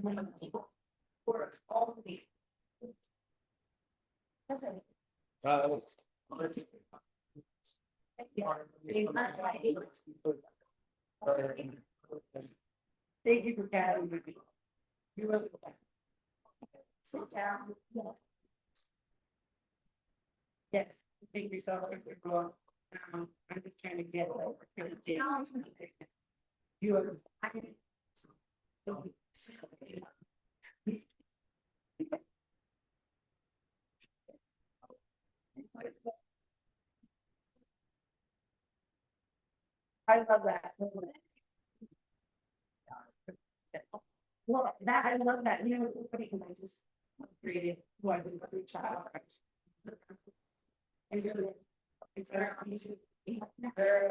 Thank you for gathering with me. You really. Sit down. Yes, thank you so much for going. I'm just trying to get over to the gym. You are. I love that. Well, that, I love that, you know, because I just created one every child. I really. It's very.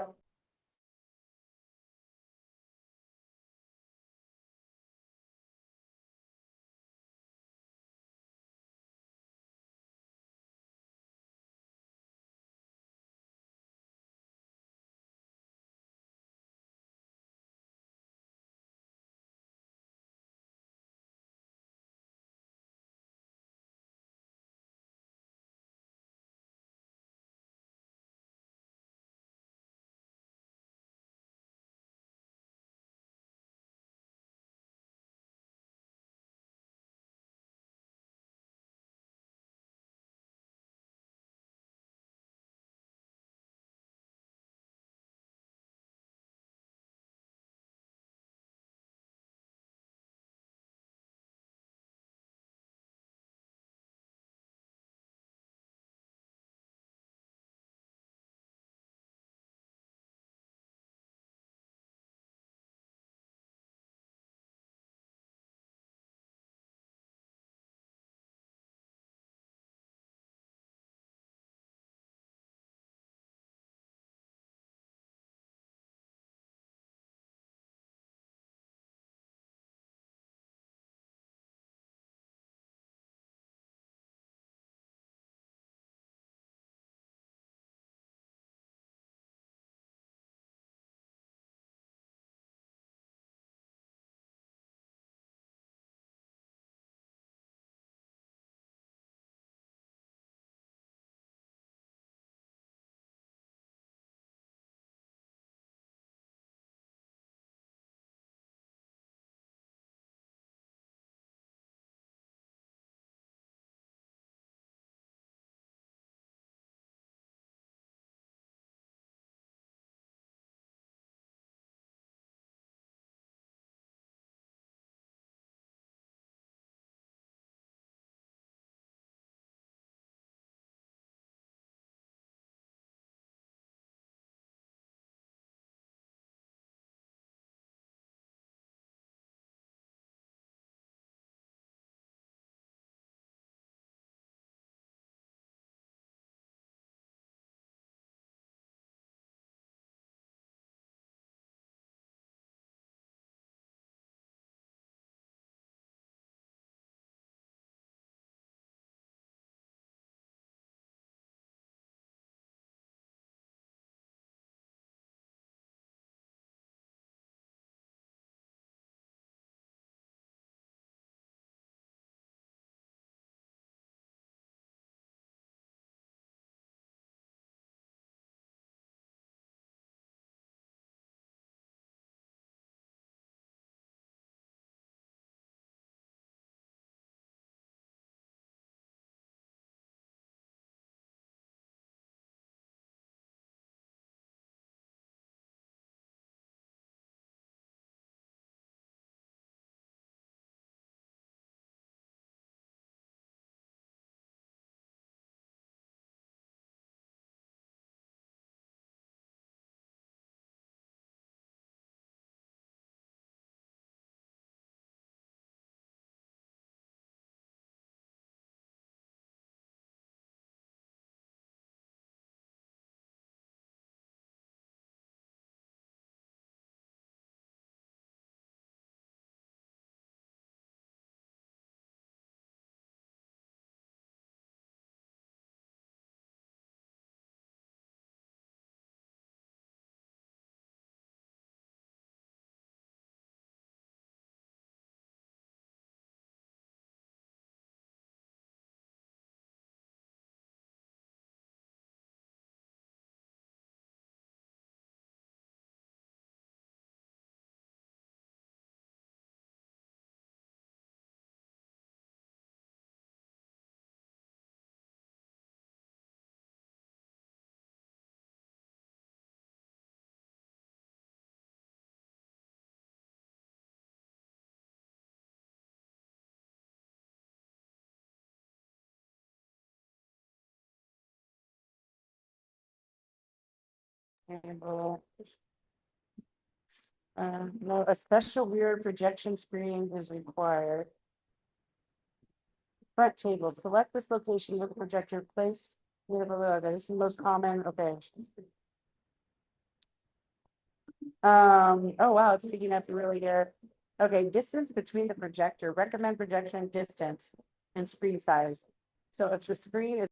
Enable. No, a special rear projection screen is required. Front table, select this location with the projector, place. Okay, this is the most common, okay. Oh wow, it's picking up really good. Okay, distance between the projector, recommend projection distance and screen size. So if the screen is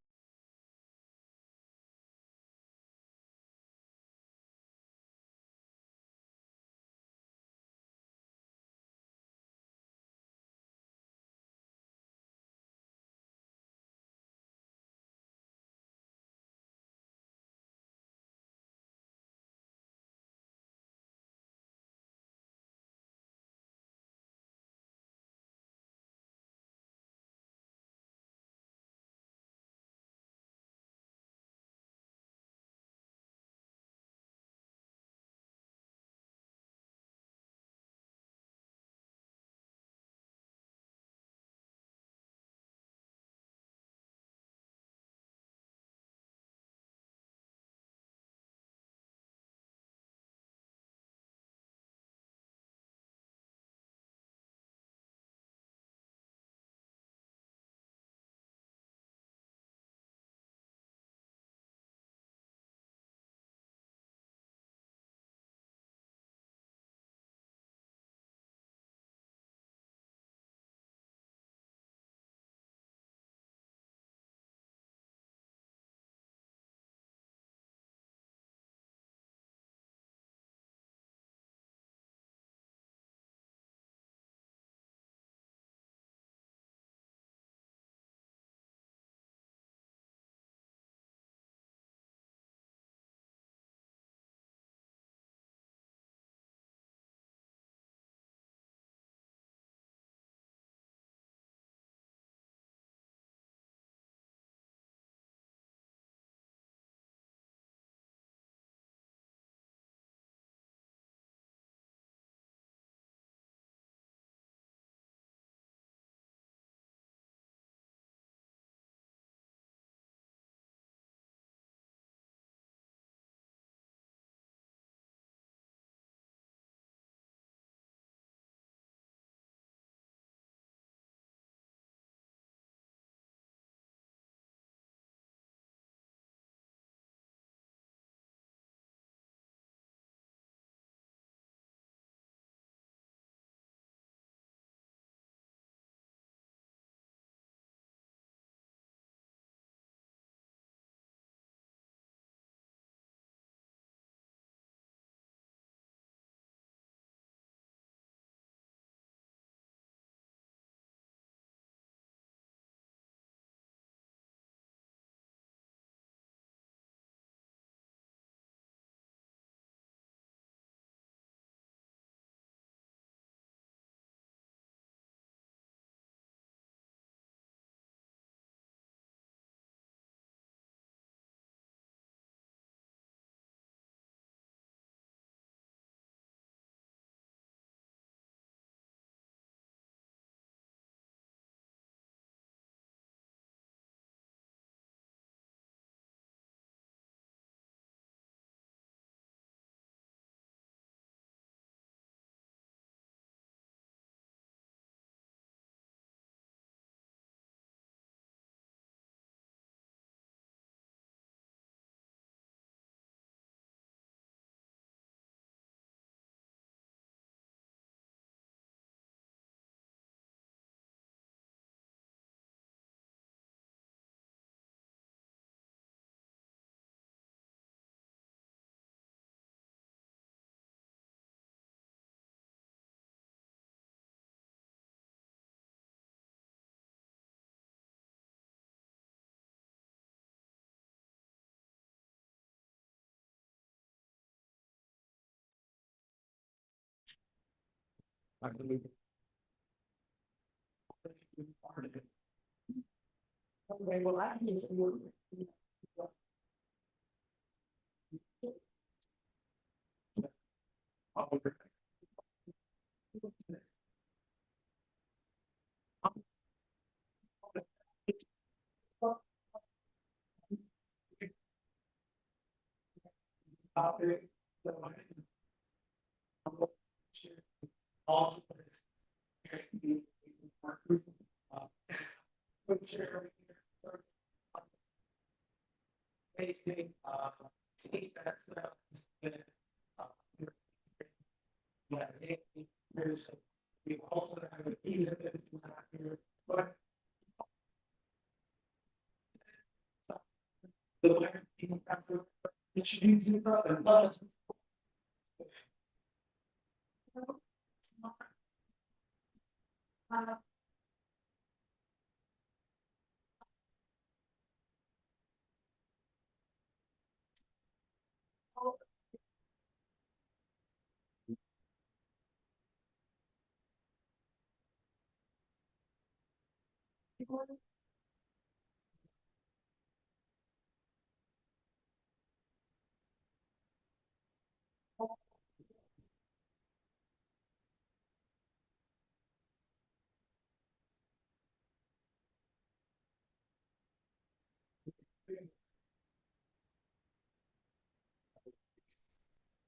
okay, well, I can just.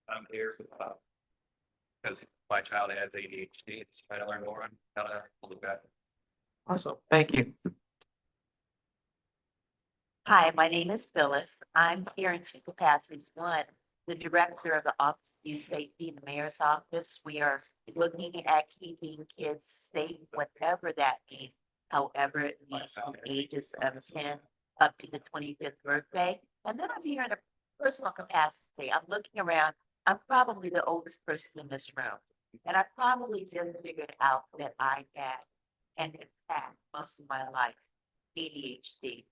I'm here because my child has ADHD. It's trying to learn more on how to look at. Awesome, thank you. Hi, my name is Phyllis. I'm here in two capacities. One, the director of the Office of Youth Safety in the mayor's office. We are looking at keeping kids safe, whatever that means. However, it means from ages of 10 up to the 25th birthday. And then I'm here in a personal capacity. I'm looking around. I'm probably the oldest person in this room. And I probably just figured out that I had and have had most of my life ADHD.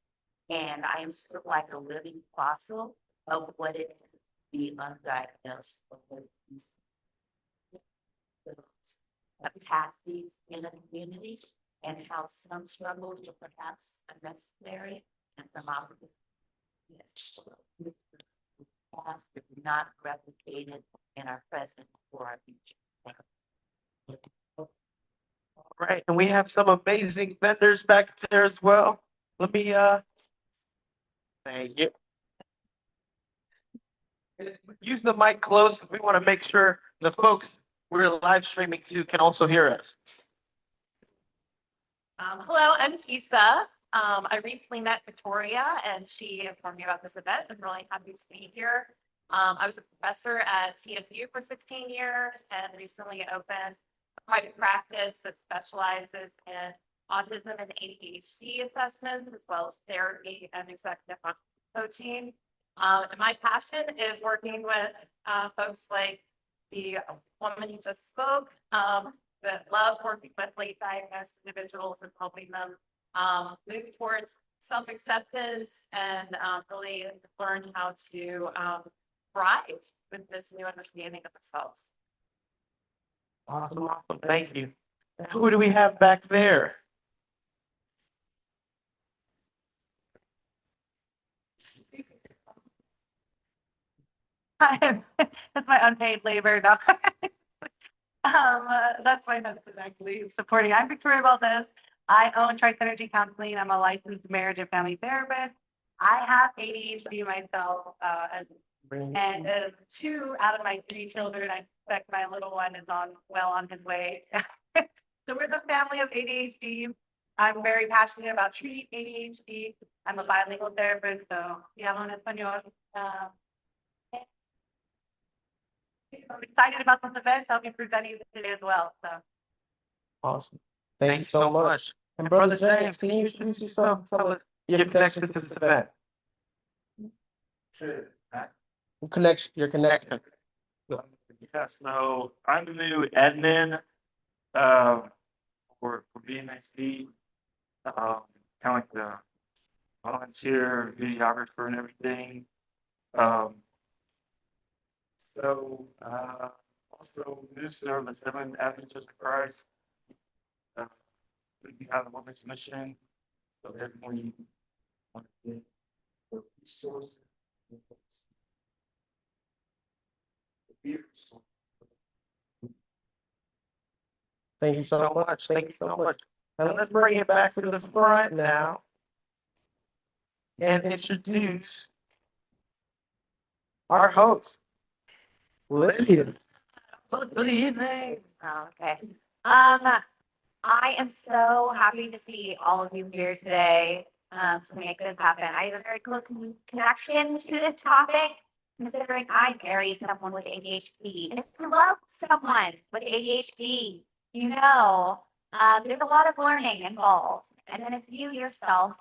And I am sort of like a living fossil of what it is to be undiagnosed with these capacities in the community, and how some struggles are perhaps unnecessary and some opportunities not replicated in our present or our future. All right, and we have some amazing vendors back there as well. Let me, thank you. Use the mic close. We want to make sure the folks we're live streaming to can also hear us. Hello, I'm Kisa. I recently met Victoria and she informed me about this event. I'm really happy to be here. I was a professor at TSU for 16 years and recently opened a private practice that specializes in autism and ADHD assessments, as well as therapy and executive coaching. And my passion is working with folks like the woman who just spoke, that love working with late diagnosed individuals and helping them move towards self-acceptance and really learn how to thrive with this new understanding of themselves. Awesome, awesome. Thank you. Who do we have back there? That's my unpaid labor. No. That's my husband actually supporting. I'm Victoria Valdez. I own Tri Synergy Counseling. I'm a licensed marriage and family therapist. I have ADHD myself, and 2 out of my 3 children, I suspect my little one is on his way. So we're the family of ADHD. I'm very passionate about treating ADHD. I'm a bilingual therapist, so hablo en español. I'm excited about this event. I'll be presenting today as well. So Awesome. Thank you so much. And Brother James, can you introduce yourself? Tell us your connection to this event. Your connection. Yeah, so I'm the new admin for BNSD, kind of like the volunteer videographer and everything. Also minister of the Seventh Adventist of Christ. We have a women's mission, so everyone want to get the resources. Thank you so much. Thank you so much. And let's bring it back to the front now and introduce our host. Lydia. Good evening. Oh, okay. I am so happy to see all of you here today, to make this happen. I have a very close connection to this topic, considering I marry someone with ADHD. And if you love someone with ADHD, you know, there's a lot of learning involved. And then if you yourself,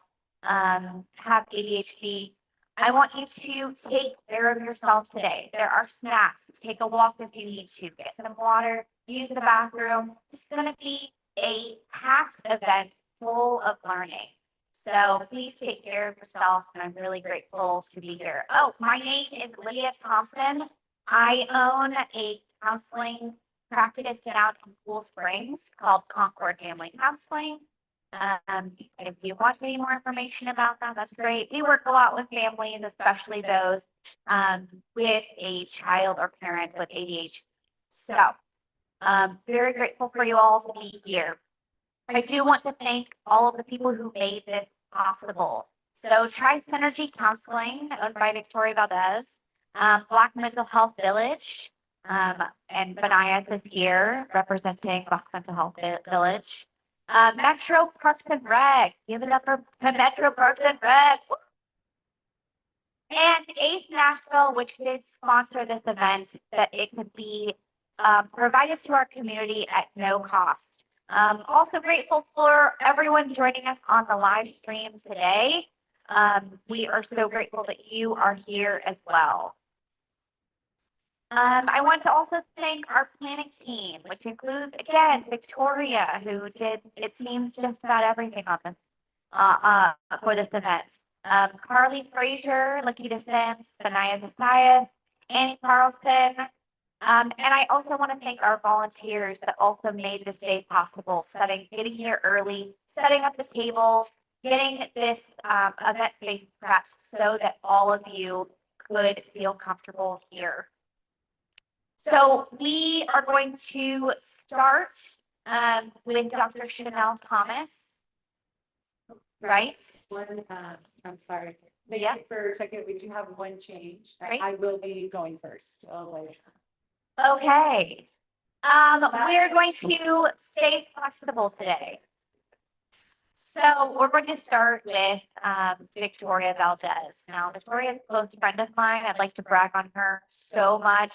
have ADHD, I want you to take care of yourself today. There are snacks. Take a walk if you need to. Get some water. Use the bathroom. It's going to be a packed event full of learning. So please take care of yourself. And I'm really grateful to be here. Oh, my name is Lydia Thompson. I own a counseling practice down in Cool Springs called Concord Family Counseling. If you want any more information about that, that's great. We work a lot with families, especially those with a child or parent with ADHD. So, very grateful for you all to be here. I do want to thank all of the people who made this possible. So, Tri-Synergy Counseling, owned by Victoria Valdez, Black Mental Health Village, and Benayas is here representing Black Mental Health Village. Metro Parks and Rec, give it up for Metro Parks and Rec. And ACE Nashville, which did sponsor this event, that it could be provided to our community at no cost. Also grateful for everyone joining us on the live stream today. We are so grateful that you are here as well. I want to also thank our planning team, which includes, again, Victoria, who did, it seems, just about everything on this, for this event. Carly Frazier, Lakita Sims, Sanaya Messias, Annie Carlson. And I also want to thank our volunteers that also made this day possible, getting here early, setting up the tables, getting this event space prepped so that all of you could feel comfortable here. So we are going to start with Dr. Chanel Thomas. Right? I'm sorry. Yeah. For a second, we do have one change. Right. I will be going first. Okay. We're going to stay flexible today. So we're going to start with Victoria Valdez. Now, Victoria is a close friend of mine. I'd like to brag on her so much.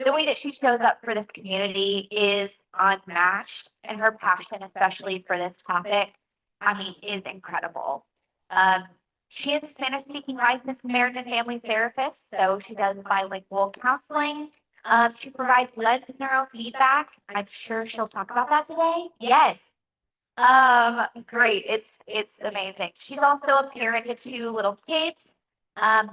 The way that she shows up for this community is unmatched, and her passion, especially for this topic, I mean, is incredible. She is a Spanish-speaking licensed marriage and family therapist, so she does bilingual counseling. She provides lead neurofeedback. I'm sure she'll talk about that today. Yes. Great. It's amazing. She's also a parent to 2 little kids.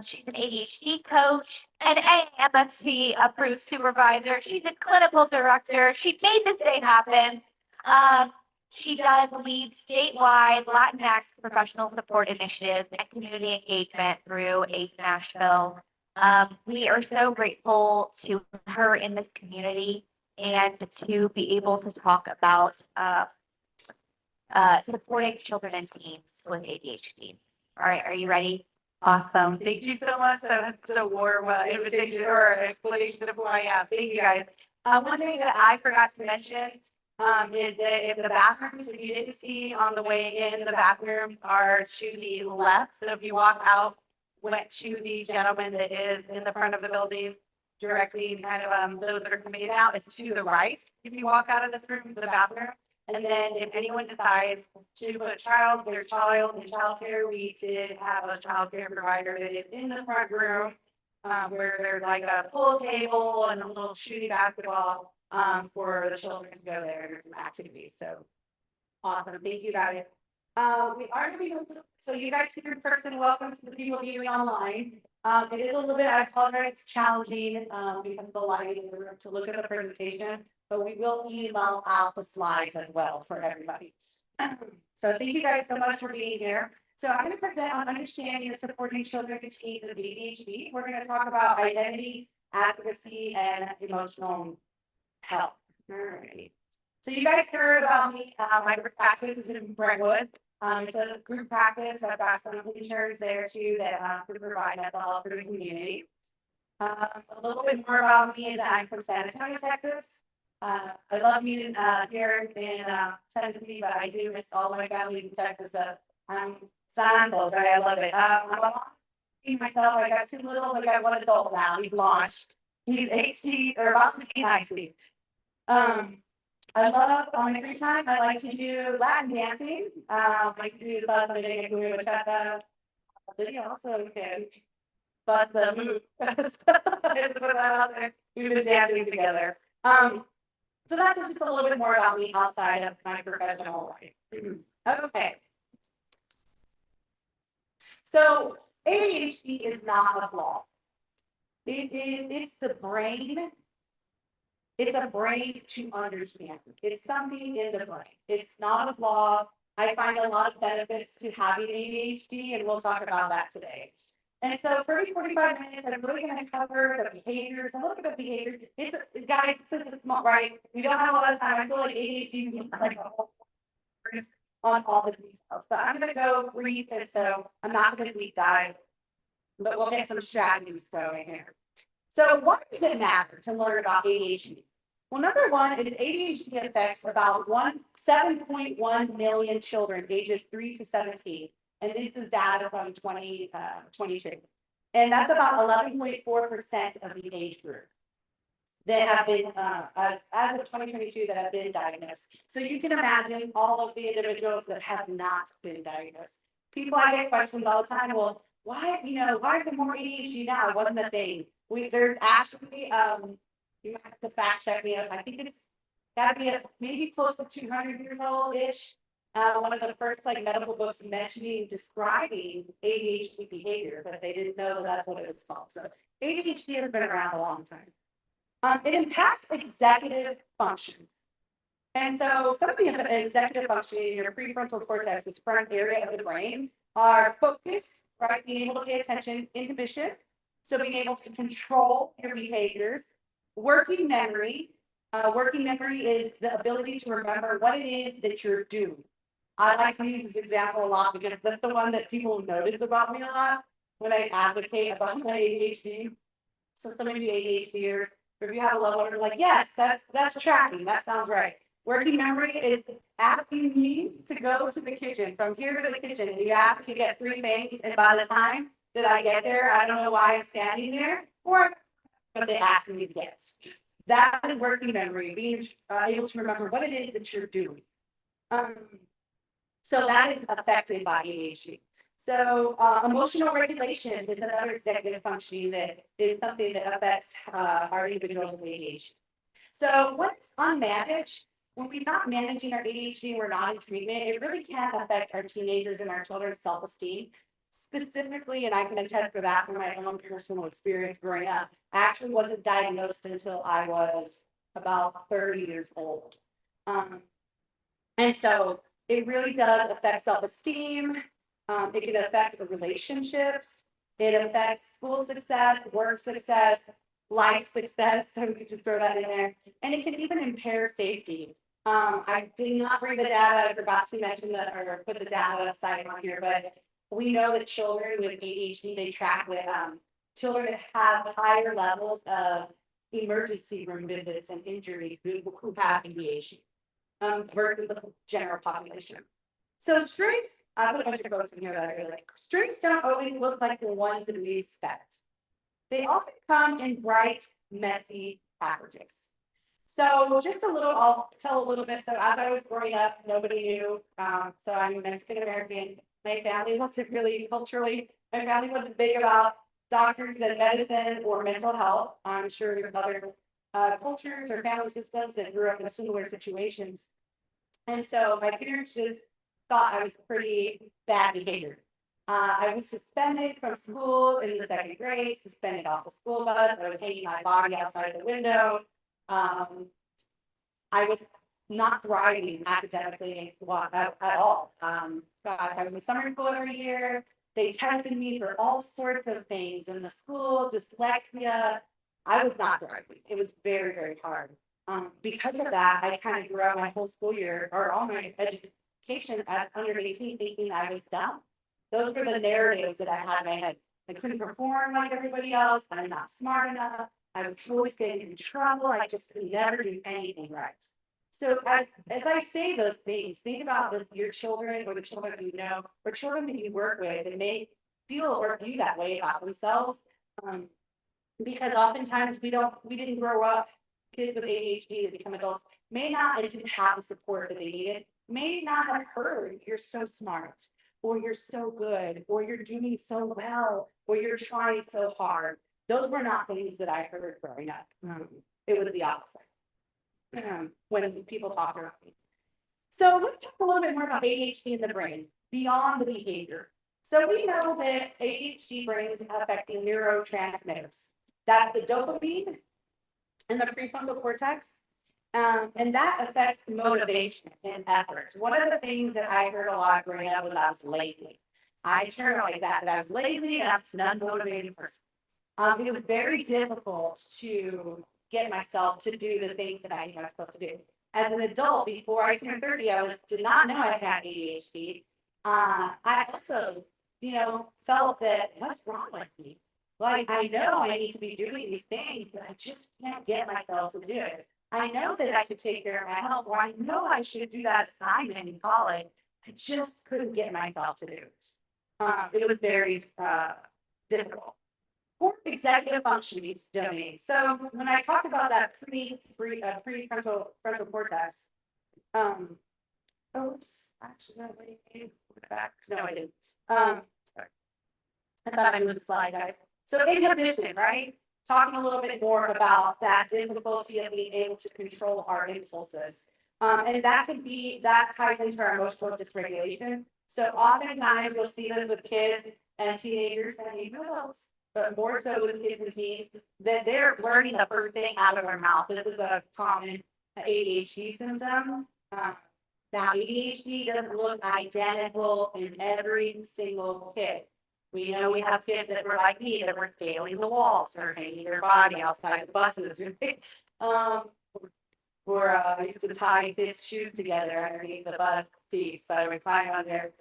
She's an ADHD coach, an AMFT approved supervisor. She's a clinical director. She made this day happen. She does lead statewide Latinx professional support initiatives and community engagement through ACE Nashville. We are so grateful to her in this community and to be able to talk about supporting children and teens with ADHD. All right, are you ready? Awesome. Thank you so much. That was a warm invitation or explanation of who I am. Thank you guys. One thing that I forgot to mention is that if the bathrooms, if you didn't see on the way in, the bathrooms are to the left. So if you walk out, went to the gentleman that is in the front of the building, directly kind of those that are coming out, it's to the right. If you walk out of this room to the bathroom. And then if anyone decides to put their child in childcare, we did have a childcare provider that is in the front room where there's like a pool table and a little shooting basketball for the children to go there and some activities. So awesome. Thank you guys. We are going to be, so you guys here in person, welcome to the people viewing online. It is a little bit, I apologize, it's challenging because of the lighting in the room to look at the presentation, but we will email out the slides as well for everybody. So thank you guys so much for being here. So I'm going to present on understanding and supporting children and teens with ADHD. We're going to talk about identity, advocacy, and emotional health. All right. So you guys heard about me. My practice is in Brentwood. It's a group practice. I've got some interns there too that provide mental health for the community. A little bit more about me is that I'm from San Antonio, Texas. I love being here in Tennessee, but I do miss all my families in Texas. I'm San Antonio, right? I love it. I'm a mom myself. I got two littles. I got one adult now. He's launched. He's 18 or about to be 19. I love on my free time. I like to do Latin dancing. I like to do salsa, merengue, cumbia, bachata. Video also you can bust the move. Just put that out there. We've been dancing together. So that's just a little bit more about me outside of my professional life. Okay. So ADHD is not a flaw. It's the brain. It's a brain to understand. It's something in the brain. It's not a flaw. I find a lot of benefits to having ADHD, and we'll talk about that today. And so for these 45 minutes, I'm really going to cover the behaviors, a little bit of behaviors. Guys, this is small, right? We don't have a lot of time. I feel like ADHD is like a whole on all the details, but I'm going to go brief, and so I'm not going to deep dive, but we'll get some strategies going here. So why does it matter to learn about ADHD? Well, number one is ADHD affects about 7.1 million children ages 3 to 17. And this is data from 2022. And that's about 11.4% of the age group that have been, as of 2022, that have been diagnosed. So you can imagine all of the individuals that have not been diagnosed. People, I get questions all the time, well, why is there more ADHD now? It wasn't a thing. There's actually, you might have to fact check me. I think it's got to be maybe close to 200 years old-ish. One of the first medical books describing ADHD behavior, but they didn't know that that's what it was called. So ADHD has been around a long time. It impacts executive functions. And so some of the executive functioning in your prefrontal cortex, this front area of the brain, are focus, right? Being able to pay attention, inhibition. So being able to control your behaviors, working memory. Working memory is the ability to remember what it is that you're doing. I like to use this example a lot because that's the one that people notice about me a lot when I advocate about my ADHD. So some of you ADHDers, if you have a loved one, you're like, yes, that's tracking. That sounds right. Working memory is asking me to go to the kitchen, from here to the kitchen, and you ask to get 3 things, and by the time that I get there, I don't know why I'm standing there, or what they ask me to get. That is working memory, being able to remember what it is that you're doing. So that is affected by ADHD. So emotional regulation is another executive functioning that is something that affects our individuals with ADHD. So when it's unmanaged, when we're not managing our ADHD, we're not in treatment, it really can affect our teenagers and our children's self-esteem. Specifically, and I can attest for that from my own personal experience growing up, I actually wasn't diagnosed until I was about 30 years old. And so it really does affect self-esteem. It can affect the relationships. It affects school success, work success, life success. So we could just throw that in there. And it can even impair safety. I did not bring the data. I forgot to mention that or put the data aside on here, but we know that children with ADHD, they track with children that have higher levels of emergency room visits and injuries who have ADHD versus the general population. So strengths, I put a bunch of quotes in here that I really like. Strengths don't always look like the ones that we expect. They often come in bright, messy packages. So just a little, I'll tell a little bit. So as I was growing up, nobody knew. So I'm Mexican American. My family wasn't really culturally, my family wasn't big about doctors and medicine or mental health. I'm sure there's other cultures or family systems that grew up in similar situations. And so my parents just thought I was pretty bad behavior. I was suspended from school in the 2nd grade, suspended off the school bus. I was hanging my body outside the window. I was not thriving academically at all. I was in summer school every year. They tested me for all sorts of things in the school, dyslexia. I was not thriving. It was very, very hard. Because of that, I kind of grew up my whole school year or all my education as under 18 thinking I was dumb. Those were the narratives that I had in my head. I couldn't perform like everybody else. I'm not smart enough. I was always getting in trouble. I just could never do anything right. So as I say those things, think about your children or the children you know, or children that you work with and may feel or view that way about themselves. Because oftentimes we didn't grow up, kids with ADHD that become adults may not and didn't have the support that they needed, may not have heard you're so smart, or you're so good, or you're doing so well, or you're trying so hard. Those were not things that I heard growing up. It was the opposite. When people talk around me. So let's talk a little bit more about ADHD in the brain, beyond the behavior. So we know that ADHD brains are affecting neurotransmitters. That's the dopamine and the prefrontal cortex. And that affects motivation and effort. One of the things that I heard a lot growing up was I was lazy. I internalized that I was lazy and I was an unmotivated person. It was very difficult to get myself to do the things that I knew I was supposed to do. As an adult, before I turned 30, did not know I had ADHD. I also, felt that what's wrong with me? Like, I know I need to be doing these things, but I just can't get myself to do it. I know that I could take care of my health, or I know I should do that assignment in college. I just couldn't get myself to do it. It was very difficult. Or executive functioning domain. So when I talked about that prefrontal cortex, oops, actually, back. No, I didn't. Sorry. I thought I moved the slide, guys. So inhibition, right? Talking a little bit more about that difficulty of being able to control our impulses. And that ties into our emotional dysregulation. So oftentimes you'll see this with kids and teenagers and even adults, but more so with kids and teens, that they're learning the first thing out of their mouth. This is a common ADHD symptom. Now, ADHD doesn't look identical in every single kid. We know we have kids that were like me, that were scaling the walls or hanging their body outside the buses. Or I used to tie kids' shoes together underneath the bus seats, so I would climb on there.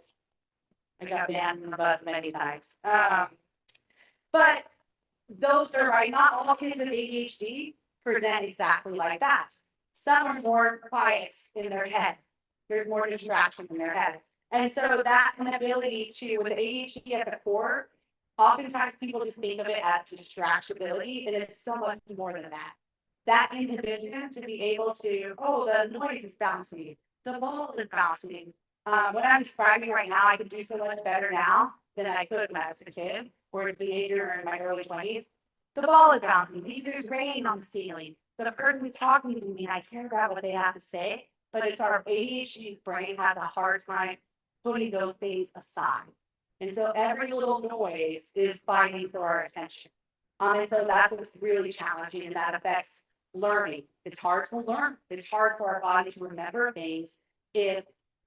I got banned from the bus many times. But those are right. Not all kids with ADHD present exactly like that. Some are more quiet in their head. There's more distraction in their head. And so that inability to, with ADHD at the core, oftentimes people just think of it as distractibility, and it's so much more than that. That inhibition to be able to, oh, the noise is bouncing, the ball is bouncing. What I'm describing right now, I can do so much better now than I could when I was a kid or a teenager in my early 20s. The ball is bouncing. There's rain on the ceiling. The person is talking to me, and I care about what they have to say, but it's our ADHD brain has a hard time putting those things aside. And so every little noise is fighting for our attention. And so that's what's really challenging, and that affects learning. It's hard to learn. It's hard for our body to remember things if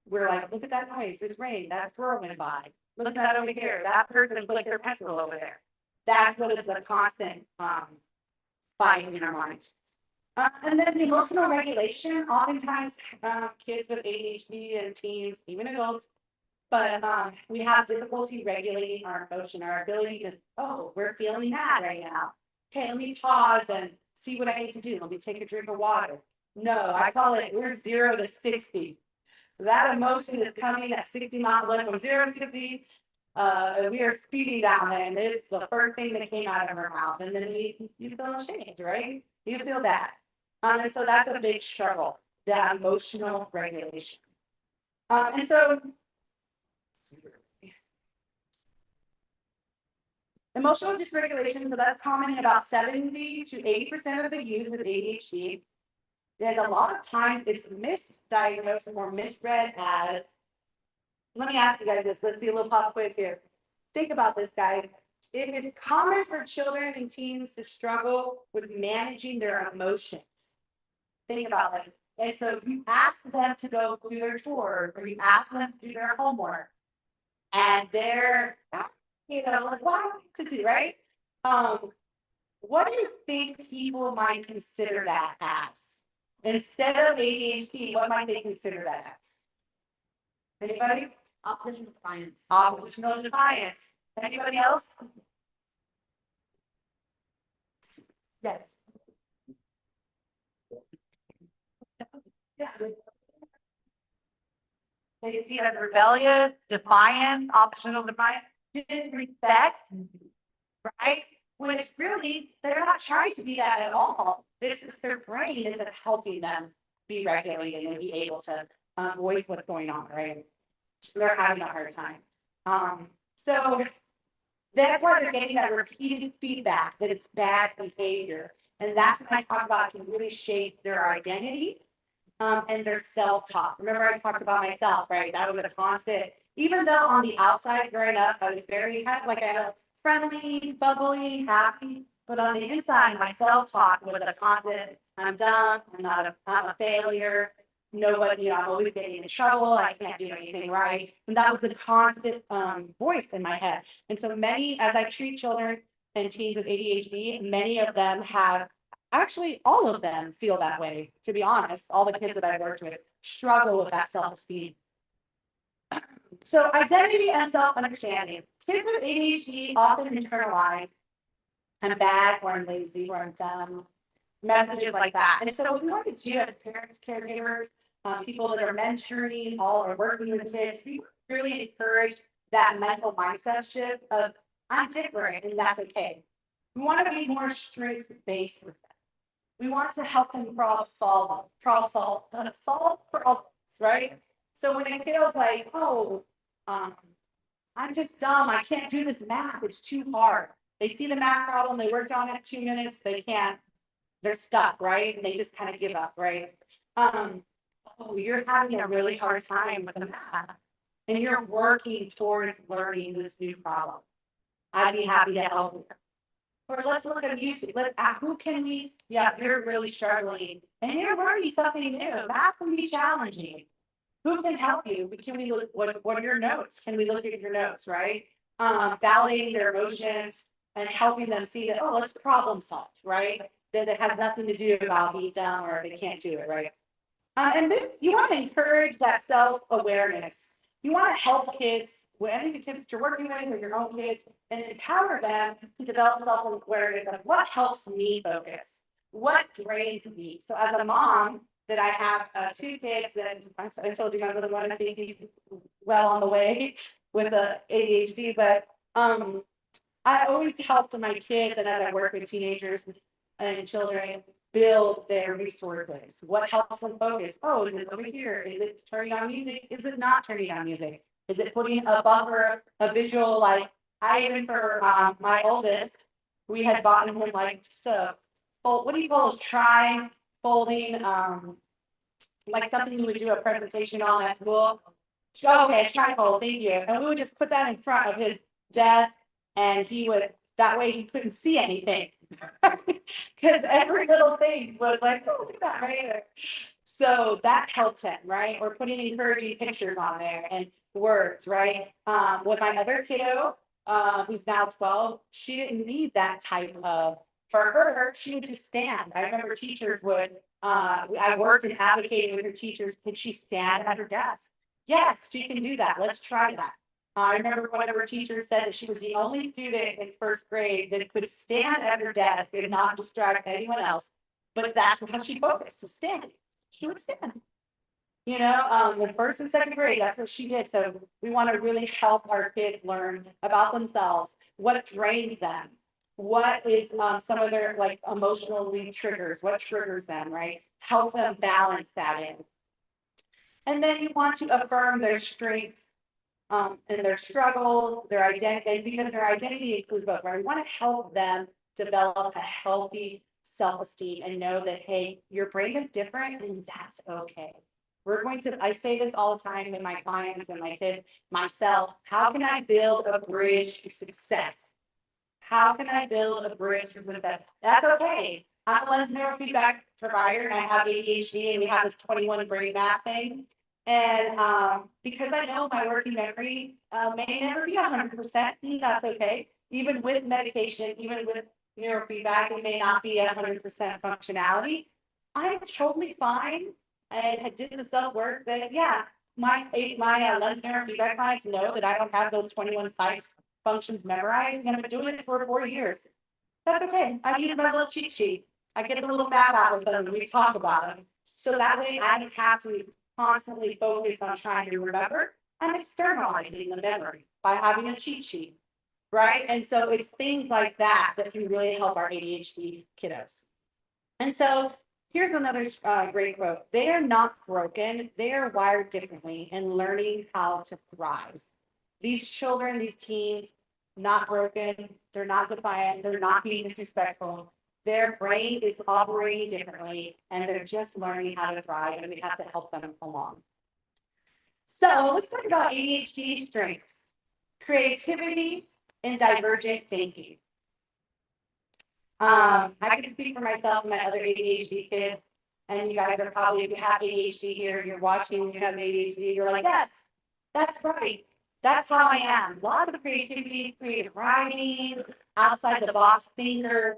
we're like, look at that noise, there's rain, that's girl went by. Look at that over here, that person put their pencil over there. That's what is the constant fight in our mind. And then the emotional regulation, oftentimes kids with ADHD and teens, even adults, but we have difficulty regulating our emotion, our ability to, oh, we're feeling mad right now. Okay, let me pause and see what I need to do. Let me take a drink of water. No, I call it, we're 0 to 60. That emotion is coming at 60 miles an hour from 0 to 60. We are speeding down, and it's the first thing that came out of our mouth. And then you feel ashamed, right? You feel bad. And so that's a big struggle, that emotional regulation. And so emotional dysregulation, so that's common in about 70 to 80% of the youth with ADHD. And a lot of times it's misdiagnosed or misread as, let me ask you guys this, let's see a little pop quiz here. Think about this, guys. If it's common for children and teens to struggle with managing their emotions, think about this. And so you ask them to go do their chores, or you ask them to do their homework, and they're, like, what to do, right? What do you think people might consider that as? Instead of ADHD, what might they consider that as? Anybody? Oppositional defiance. Oppositional defiance. Anybody else? Yes. Yeah. They see it as rebellious, defiant, optional defiant, disrespect, right? When it's really, they're not trying to be that at all. This is their brain isn't helping them be regulated and be able to voice what's going on, right? They're having a hard time. So that's why they're getting that repeated feedback that it's bad behavior. And that's when I talk about can really shape their identity and their self-talk. Remember, I talked about myself, right? That was a constant, even though on the outside growing up, I was very kind of like a friendly, bubbly, happy, but on the inside, my self-talk was a constant, I'm dumb, I'm a failure, nobody, I'm always getting in trouble, I can't do anything right. And that was the constant voice in my head. And so many, as I treat children and teens with ADHD, many of them have, actually, all of them feel that way, to be honest. All the kids that I've worked with struggle with that self-esteem. So identity and self-understanding. Kids with ADHD often internalize I'm bad or I'm lazy or I'm dumb, messages like that. And so what we want to do as parents, caregivers, people that are mentoring, all are working with kids, we really encourage that mental mindset shift of I'm different and that's okay. We want to be more strength-based with them. We want to help them solve problems, right? So when a kiddo's like, oh, I'm just dumb, I can't do this math, it's too hard. They see the math problem, they worked on it 2 minutes, they can't, they're stuck, right? And they just kind of give up, right? Oh, you're having a really hard time with the math and you're working towards learning this new problem. I'd be happy to help you. Or let's look at YouTube. Let's ask who can we, yeah, you're really struggling and you're learning something new. That can be challenging. Who can help you? Can we look, what are your notes? Can we look at your notes, right? Validating their emotions and helping them see that, oh, let's problem solve, right? That it has nothing to do about being dumb or they can't do it, right? And this, you want to encourage that self-awareness. You want to help kids, any of the kids that you're working with or your own kids, and empower them to develop self-awareness of what helps me focus, what drains me. So as a mom, that I have 2 kids that I told you my little one, I think he's well on the way with the ADHD, but I always helped my kids and as I work with teenagers and children build their resources. What helps them focus? Oh, is it over here? Is it turning on music? Is it not turning on music? Is it putting a buffer, a visual, like I even for my oldest, we had bought him like just a, what do you call those tri-folding, like something you would do a presentation on at school. Okay, trifold, thank you. And we would just put that in front of his desk and he would, that way he couldn't see anything. Because every little thing was like, oh, look at that right here. So that helped him, right? Or putting encouraging pictures on there and words, right? With my other kiddo, who's now 12, she didn't need that type of, for her, she would just stand. I remember teachers would, I worked and advocated with her teachers, could she stand at her desk? Yes, she can do that. Let's try that. I remember one of her teachers said that she was the only student in 1st grade that could stand at her desk and not distract anyone else. But that's how she focused, was standing. She would stand. You know, in 1st and 2nd grade, that's what she did. So we want to really help our kids learn about themselves, what drains them, what is some of their like emotionally triggers, what triggers them, right? Help them balance that in. And then you want to affirm their strengths and their struggles, their identity, because their identity includes both, right? We want to help them develop a healthy self-esteem and know that, hey, your brain is different and that's okay. We're going to, I say this all the time with my clients and my kids, myself, how can I build a bridge to success? How can I build a bridge to success? That's okay. I'm a lens neurofeedback provider and I have ADHD and we have this 21 brain map thing. And because I know my working memory may never be 100%, that's okay. Even with medication, even with neurofeedback, it may not be 100% functionality. I'm totally fine and I did the self work that, yeah, my lens neurofeedback clients know that I don't have those 21 sites functions memorized and I've been doing it for 4 years. That's okay. I use my little cheat sheet. I get the little map out with them and we talk about them. So that way I don't have to constantly focus on trying to remember. I'm externalizing the memory by having a cheat sheet, right? And so it's things like that that can really help our ADHD kiddos. And so here's another great quote. They are not broken. They are wired differently and learning how to thrive. These children, these teens, not broken. They're not defiant. They're not being disrespectful. Their brain is operating differently and they're just learning how to thrive and we have to help them along. So let's talk about ADHD strengths, creativity and divergent thinking. I can speak for myself and my other ADHD kids, and you guys are probably, if you have ADHD here, you're watching, you have ADHD, you're like, yes, that's right. That's how I am. Lots of creativity, creative writing, outside the box thinkers,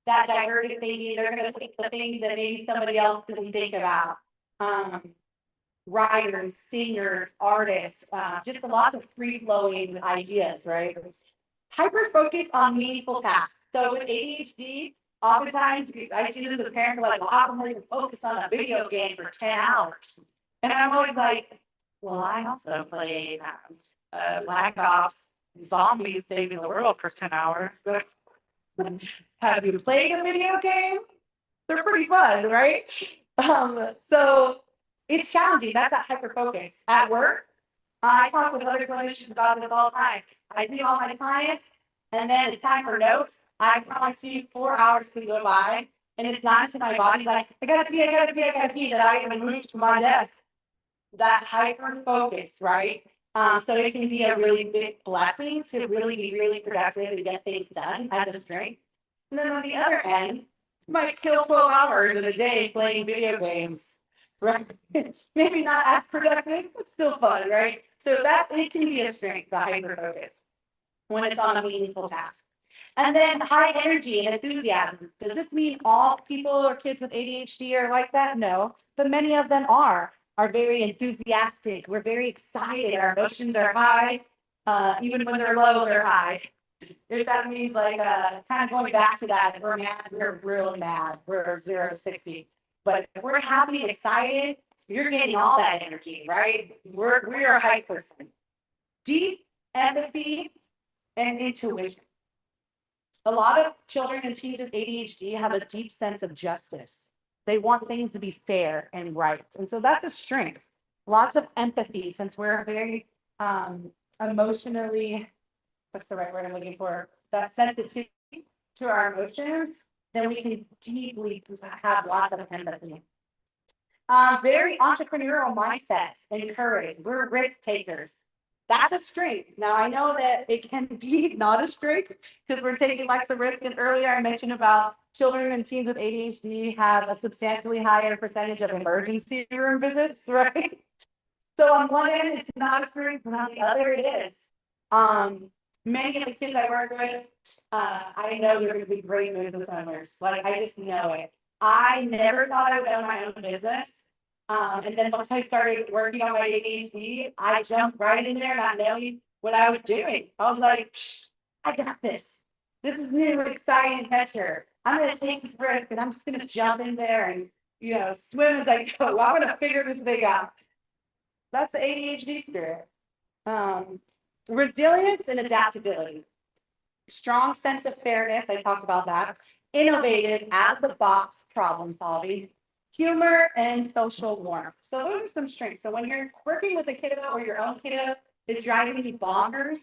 that divergent thinking. They're going to think the things that maybe somebody else didn't think about. Writers, singers, artists, just lots of free flowing ideas, right? Hyper focus on meaningful tasks. So with ADHD, oftentimes I see this with parents who are like, well, how come I can focus on a video game for 10 hours? And I'm always like, well, I also played Black Ops Zombies Saving the World for 10 hours. Have you played a video game? They're pretty fun, right? So it's challenging. That's that hyper focus. At work, I talk with other clinicians about this all the time. I see all my clients, and then it's time for notes. I promise you 4 hours could go by, and it's not until my body's like, I gotta pee, that I even move from my desk. That hyper focus, right? So it can be a really big blessing to really be really productive and get things done as a strength. And then on the other end, you might kill 12 hours in a day playing video games, right? Maybe not as productive, but still fun, right? So that it can be a strength, the hyper focus, when it's on a meaningful task. And then high energy and enthusiasm. Does this mean all people or kids with ADHD are like that? No, but many of them are very enthusiastic. We're very excited. Our emotions are high. Even when they're low, they're high. If that means like kind of going back to that, if we're mad, we're real mad. We're 0 to 60. But if we're happy, excited, you're getting all that energy, right? We are a high person. Deep empathy and intuition. A lot of children and teens with ADHD have a deep sense of justice. They want things to be fair and right. And so that's a strength. Lots of empathy, since we're very emotionally, what's the right word I'm looking for? That sensitivity to our emotions, then we can deeply have lots of empathy. Very entrepreneurial mindsets and courage. We're risk takers. That's a strength. Now I know that it can be not a strength because we're taking lots of risk. And earlier I mentioned about children and teens with ADHD have a substantially higher percentage of emergency room visits, right? So on one end, it's not a strength, and on the other, it is. Many of the kids I work with, I know they're going to be great business owners. Like I just know it. I never thought I would own my own business. And then once I started working on my ADHD, I jumped right in there not knowing what I was doing. I was like, I got this. This is new, exciting adventure. I'm going to take this risk and I'm just going to jump in there and, swim as I go. I'm going to figure this thing out. That's the ADHD spirit. Resilience and adaptability. Strong sense of fairness. I talked about that. Innovative, out of the box problem solving. Humor and social warmth. So those are some strengths. So when you're working with a kiddo or your own kiddo is driving you bonkers,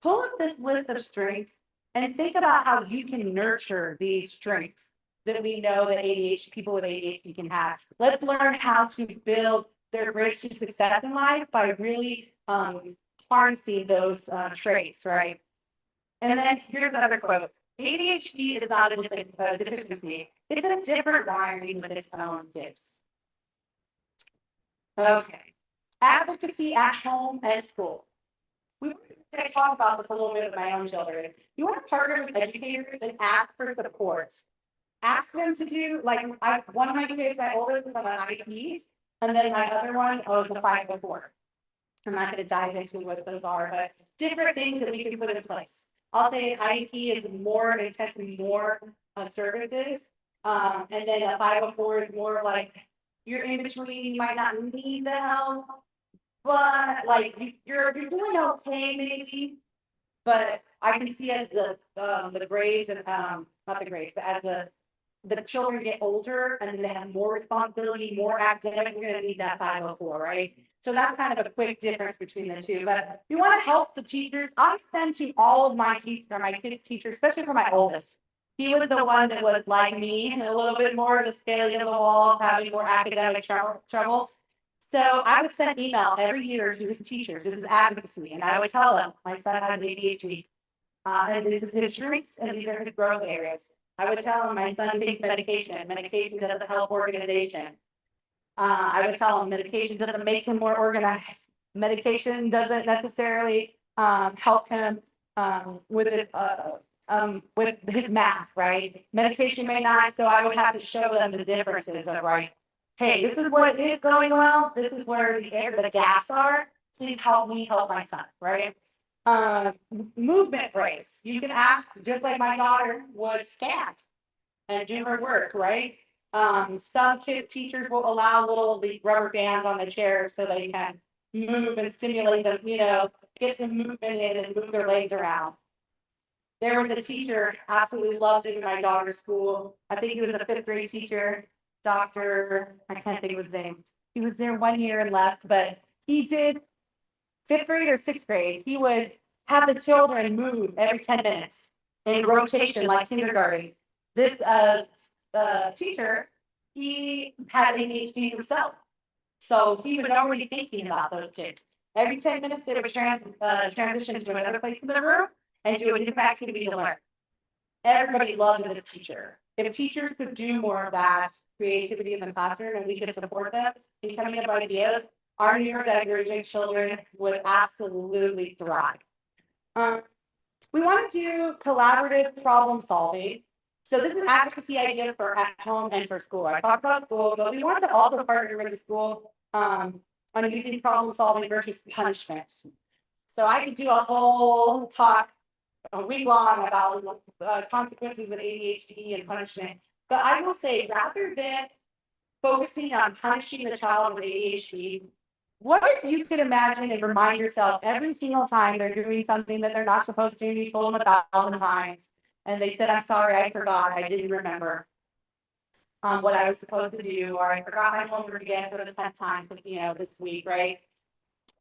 pull up this list of strengths and think about how you can nurture these strengths that we know that people with ADHD can have. Let's learn how to build their bridge to success in life by really harnessing those traits, right? And then here's another quote. ADHD is not a deficiency. It's a different wiring with its own gifts. Okay. Advocacy at home and school. I talked about this a little bit with my own children. You want to partner with educators and ask for support. Ask them to do, one of my kids, my oldest, was on an IEP, and then my other one was a 504. I'm not going to dive into what those are, but different things that we can put in place. I'll say an IEP is more intense and more services. And then a 504 is more like you're in between, you might not need the help. But like you're doing okay maybe. But I can see as the grades and not the grades, but as the children get older and then they have more responsibility, more academic, we're gonna need that 504, right? So that's kind of a quick difference between the two, but you wanna help the teachers, I send to all of my my kids' teachers, especially for my oldest. He was the one that was like me, and a little bit more of the scaling of the walls, having more academic trouble. So I would send email every year to his teachers, this is advocacy, and I would tell them, my son has ADHD. And this is his strengths, and these are his growth areas. I would tell him my son takes medication. Medication doesn't help organization. I would tell him medication doesn't make him more organized. Medication doesn't necessarily help him with his math, right? Medication may not. So I would have to show them the differences of right. Hey, this is what is going well. This is where the gaps are. Please help me help my son, right? Movement breaks. You can ask, just like my daughter would scan and do her work, right? Some teachers will allow little rubber bands on the chairs so they can move and stimulate them, get some movement in and move their legs around. There was a teacher, absolutely loved it in my daughter's school. I think he was a 5th grade teacher, Dr. I can't think of his name. He was there 1 year and left, but he did 5th grade or 6th grade. He would have the children move every 10 minutes in rotation like kindergarten. This teacher, he had ADHD himself. So he was already thinking about those kids. Every 10 minutes, they would transition to another place in the room and do a different activity to learn. Everybody loved this teacher. If teachers could do more of that creativity in the classroom and we could support them in coming up with ideas, our neurodivergent children would absolutely thrive. We want to do collaborative problem solving. So this is advocacy ideas for at home and for school. I talked about school, but we want to also partner with the school on using problem solving versus punishment. So I could do a whole talk a week long about consequences of ADHD and punishment. But I will say, rather than focusing on punishing the child with ADHD, what if you could imagine and remind yourself every single time they're doing something that they're not supposed to, and you told them 1,000 times, and they said, I'm sorry, I forgot, I didn't remember what I was supposed to do, or I forgot my homework again for the 10th time, this week, right?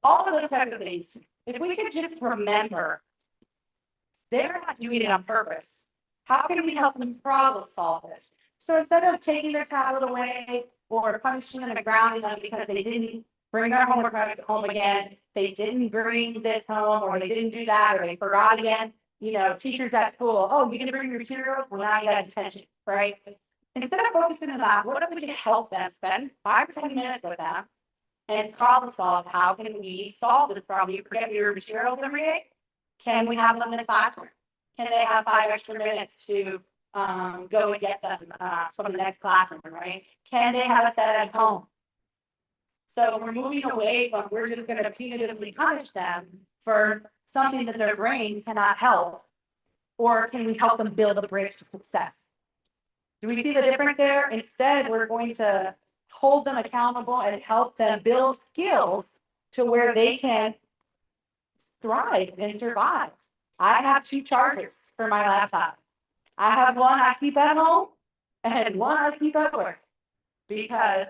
All of those type of things. If we could just remember, they're not doing it on purpose. How can we help them problem solve this? So instead of taking their tablet away or punishing them and grounding them because they didn't bring their homework home again, they didn't bring this home, or they didn't do that, or they forgot again. Teachers at school, oh, you didn't bring your materials? Well, now you got detention, right? Instead of focusing on that, what if we could help them spend 5 to 10 minutes with them and problem solve? How can we solve this problem? You forget your materials every day? Can we have them in the classroom? Can they have 5 extra minutes to go and get them from the next classroom, right? Can they have a set at home? So we're moving away from, we're just going to punitively punish them for something that their brain cannot help. Or can we help them build a bridge to success? Do we see the difference there? Instead, we're going to hold them accountable and help them build skills to where they can thrive and survive. I have 2 chargers for my laptop. I have one I keep at home and one I keep at work, because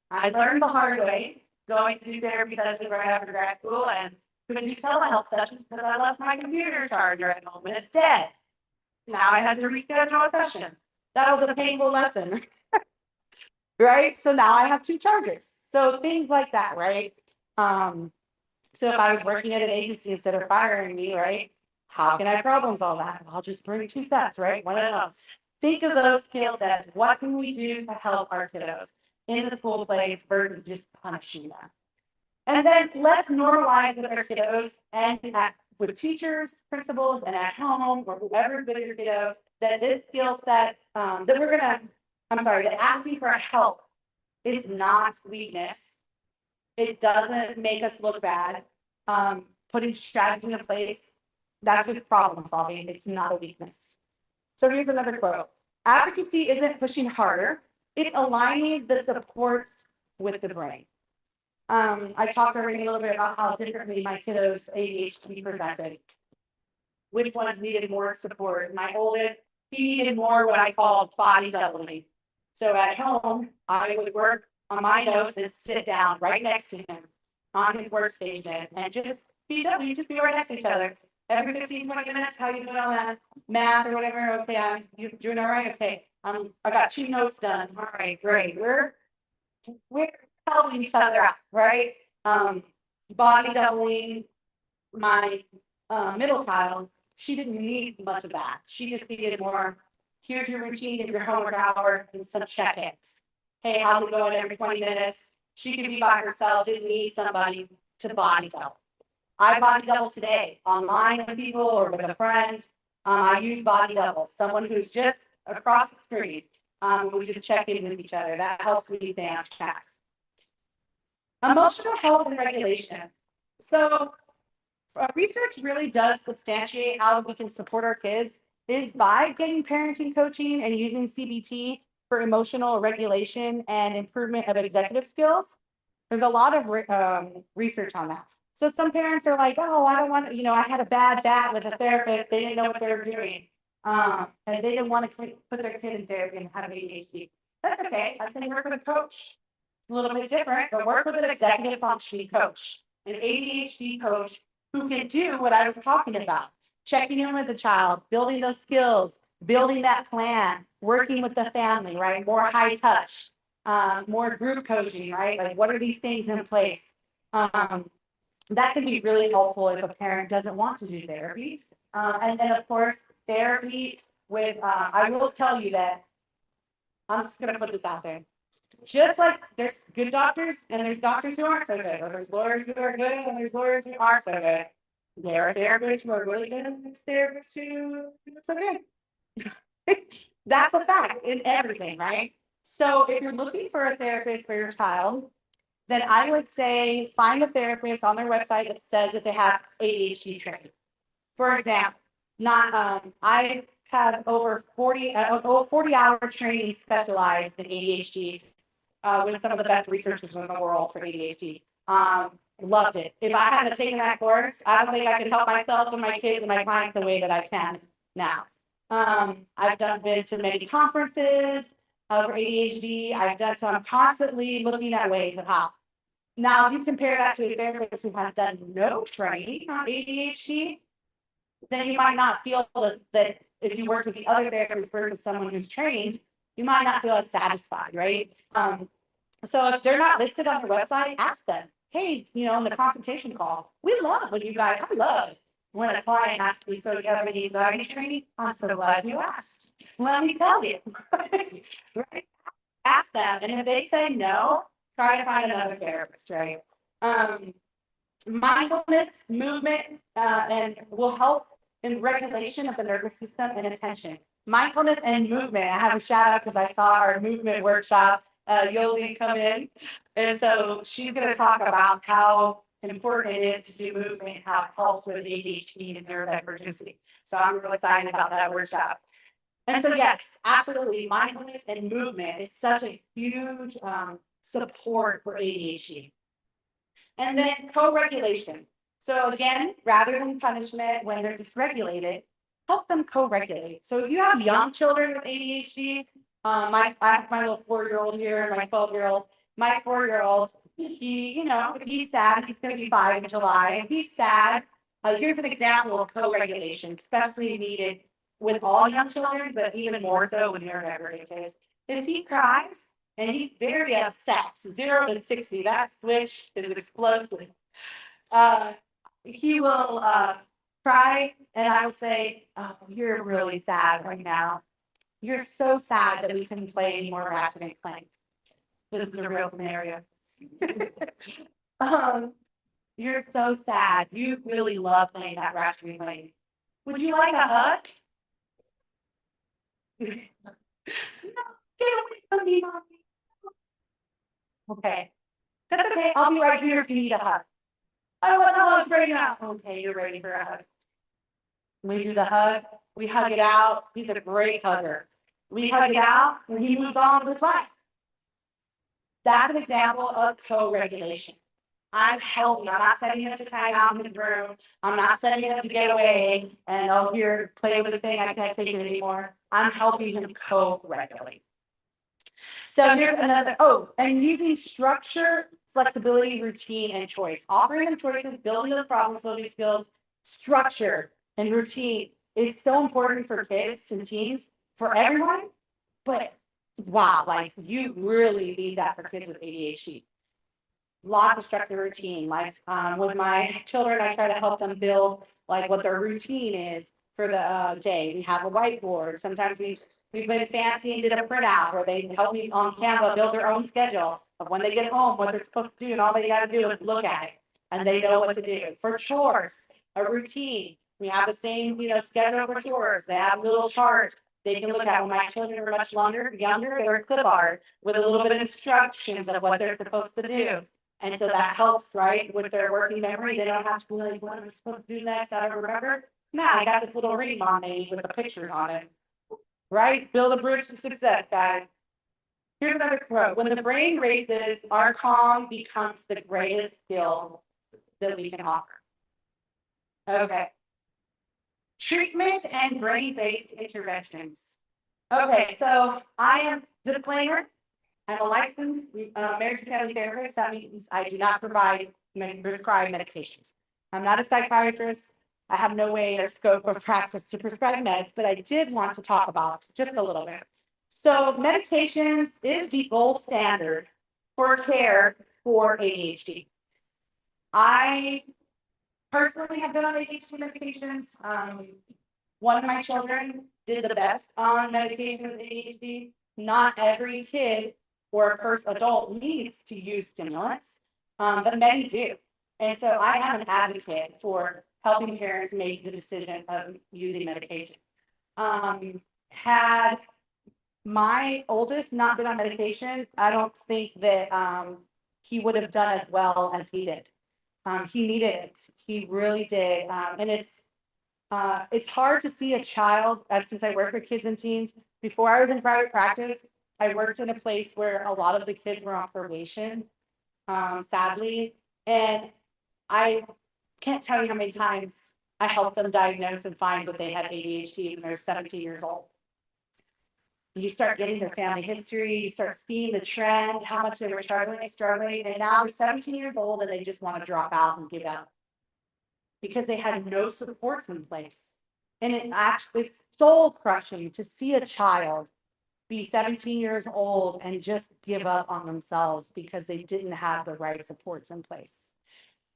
I learned the hard way going to do therapy sessions right after grad school and couldn't do telehealth sessions because I left my computer charger at home and it's dead. Now I had to reschedule a session. That was a painful lesson. Right? So now I have 2 chargers. So things like that, right? So if I was working at an agency instead of firing me, right? How can I problem solve that? I'll just bring 2 sets, right? One at a time. Think of those skill sets. What can we do to help our kiddos in the school place versus just punishing them? And then let's normalize with our kiddos and with teachers, principals, and at home, or whoever's with your kiddo, that this skill set that asking for help is not weakness. It doesn't make us look bad. Putting strategy in place That's just problem solving. It's not a weakness. So here's another quote. Advocacy isn't pushing harder. It's aligning the supports with the brain. I talked already a little bit about how differently my kiddos ADHD presented. Which ones needed more support? My oldest, he needed more what I call body doubling. So at home, I would work on my notes and sit down right next to him on his workstation and just just be right next to each other. Every 15, 20 minutes, how you doing on that math or whatever? Okay, you doing all right? Okay, I got 2 notes done. All right, great. We're helping each other out, right? Body doubling. My middle child, she didn't need much of that. She just needed more. Here's your routine and your homework hour and some check-ins. Hey, how's it going every 20 minutes? She could be by herself, didn't need somebody to body double. I body double today online with people or with a friend. I use body double, someone who's just across the screen. We just check in with each other. That helps me stay on track. Emotional health and regulation. So research really does substantiate how we can support our kids is by getting parenting coaching and using CBT for emotional regulation and improvement of executive skills. There's a lot of research on that. So some parents are like, oh, I don't want to, I had a bad chat with a therapist. They didn't know what they were doing. And they didn't want to put their kid in therapy and have ADHD. That's okay. I say work with a coach. It's a little bit different, but work with an executive functioning coach, an ADHD coach who can do what I was talking about. Checking in with the child, building those skills, building that plan, working with the family, right? More high touch, more group coaching, right? Like what are these things in place? That can be really helpful if a parent doesn't want to do therapy. And then of course, therapy with, I will tell you that, I'm just gonna put this out there. Just like there's good doctors and there's doctors who aren't so good, or there's lawyers who are good and there's lawyers who aren't so good. There are therapists who are really good and there's therapists who are so good. That's a fact in everything, right? So if you're looking for a therapist for your child, then I would say find a therapist on their website that says that they have ADHD training. For example, I have over 40-hour training specialized in ADHD with some of the best researchers in the world for ADHD. Loved it. If I hadn't taken that course, I don't think I could help myself and my kids and my clients the way that I can now. I've been to many conferences for ADHD. So I'm constantly looking at ways of how. Now, if you compare that to a therapist who has done no training on ADHD, then you might not feel that if you work with the other therapist versus someone who's trained, you might not feel as satisfied, right? So if they're not listed on their website, ask them. Hey, in the consultation call, I love when a client asks me, so you have any anxiety training? I'm so glad you asked. Let me tell you. Right? Ask them. And if they say no, try to find another therapist, right? Mindfulness, movement, and will help in regulation of the nervous system and attention. Mindfulness and movement. I have a shout out because I saw our movement workshop, Yoli come in. And so she's going to talk about how important it is to do movement, how it helps with ADHD and neurodivergency. So I'm really excited about that workshop. And so, yes, absolutely. Mindfulness and movement is such a huge support for ADHD. And then co-regulation. So again, rather than punishment when they're dysregulated, help them co-regulate. So if you have young children with ADHD, I have my little 4-year-old here and my 12-year-old. My 4-year-old, he, if he's sad, he's going to be 5 in July. If he's sad, here's an example of co-regulation, especially needed with all young children, but even more so when you're neurodivergent kids. If he cries and he's very upset, 0 to 60, that switch is explosive. He will cry, and I will say, "Oh, you're really sad right now. You're so sad that we couldn't play any more Ratchet and Clank. This is a real scenario. You're so sad. You really love playing that Ratchet and Clank. Would you like a hug?" No, get away from me, mommy. Okay, that's okay. I'll be right here if you need a hug. I don't want a hug right now. Okay, you're ready for a hug. We do the hug, we hug it out. He's a great hugger. We hug it out and he moves on with his life. That's an example of co-regulation. I'm helping, I'm not sending him to time out in his room. I'm not sending him to get away and oh, here, play with the thing, I can't take it anymore. I'm helping him co-regulate. So here's another, oh, and using structure, flexibility, routine, and choice. Offering them choices, building those problem solving skills, structure and routine is so important for kids and teens, for everyone. But wow, like you really need that for kids with ADHD. Lots of structure routine, like with my children, I try to help them build like what their routine is for the day. We have a whiteboard. Sometimes we've been fancy and did a printout where they help me on Canva build their own schedule of when they get home, what they're supposed to do, and all they got to do is look at it and they know what to do. For chores, a routine. We have the same, schedule for chores. They have a little chart they can look at. When my children were much younger, they were clip art with a little bit of instructions of what they're supposed to do. And so that helps, right, with their working memory. They don't have to be like, what am I supposed to do next? I don't remember. Nah, I got this little ring on me with the pictures on it. Right? Build a bridge to success, guys. Here's another quote. When the brain races, our calm becomes the greatest skill that we can offer. Okay. Treatment and brain-based interventions. Okay, so I am, disclaimer, I'm a licensed marriage and family therapist. That means I do not prescribe medications. I'm not a psychiatrist. I have no way or scope of practice to prescribe meds, but I did want to talk about just a little bit. So medications is the gold standard for care for ADHD. I personally have been on ADHD medications. One of my children did the best on medication with ADHD. Not every kid or a person, adult needs to use stimulants, but many do. And so I am an advocate for helping parents make the decision of using medication. Had my oldest not been on medication, I don't think that he would have done as well as he did. He needed it. He really did. And it's hard to see a child, since I work with kids and teens. Before I was in private practice, I worked in a place where a lot of the kids were on probation, sadly. And I can't tell you how many times I helped them diagnose and find that they had ADHD when they're 17 years old. You start getting their family history, you start seeing the trend, how much they were struggling, and now they're 17 years old and they just want to drop out and give up because they had no supports in place. And it's soul crushing to see a child be 17 years old and just give up on themselves because they didn't have the right supports in place.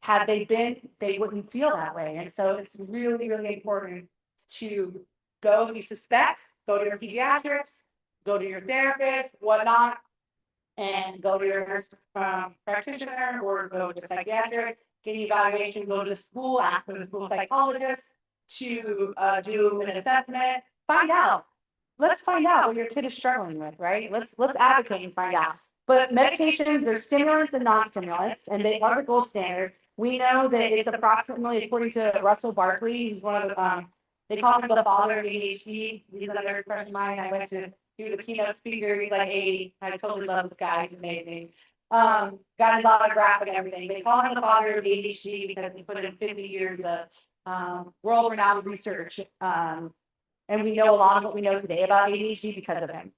Had they been, they wouldn't feel that way. And so it's really, really important to go, if you suspect, go to your pediatrics, go to your therapist, whatnot, and go to your nurse practitioner or go to psychiatric, get an evaluation, go to the school, ask for the school psychologist to do an assessment, find out. Let's find out what your kid is struggling with, right? Let's advocate and find out. But medications, there's stimulants and non-stimulants, and they are the gold standard. We know that it's approximately, according to Russell Barkley, he's one of the, they call him the father of ADHD. He's another friend of mine. He was a keynote speaker. He's like 80. I totally love this guy. He's amazing. Got his autograph and everything. They call him the father of ADHD because he put in 50 years of world-renowned research. And we know a lot of what we know today about ADHD because of him.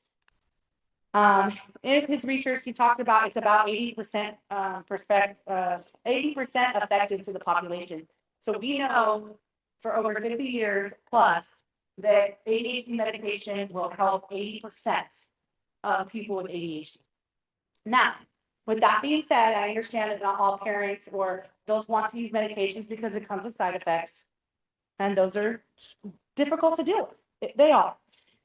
In his research, he talks about it's about 80% 80% effective to the population. So we know for over 50 years plus that ADHD medication will help 80% of people with ADHD. Now, with that being said, I understand that not all parents or adults want to use medications because it comes with side effects, and those are difficult to deal with. They are.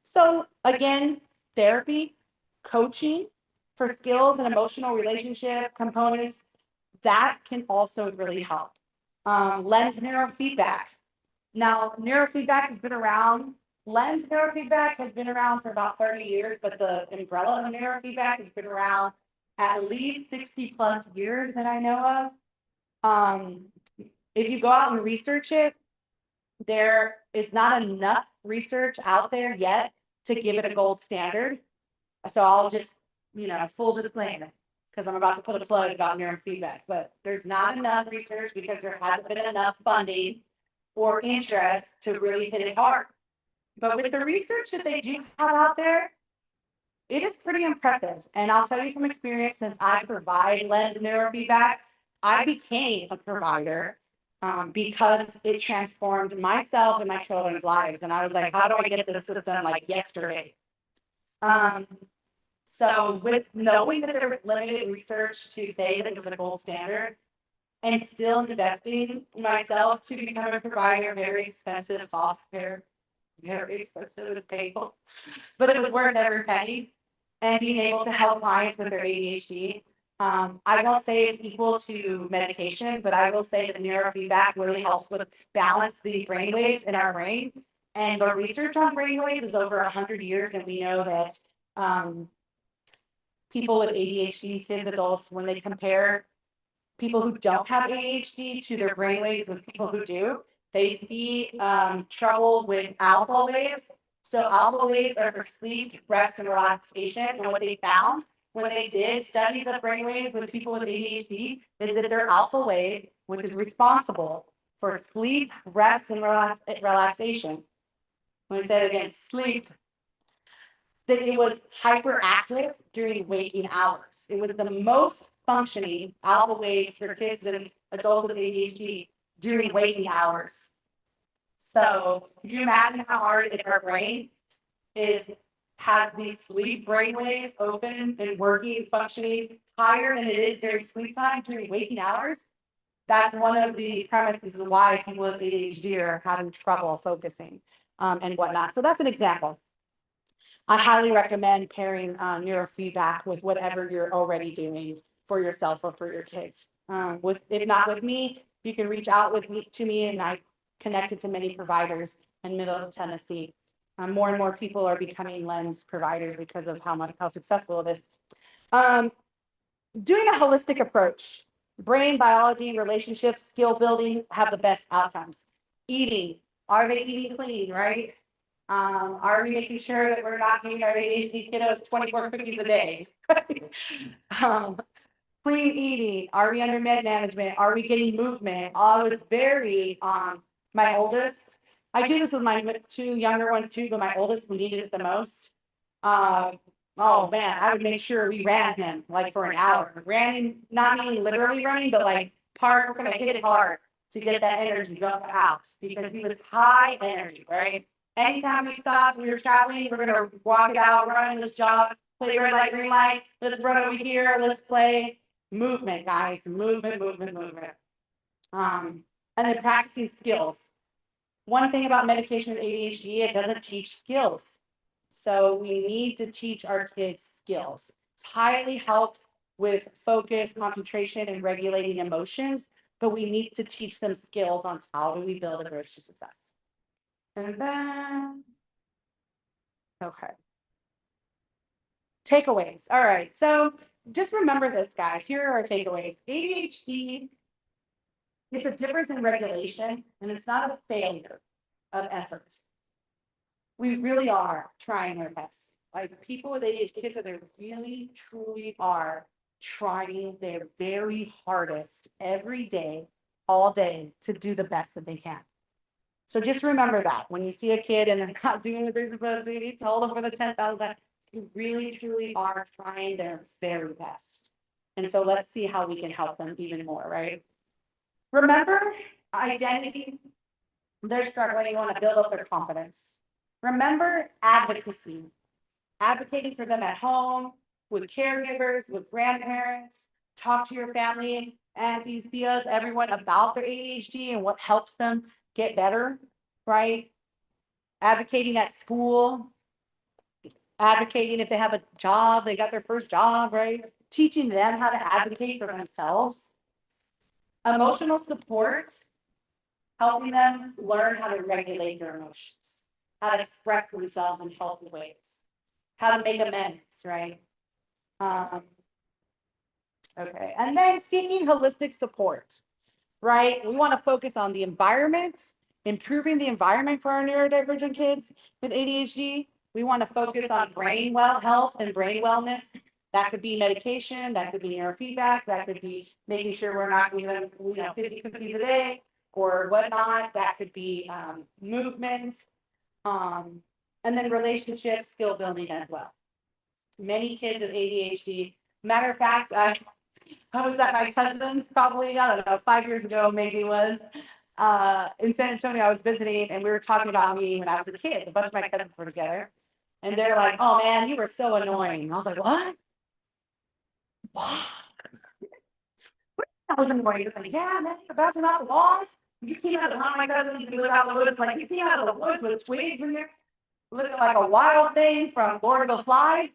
So again, therapy, coaching for skills and emotional relationship components, that can also really help. Lens neurofeedback. Now, neurofeedback has been around. Lens neurofeedback has been around for about 30 years, but the umbrella of neurofeedback has been around at least 60 plus years that I know of. If you go out and research it, there is not enough research out there yet to give it a gold standard. So I'll just, full disclaimer, because I'm about to put a plug about neurofeedback, but there's not enough research because there hasn't been enough funding or interest to really hit it hard. But with the research that they do have out there, it is pretty impressive. And I'll tell you from experience, since I provide lens neurofeedback, I became a provider because it transformed myself and my children's lives. And I was like, how do I get this system like yesterday? So with knowing that there was limited research to say that it was a gold standard, and still investing in myself to become a provider, very expensive software, very expensive, it was painful, but it was worth every penny. And being able to help clients with their ADHD. I won't say it's equal to medication, but I will say that neurofeedback really helps with balance the brain waves in our brain. And the research on brain waves is over 100 years, and we know that people with ADHD, kids, adults, when they compare people who don't have ADHD to their brain waves with people who do, they see trouble with alpha waves. So alpha waves are for sleep, rest, and relaxation. And what they found when they did studies of brain waves with people with ADHD is that their alpha wave, which is responsible for sleep, rest, and relaxation. Let me say it again, sleep, that it was hyperactive during waking hours. It was the most functioning alpha waves for kids and adults with ADHD during waking hours. So could you imagine how hard if our brain has the sleep brainwave open and working, functioning higher than it is during sleep time during waking hours? That's one of the premises of why people with ADHD are having trouble focusing and whatnot. So that's an example. I highly recommend pairing neurofeedback with whatever you're already doing for yourself or for your kids. If not with me, you can reach out to me, and I connected to many providers in Middle Tennessee. More and more people are becoming lens providers because of how successful it is. Doing a holistic approach, brain, biology, relationships, skill building have the best outcomes. Eating, are they eating clean, right? Are we making sure that we're not giving our ADHD kiddos 24 cookies a day? Clean eating, are we under med management? Are we getting movement? I was very, my oldest, I do this with my two younger ones too, but my oldest, we needed it the most. Oh man, I would make sure we ran him like for an hour. Ran, not meaning literally running, but like we're gonna hit it hard to get that energy go out because he was high energy, right? Anytime we stopped, we were traveling, we're gonna walk it out, run, let's jog, play red light, green light, let's run over here, let's play. Movement, guys, movement. And then practicing skills. One thing about medication with ADHD, it doesn't teach skills. So we need to teach our kids skills. It highly helps with focus, concentration, and regulating emotions, but we need to teach them skills on how do we build a bridge to success. And then, okay. Takeaways. All right. So just remember this, guys. Here are our takeaways. ADHD, it's a difference in regulation, and it's not a failure of effort. We really are trying our best. Like people with ADHD kids, they really, truly are trying their very hardest every day, all day, to do the best that they can. So just remember that when you see a kid and they're not doing what they're supposed to, you told them for the 10,000 times, you really, truly are trying their very best. And so let's see how we can help them even more, right? Remember, identity, they're struggling, you want to build up their confidence. Remember advocacy, advocating for them at home, with caregivers, with grandparents, talk to your family, aunties, tias, everyone about their ADHD and what helps them get better, right? Advocating at school, advocating if they have a job, they got their first job, right? Teaching them how to advocate for themselves. Emotional support, helping them learn how to regulate their emotions, how to express themselves in healthy ways, how to make amends, right? Okay, and then seeking holistic support, right? We want to focus on the environment, improving the environment for our neurodivergent kids with ADHD. We want to focus on brain well health and brain wellness. That could be medication, that could be neurofeedback, that could be making sure we're not giving them, 50 cookies a day or whatnot. That could be movement, and then relationship skill building as well. Many kids with ADHD. Matter of fact, I was at my cousin's probably, I don't know, 5 years ago, maybe it was, in San Antonio. I was visiting and we were talking about me when I was a kid. A bunch of my cousins were together and they're like, oh man, you were so annoying. And I was like, what? What? I was annoyed. Like, yeah, man, you're bouncing off the walls. You came out of one of my cousins, you lived out in the woods, like you came out of the woods with twigs in there, looking like a wild thing from Lord of the Flies.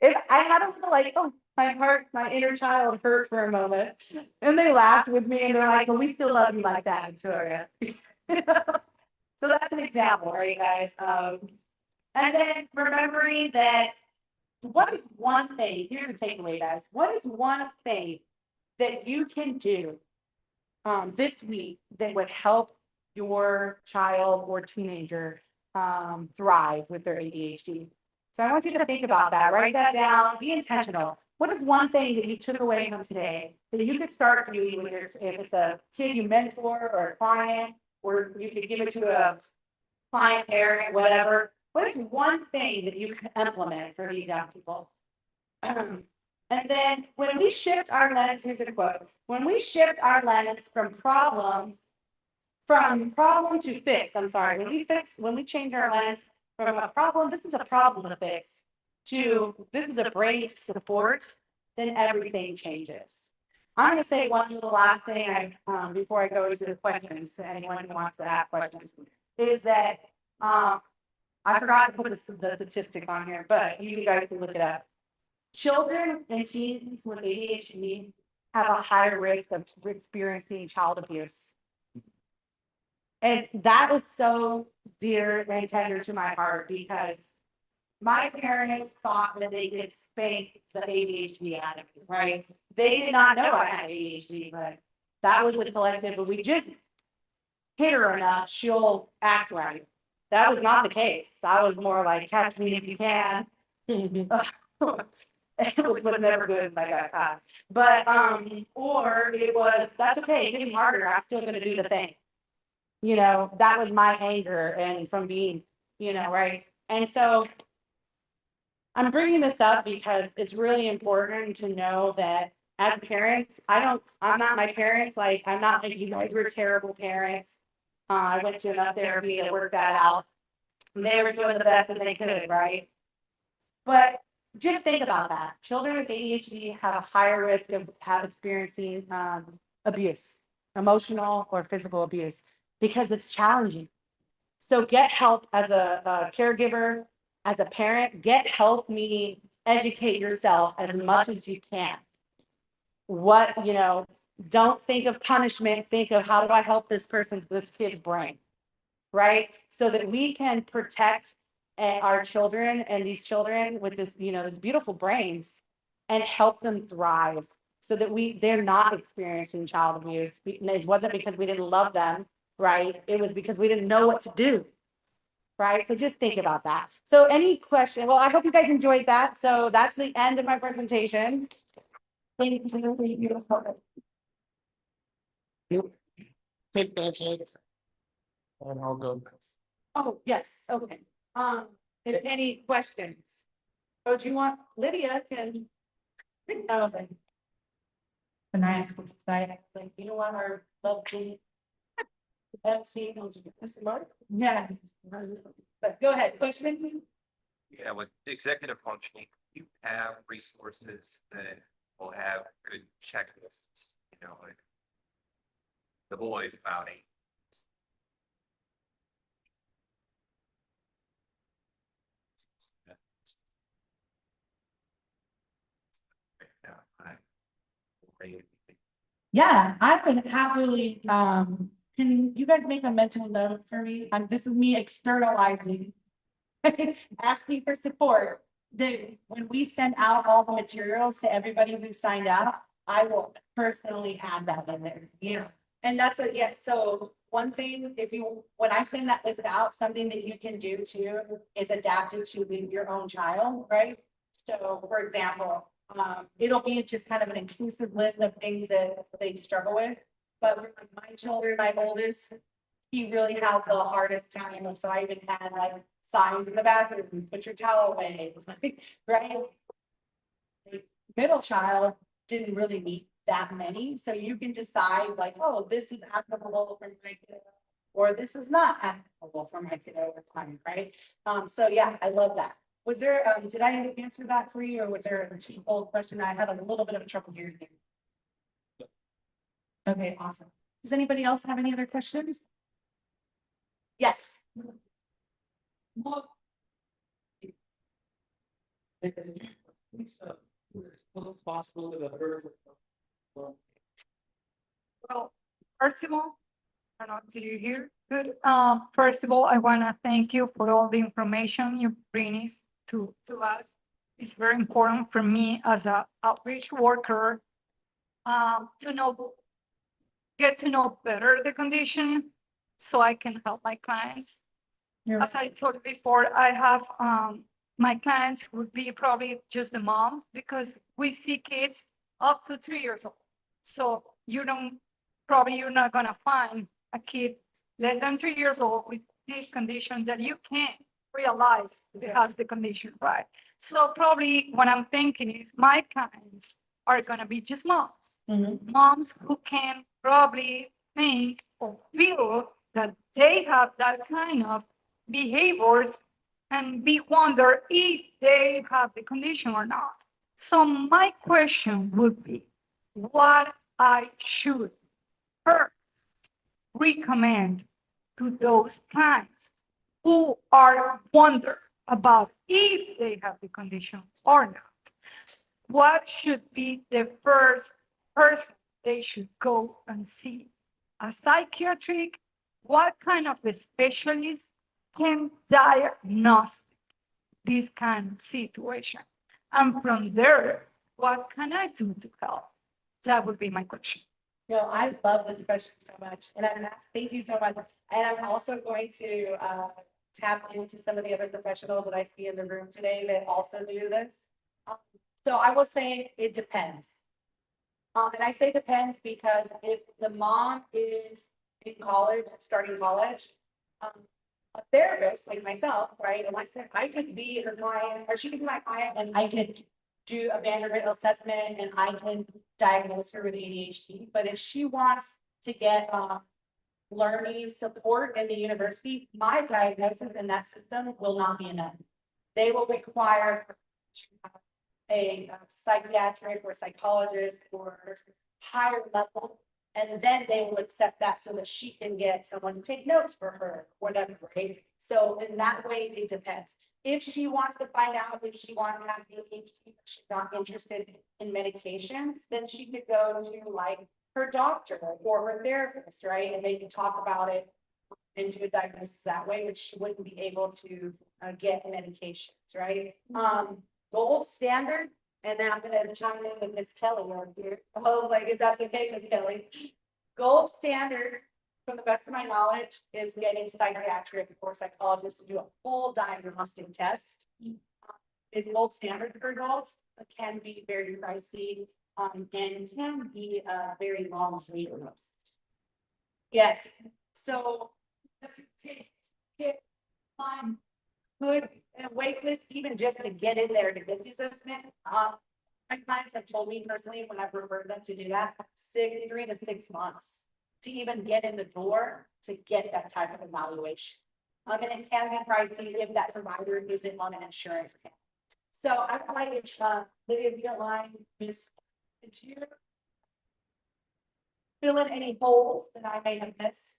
If I had a little like, oh, my heart, my inner child hurt for a moment. And they laughed with me and they're like, well, we still love you like that, Victoria. So that's an example, right, guys? And then remembering that what is one thing, here's the takeaway, guys. What is one thing that you can do this week that would help your child or teenager thrive with their ADHD? So I want you to think about that, write that down, be intentional. What is one thing that you took away from today that you could start doing with your, if it's a kid you mentor or a client, or you could give it to a client, parent, whatever. What is one thing that you can implement for these young people? And then when we shift our lens, here's a quote, when we shift our lens from problem to fix, I'm sorry, when we change our lens from a problem, this is a problem to fix, to this is a brain to support, then everything changes. I'm going to say one little last thing before I go into the questions to anyone who wants to ask questions, is that I forgot to put the statistic on here, but you guys can look it up. Children and teens with ADHD have a higher risk of experiencing child abuse. And that was so dear and tender to my heart because my parents thought that they could spank the ADHD out of me, right? They did not know I had ADHD, but that was the collective. But we just hit her enough, she'll act right. That was not the case. I was more like, catch me if you can. It was never good if I got caught. But, or it was, that's okay, hit me harder, I'm still gonna do the thing. That was my anger and from being, right? And so I'm bringing this up because it's really important to know that as parents, I'm not my parents, like, I'm not like you guys were terrible parents. I went to enough therapy to work that out. And they were doing the best that they could, right? But just think about that. Children with ADHD have a higher risk of experiencing abuse, emotional or physical abuse, because it's challenging. So get help as a caregiver, as a parent, get help, meaning educate yourself as much as you can. Don't think of punishment, think of how do I help this kid's brain, right? So that we can protect our children and these children with this, these beautiful brains and help them thrive so that they're not experiencing child abuse. It wasn't because we didn't love them, right? It was because we didn't know what to do, right? So just think about that. So any question? Well, I hope you guys enjoyed that. So that's the end of my presentation. And I'll go. Oh, yes, okay. If any questions? Oh, do you want, Lydia can. I was like. Can I ask what's exciting? Like, you know what, our lovely. MC, yeah. But go ahead, questions? Yeah, with executive functioning, you have resources that will have good checklists, like the boys bounty. Yeah, I would happily, can you guys make a mental note for me? This is me externalizing. Asking for support, that when we send out all the materials to everybody who signed up, I will personally add that in there, And that's what, yeah, so one thing, when I send that list out, something that you can do too is adapt it to your own child, right? So for example, it'll be just kind of an inclusive list of things that they struggle with. But for my children, my oldest, he really had the hardest time, so I even had like signs in the bathroom, put your towel away, right? Middle child didn't really need that many, so you can decide like, oh, this is applicable for my kid, or this is not applicable for my kid over time, right? So yeah, I love that. Was there, did I answer that for you, or was there a twofold question? I had a little bit of trouble hearing you. Okay, awesome. Does anybody else have any other questions? Yes. Lisa, it's possible that a bird. Well, first of all, I don't know, do you hear? Good. First of all, I want to thank you for all the information you bring to us. It's very important for me as a outreach worker to know, get to know better the condition so I can help my clients. As I told before, I have my clients would be probably just the moms because we see kids up to 3 years old. So you're not gonna find a kid less than 3 years old with this condition that you can't realize has the condition, right? So probably what I'm thinking is my clients are gonna be just moms. Moms who can probably think or feel that they have that kind of behaviors and we wonder if they have the condition or not. So my question would be, what I should first recommend to those clients who are wonder about if they have the condition or not. What should be the first person they should go and see? A psychiatric? What kind of a specialist can diagnose this kind of situation? And from there, what can I do to help? That would be my question. No, I love this question so much, and thank you so much. And I'm also going to tap into some of the other professionals that I see in the room today that also do this. So I will say it depends. And I say depends because if the mom is in college, starting college, a therapist like myself, right? And I said I could be her client, or she could be my client, and I could do a Vanderbilt assessment and I can diagnose her with ADHD. But if she wants to get learning support in the university, my diagnosis in that system will not be enough. They will require a psychiatric or psychologist or higher level, and then they will accept that so that she can get someone to take notes for her, whatever, right? So in that way, it depends. If she wants to find out if she wants to have ADHD, she's not interested in medications, then she could go to like her doctor or her therapist, right? And they can talk about it and do a diagnosis that way, which she wouldn't be able to get medications, right? Gold standard, and then I'm gonna chime in with Miss Kelly over here. Oh, like if that's okay, Miss Kelly. Gold standard, from the best of my knowledge, is getting psychiatric or psychologist to do a full diagnostic test. Is gold standard for adults. It can be very pricey, and can be a very long wait list. Yes, so good wait list even just to get in there to get the assessment. My clients have told me personally when I've referred them to do that, 3 to 6 months to even get in the door to get that type of evaluation. And it can be pricey if that provider isn't on an insurance plan. So I would like if Lydia, if you don't mind, Miss, did you fill in any holes that I may have missed?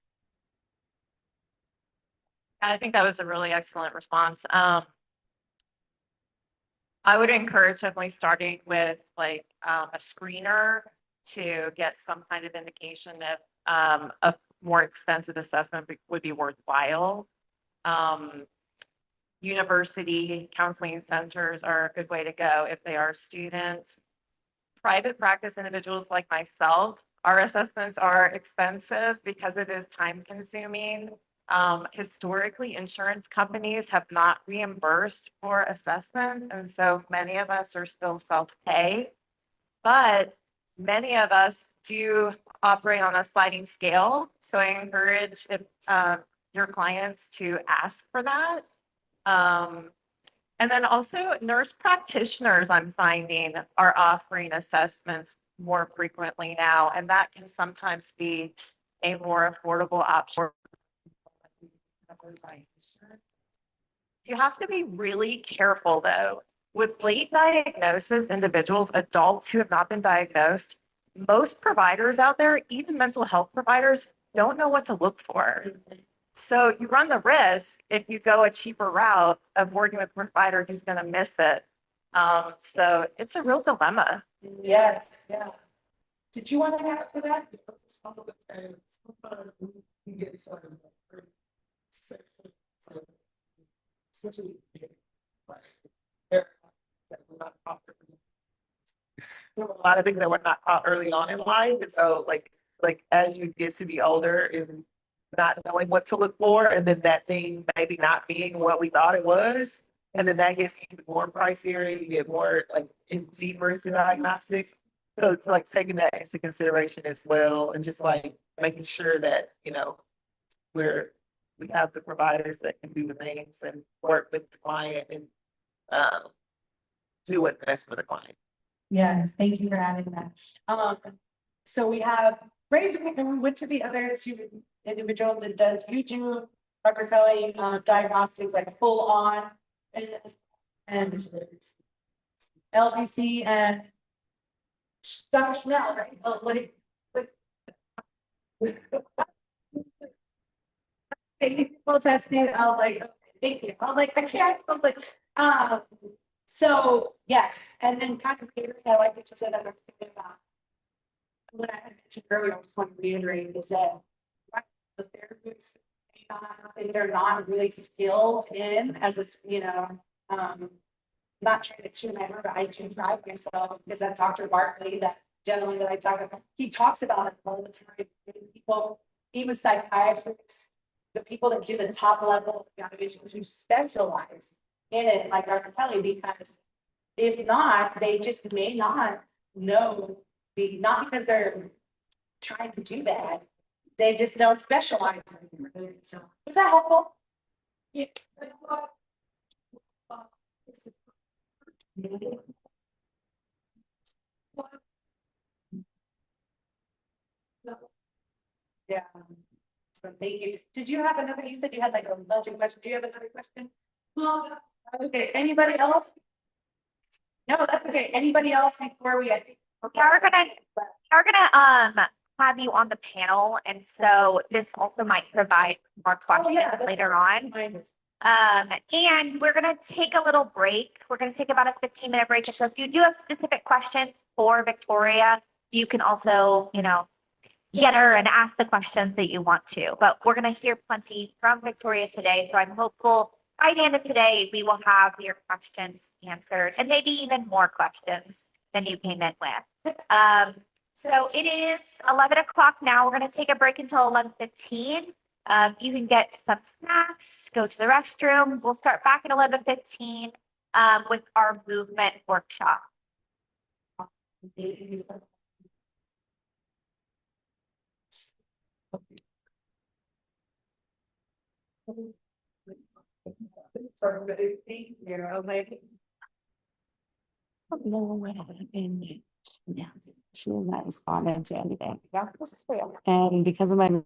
I think that was a really excellent response. I would encourage definitely starting with like a screener to get some kind of indication if a more extensive assessment would be worthwhile. University counseling centers are a good way to go if they are students. Private practice individuals like myself Our assessments are expensive because it is time consuming. Historically, insurance companies have not reimbursed for assessments, and so many of us are still self-pay. But many of us do operate on a sliding scale, so I encourage your clients to ask for that. And then also nurse practitioners, I'm finding, are offering assessments more frequently now, and that can sometimes be a more affordable option. You have to be really careful though. With late diagnosis individuals, adults who have not been diagnosed, most providers out there, even mental health providers, don't know what to look for. So you run the risk if you go a cheaper route of working with a provider who's going to miss it. So it's a real dilemma. Yes, yeah. Did you want to add to that? There were a lot of things that were not taught early on in life, and so like as you get to be older and not knowing what to look for, and then that thing maybe not being what we thought it was, and then that gets even more pricier, you get more like deeper into diagnostics. So it's like taking that into consideration as well, and just like making sure that, you know, we have the providers that can do the things and work with the client and do what's best for the client. Yes, thank you for adding that. So we have, raise your hand, which of the other two individuals that does you do, Dr. Kelly, diagnostics like full on and LVC and Dr. Chanel, right? Oh, people test me, I was like, okay, thank you. I was like, I can't, I was like, so yes, and then kind of catering, I like that you said that I'm thinking about. What I had mentioned earlier, I just want to reiterate is that the therapists, they're not really skilled in as a, you know, not trying to tune my horn, but I do drive myself because that Dr. Barkley, that gentleman that I talk about, he talks about it all the time. People, even psychiatrists, the people that do the top level evaluations who specialize in it, like Dr. Kelly, because if not, they just may not know, not because they're trying to do that, they just don't specialize. So, is that helpful? Yeah. Yeah. So thank you. Did you have another, you said you had like a bunch of questions. Do you have another question? Okay, anybody else? No, that's okay. Anybody else before we? Yeah, we're gonna have you on the panel, and so this also might provide more questions later on. And we're gonna take a little break. We're gonna take about a 15-minute break. So if you do have specific questions for Victoria, you can also, you know, get her and ask the questions that you want to. But we're gonna hear plenty from Victoria today, so I'm hopeful by the end of today we will have your questions answered, and maybe even more questions than you came in with. So it is 11 o'clock now. We're going to take a break until 11:15. You can get some snacks, go to the restroom. We'll start back at 11:15 with our movement workshop. She was not responding to anything. And because of my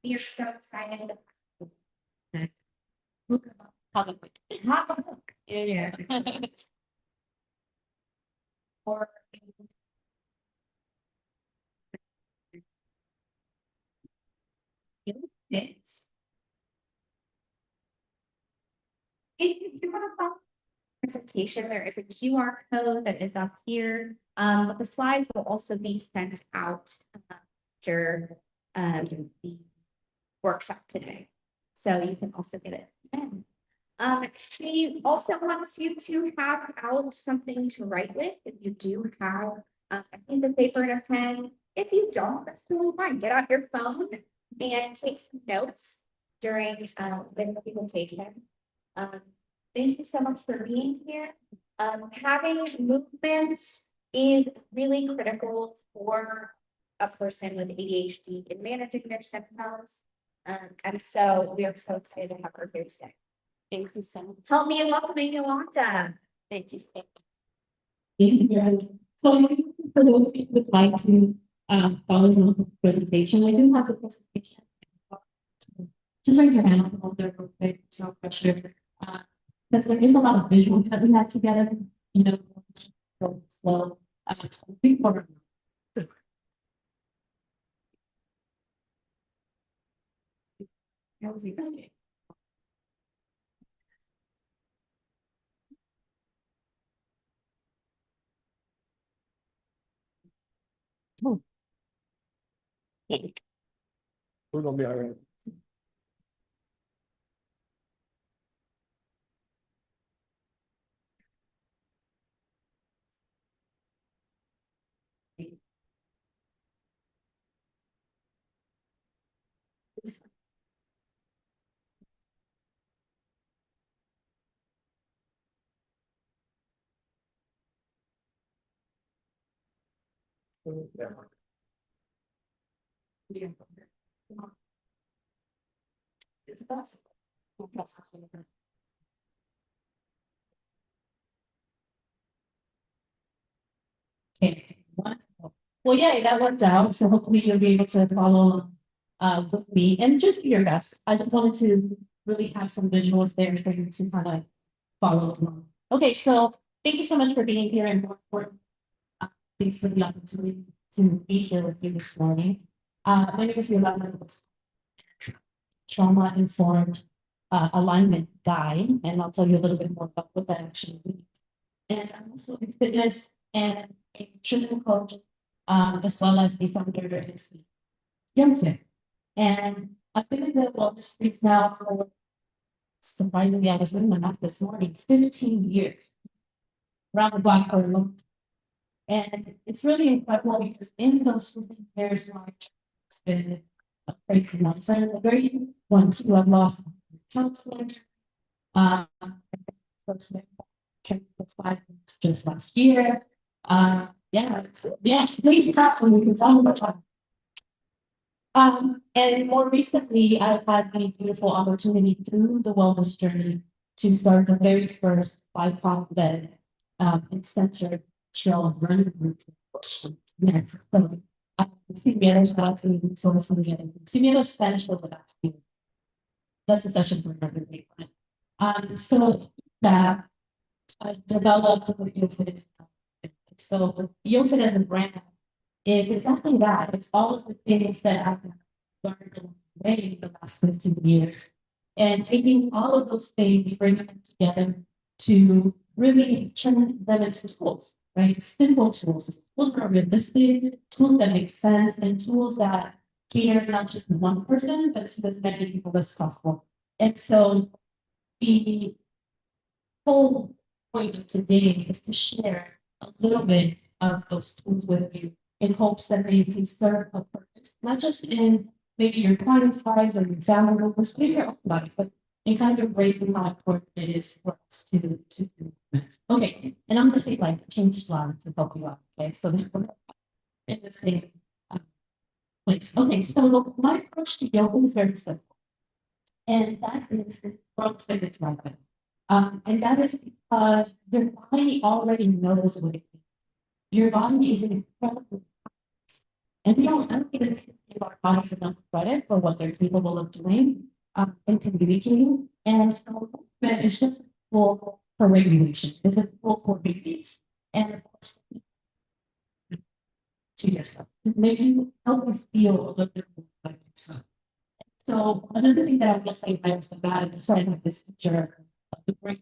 We are so excited. Yeah. For this. If you do want to follow the presentation, there is a QR code that is up here. But the slides will also be sent out after the workshop today. So you can also get it then. She also wants you to have out something to write with. If you do have a piece of paper and a pen, if you don't, that's totally fine. Get out your phone and take some notes during this presentation. Thank you so much for being here. Having movement is really critical for a person with ADHD in managing their symptoms. And so we are so excited to have her here today. Thank you so much. Help me in welcoming Yolanda. Thank you so much. So for those who would like to follow the presentation, I do have the presentation. Just raise your hand up a little bit, no pressure. Because there is a lot of visuals that we have together, you know, go slow. So before. How was he going? We're gonna be all right. Okay, wonderful. Well, yeah, that worked out. So hopefully you'll be able to follow with me and just do your best. I just wanted to really have some visuals there for you to kind of follow along. Okay, so thank you so much for being here and more important. Thank you for the opportunity to be here with you this morning. My name is Yolanda, trauma informed alignment guide, and I'll tell you a little bit more about what that actually means. And I'm also a fitness and a nutrition coach, as well as the founder of Young Fit. And I've been in the wellness space now for, surprisingly, I was doing my math this morning, 15 years. Around the block for a long time. And it's really incredible because in those 15 years, my it's been a crazy life. So I'm a very one too. I've lost a counselor. Checked the 5 months just last year. Yeah, yes, please stop when we can talk about that. And more recently, I've had the beautiful opportunity through the wellness journey to start the very first BIPOC led eccentric trail running group. Yes, so si meron siya actually resource again. Si meron Spanish for the last year. That's a session for another day. So that I developed with YoFit. So YoFit as a brand is exactly that. It's all of the things that I've learned along the way in the last 15 years. And taking all of those things, bringing them together to really turn them into tools, right? Simple tools, tools that are realistic, tools that make sense, and tools that cater not just to one person, but to as many people as possible. And so the whole point of today is to share a little bit of those tools with you in hopes that they can serve a purpose, not just in maybe your clients' lives or your family members, maybe your own life, but in kind of embracing how important it is for us to do. Okay, and I'm gonna say like change slide to help you out. Okay, so we're in the same place. Okay, so my approach to yoga is very simple. And that is from it's like that. And that is because your body already knows what it is. Your body is incredible. And we don't even give our bodies enough credit for what they're capable of doing, and communicating. And so movement is just a tool for regulation. It's a tool for release and of course to yourself. Maybe you help you feel a little bit more like yourself. So another thing that I will say right off the bat, and so I have this picture of the great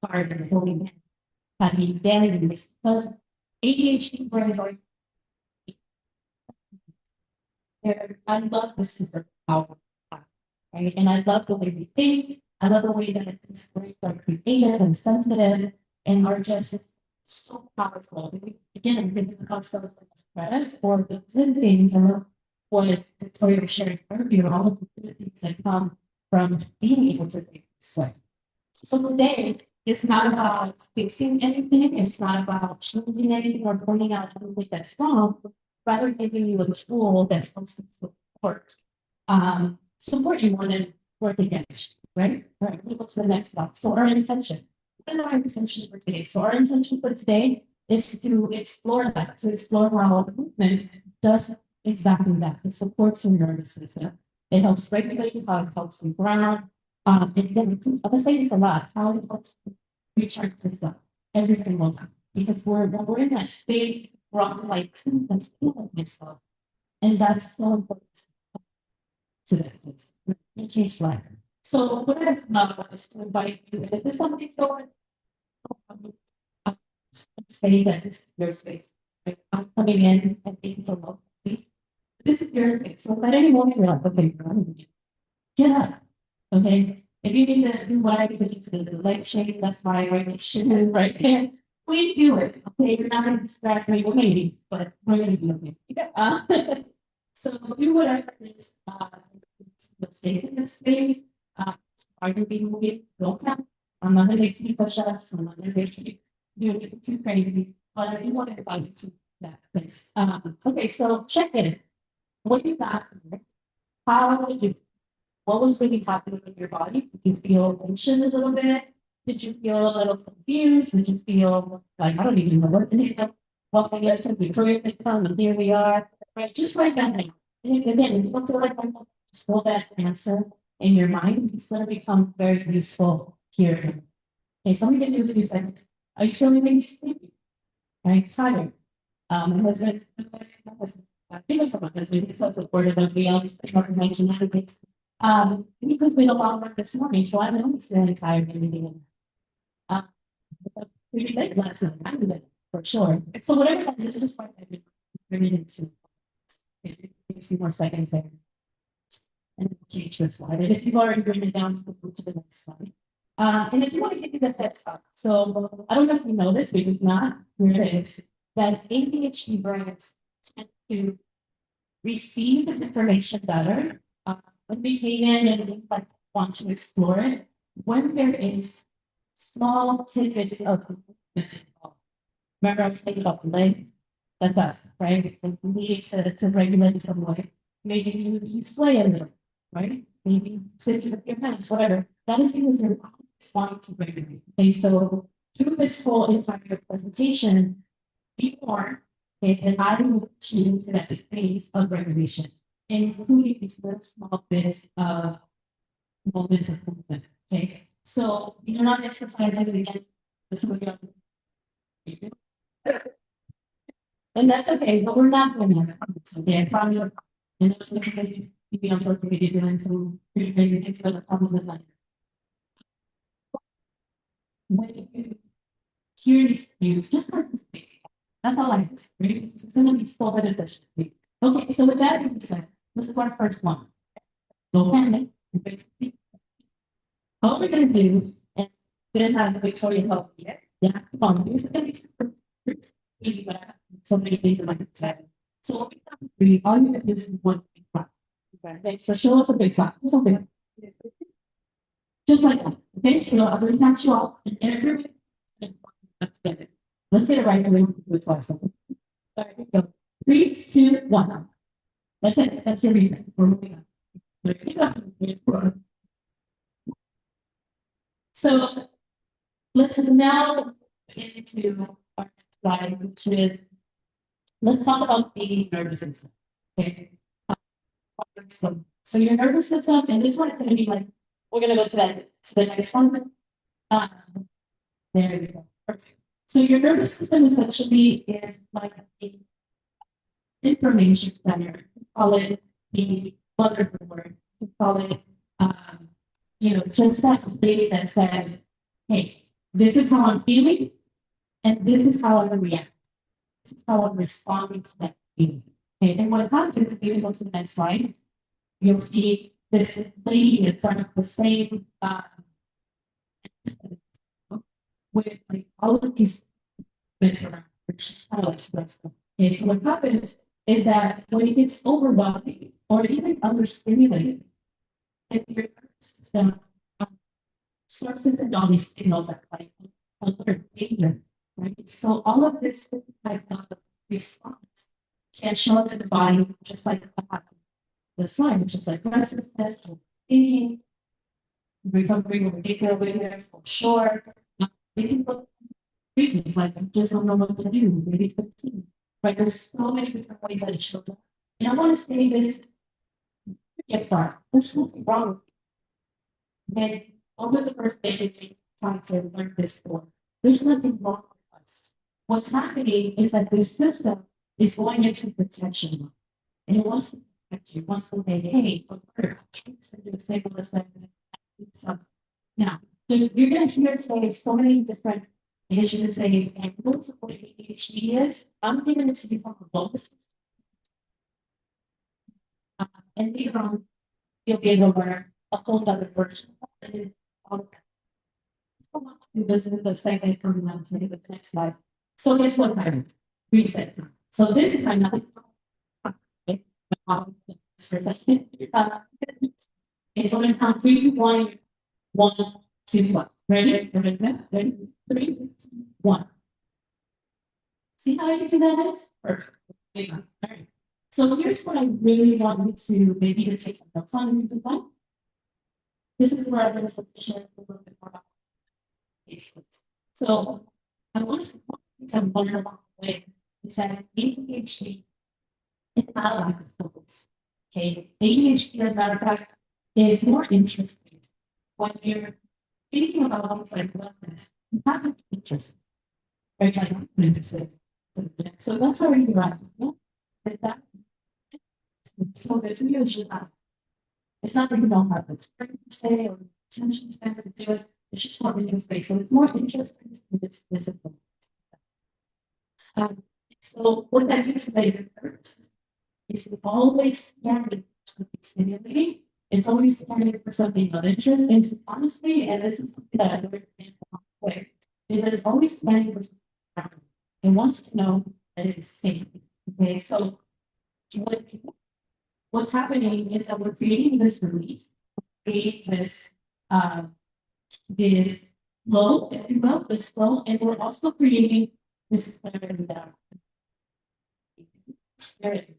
part and the holding had me buried in this because ADHD brains are there. I love the superpower, right? And I love the way we think. I love the way that these brains are creative and sensitive and are just so powerful. Again, giving ourselves credit for the good things and what Victoria was sharing earlier, all of the good things that come from being able to think this way. So today, it's not about fixing anything, it's not about changing anything or pointing out anything that's wrong, but rather giving you a tool that helps to support you more than work against you, right? All right, we go to the next slide. So our intention. What is our intention for today? So our intention for today is to explore that, to explore how movement does exactly that. It supports your nervous system. It helps regulate you, how it helps you ground. And then I'm gonna say this a lot, how it helps recharge system every single time. Because when we're in that space, we're often like, I'm feeling myself. And that's so important to that place. It changes life. So what I love is to invite you, if there's something going, say that this is your space. Right? I'm coming in and thinking so well. This is your space. So at any moment you're like, okay, get up. Okay. If you need to do what I do to the leg shake, that's my regulation right there. Please do it. Okay, you're not going to distract me, well, maybe, but we're going to be okay. So do whatever it is. Stay in this space. Are you being moving? Don't count. I'm not going to make you push-ups. I'm not going to make you do it too crazy. But I do want to invite you to that place. Okay, so check in. What you got? How did you? What was really happening in your body? Did you feel anxious a little bit? Did you feel a little confused? Did you feel like I don't even know what to do? Walking into Victoria come and here we are. Right, just like that. And again, if you don't feel like I'm just hold that answer in your mind, it's going to become very useful here. Okay, so I'm gonna do a few seconds. Are you feeling maybe sleepy? Right, tired? Has it? I think it's about this. Maybe so supportive of the mention anything. Because we don't work this morning, so I'm always feeling tired and everything. Pretty late last night, I knew that for sure. So whatever that is, just like I bring it into a few more seconds there. And change the slide. And if you've already written it down, go to the next slide. And if you want to give you the heads up, so I don't know if you know this, but if not, here it is. That ADHD brains tend to receive information better when they take in and like want to explore it. When there is small tidbits of movement involved. Remember, I was thinking about the leg. That's us, right? Like we need to regulate some way. Maybe you sway a little, right? Maybe sit with your hands, whatever. That is because your body is wanting to regulate. Okay, so through this whole entire presentation, be warned, okay, that I will choose that space of regulation, including these little small bits of moments of movement. Okay, so these are not exercises again. This will be and that's okay, but we're not doing that. Okay, I promise. And it's like maybe on social media doing some pretty crazy things, but I promise it's not. When you hear these things, just participate. That's all I ask, right? It's gonna be so beneficial. Okay, so with that being said, this is our first one. Don't panic. All we're gonna do, and then have Victoria help you. Yeah, come on. This is gonna be super easy, but I have so many things in my head. So what we have to do, all you have to do is one big clap. Okay, so show us a big clap. Okay. Just like that. Okay, so I'm gonna catch you off and everybody. Let's get it right away with twice. All right, here we go. 3, 2, 1. That's it. That's your reason. We're moving on. So let's now get into our next slide, which is let's talk about the nervous system. Okay. So your nervous system, and this one's gonna be like, we're gonna go to the next one. Um, there you go. Perfect. So your nervous system essentially is like a information center. We call it the motherboard. We call it, just that place that says, hey, this is how I'm feeling, and this is how I'm gonna react. This is how I'm responding to that feeling. Okay, and what happens, if you go to the next slide, you'll see this lady in front of the same, with like all of these bits around, which is kind of like stressed. Okay, so what happens is that when it gets overwhelming or even understimulated, if your nervous system starts to send all these signals that like alert danger, right? So all of this type of response can show up in the body, just like the slide, which is like restlessness, thinking, recovery will take care of it for sure. It can look treatments like I just don't know what to do, maybe 15. Right? There's so many different ways that it shows up. And I want to say this get far. There's something wrong with you. And over the first day they trying to learn this for, there's nothing wrong with us. What's happening is that this system is going into protection mode. And it wants to protect you, it wants to say, hey, I'm trying to do the same with us. Now, you're going to hear today so many different issues saying, and most of what ADHD is, I'm giving it to you from a bonus. And later on, you'll be able to learn a whole other version of it. I want to do this in the second from the next slide. So guess what time? Reset time. So this time, nothing. Okay, for a second. Okay, so I'm going to count 3, 2, 1. 1, 2, 1. Ready? Ready? 3, 1. See how easy that is? Perfect. Okay, all right. So here's what I really want you to maybe to take some notes on. This is where I'm going to share a little bit more about cases. So I want to learn about the way is that ADHD is not a lack of focus. Okay, ADHD, as a matter of fact, is more interesting when you're thinking about things like wellness. You have to be interested, right? Like I'm interested. So that's how you run. That so the video is just not. It's not that you don't have the strength to say or attention span to do it. It's just not interesting. So it's more interesting to this discipline. So what that means is that your nervous system is always scanning for something stimulating. It's always scanning for something of interest. And honestly, and this is something that I learned in the way, is that it's always scanning for something. It wants to know that it is safe. Okay, so what's happening is that we're creating this release, creating this flow, if you will, this flow, and we're also creating this clarity down. Spirit.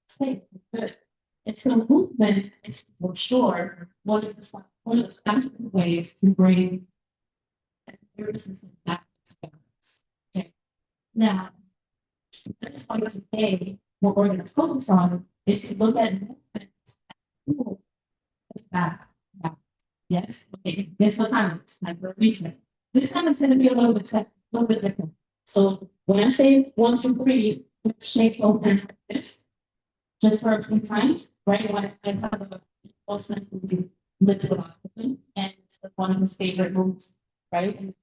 Safe, good. It's a movement, it's for sure one of the fastest ways to bring nervous system back to balance. Okay. Now, I just want to say what we're going to focus on is to look at movements. Back. Yes. Okay. Guess what time it's like we're reaching. This time it's going to be a little bit different. So when I say 1, 2, 3, shake both hands like this. Just for a few times, right? When I have a person who lives a lot with me, and it's one of his favorite moves, right? And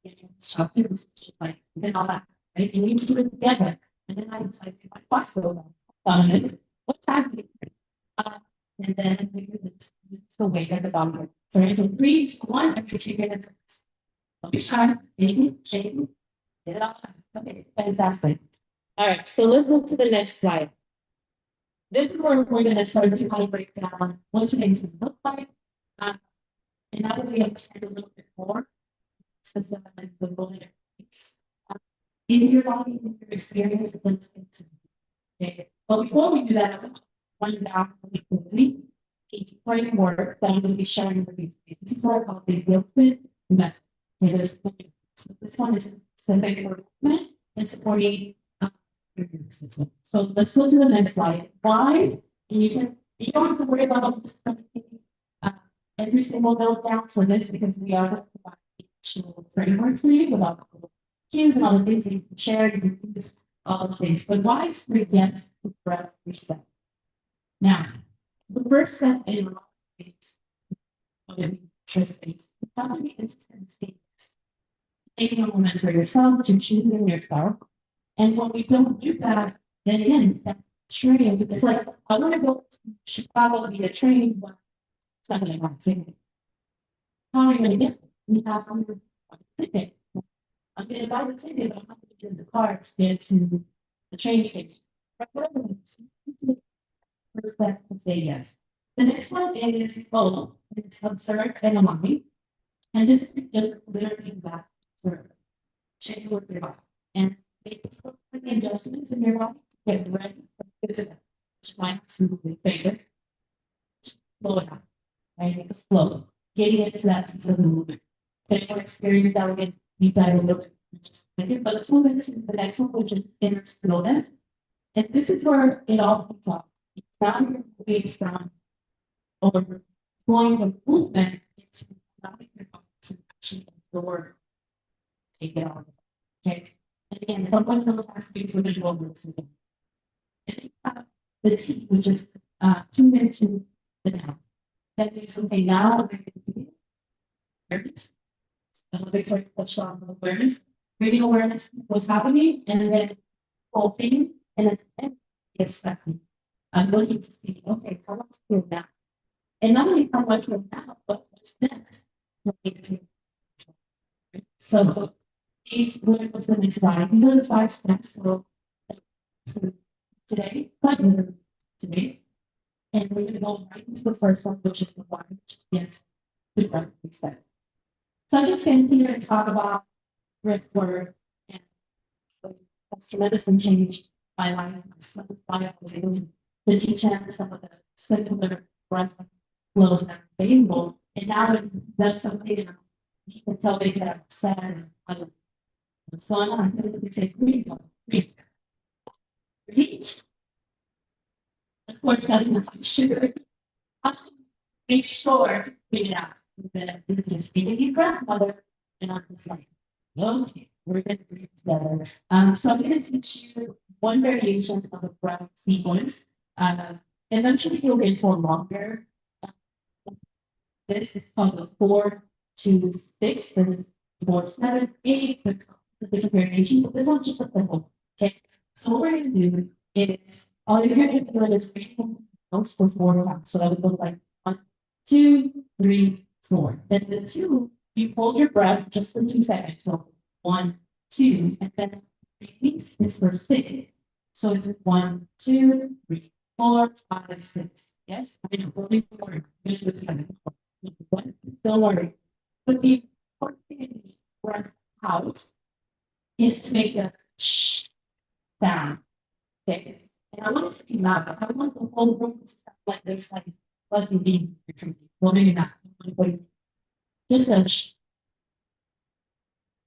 shopping is just like and all that, right? And we do it together. And then I was like, if I watch for a minute, what's happening? And then we do this. This is the way that the dog. So it's a 3, 2, 1, and we shake it. Don't be shy. Shake it. Get it all. Okay, fantastic. All right, so let's move to the next slide. This is where we're going to start to kind of break down what things look like. And now that we understand a little bit more, system and the bullet in your body, in your experience, with things. Okay. But before we do that, I want to point out really quickly a framework that I'm going to be sharing with you. This is what I call the guilt-fit method. Okay, so this one is specific for movement and supporting. So let's go to the next slide. Why? And you can You don't have to worry about this. Uh, every single note down for this because we are providing additional framework for you about cues and all the things that you can share, you can use all those things. But why is three yes to breath reset? Now, the first step in our is interest space. How many interested states? Taking a moment for yourself to choosing yourself. And when we don't do that, then again, that training, it's like, I want to go to Chicago to be a training, but it's not going to happen. How are you going to get it? You have to buy a ticket. I'm going to buy the ticket, but I'm not going to get in the car to get to the train station. Whatever it is. First step to say yes. The next one is, oh, it's observe and align. And this is just literally that observe. Check with your body. And make any adjustments in your body to get ready for physical. Which is my absolutely favorite. Slow it down. Right? Make a flow. Getting into that piece of the movement. So you experience that will get deep dive a little bit. Just like it, but let's move into the next one, which is inner stillness. And this is where it all comes off. It's not moving from or going from movement into not your concentration the word. Take it on. Okay. And again, someone knows has to be for visual words again. And the T, which is 2 minutes to the down. That means okay, now I'm going to do awareness. A Victoria touched on awareness. Reading awareness, what's happening, and then hoping, and then accepting. I'm looking to see, okay, how much feel now? And not only how much feel now, but what's next? So these were the next slide. These are the 5 steps. So today, today, and we're gonna go right into the first one, which is the one, which is yes, the right step. So I'm just going here and talk about risk work and that's medicine changed my life. I was able to teach him some of the simpler breath flows that are available. And now that's something he can tell me that I'm sad and I'm so I'm going to say, breathe. Of course, that's not sugar. Make sure to figure it out that you can speak with your grandmother and I'm just like, okay, we're going to breathe together. So I'm going to teach you one variation of a breath sequence. Eventually you'll get to a longer. This is called the 4, 2, 6. There's 4, 7, 8. There's a different variation, but this one's just a simple. Okay. So what we're going to do is all you're going to do is breathing notes for 4 rounds. So that would look like 1, 2, 3, 4. Then the 2, you hold your breath just for 2 seconds. So 1, 2, and then release is for 6. So it's 1, 2, 3, 4, 5, 6. Yes, I know, really important. Don't worry. But the important thing breath out is to make a shh sound. Okay. And I want it to be loud. I want the whole room to sound like there's like fuzzy being or something. Well, maybe not. Just a shh.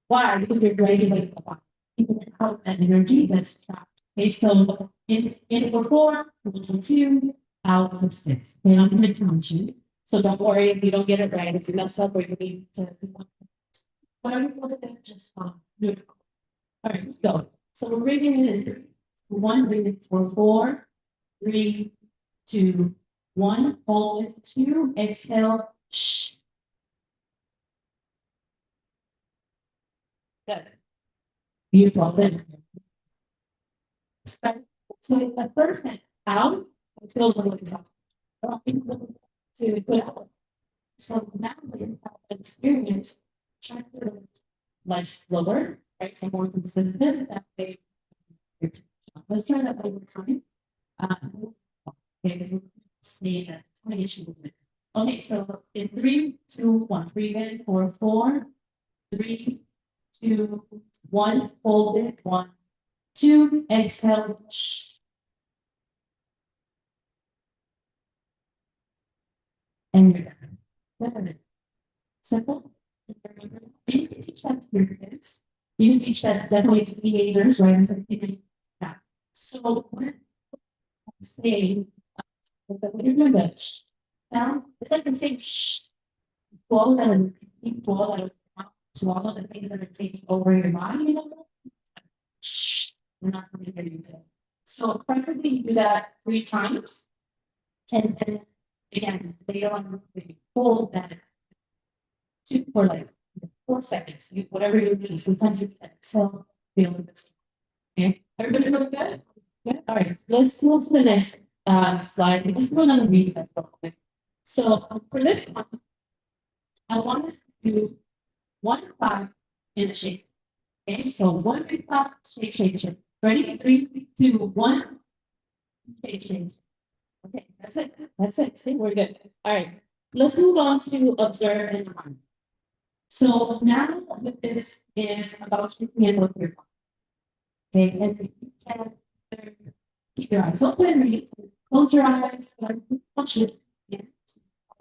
Why? Because you're regulating the body. Keeping out that energy that's trapped. Okay, so in for 4, for 2, out for 6. Okay, I'm going to count you. So don't worry if you don't get it right. If you mess up or you need to whatever you want to just do it. All right, go. So we're breathing in 3. 1, breathing for 4, 3, 2, 1. Hold it. 2. Exhale. Shh. Good. Beautiful. Good. So the first thing out, I feel a little exhausted. To put out. So now we have an experience trying to like slower, right, and more consistent. That way, let's try that over time. Okay, see that my issue with it. Okay, so in 3, 2, 1, breathe in for 4, 3, 2, 1, hold it, 1, 2, exhale. Shh. And you're done. Simple. You can teach that to your kids. You can teach that definitely to teenagers, right? Yeah. So when I say It's like, what are you doing that? Shh. Now, it's like the same shh. Swallow that and keep swallow that. Swallow the things that are taking over your mind, you know? Shh. We're not going to hear you today. So preferably you do that 3 times. And then again, lay on the hold that for like 4 seconds, whatever you need. Sometimes you can exhale, feel it. Okay, everybody look good? Good. All right, let's move to the next slide. Let's do another reset real quick. So for this one, I want us to do 1 clap and a shake. Okay, so 1 big clap, shake, shake, shake. Ready? 3, 2, 1. Shake, shake. Okay, that's it. That's it. See, we're good. All right, let's move on to observe and learn. So now with this is about checking in with your body. Okay, and you can keep your eyes open, or you can close your eyes, touch it. Yeah.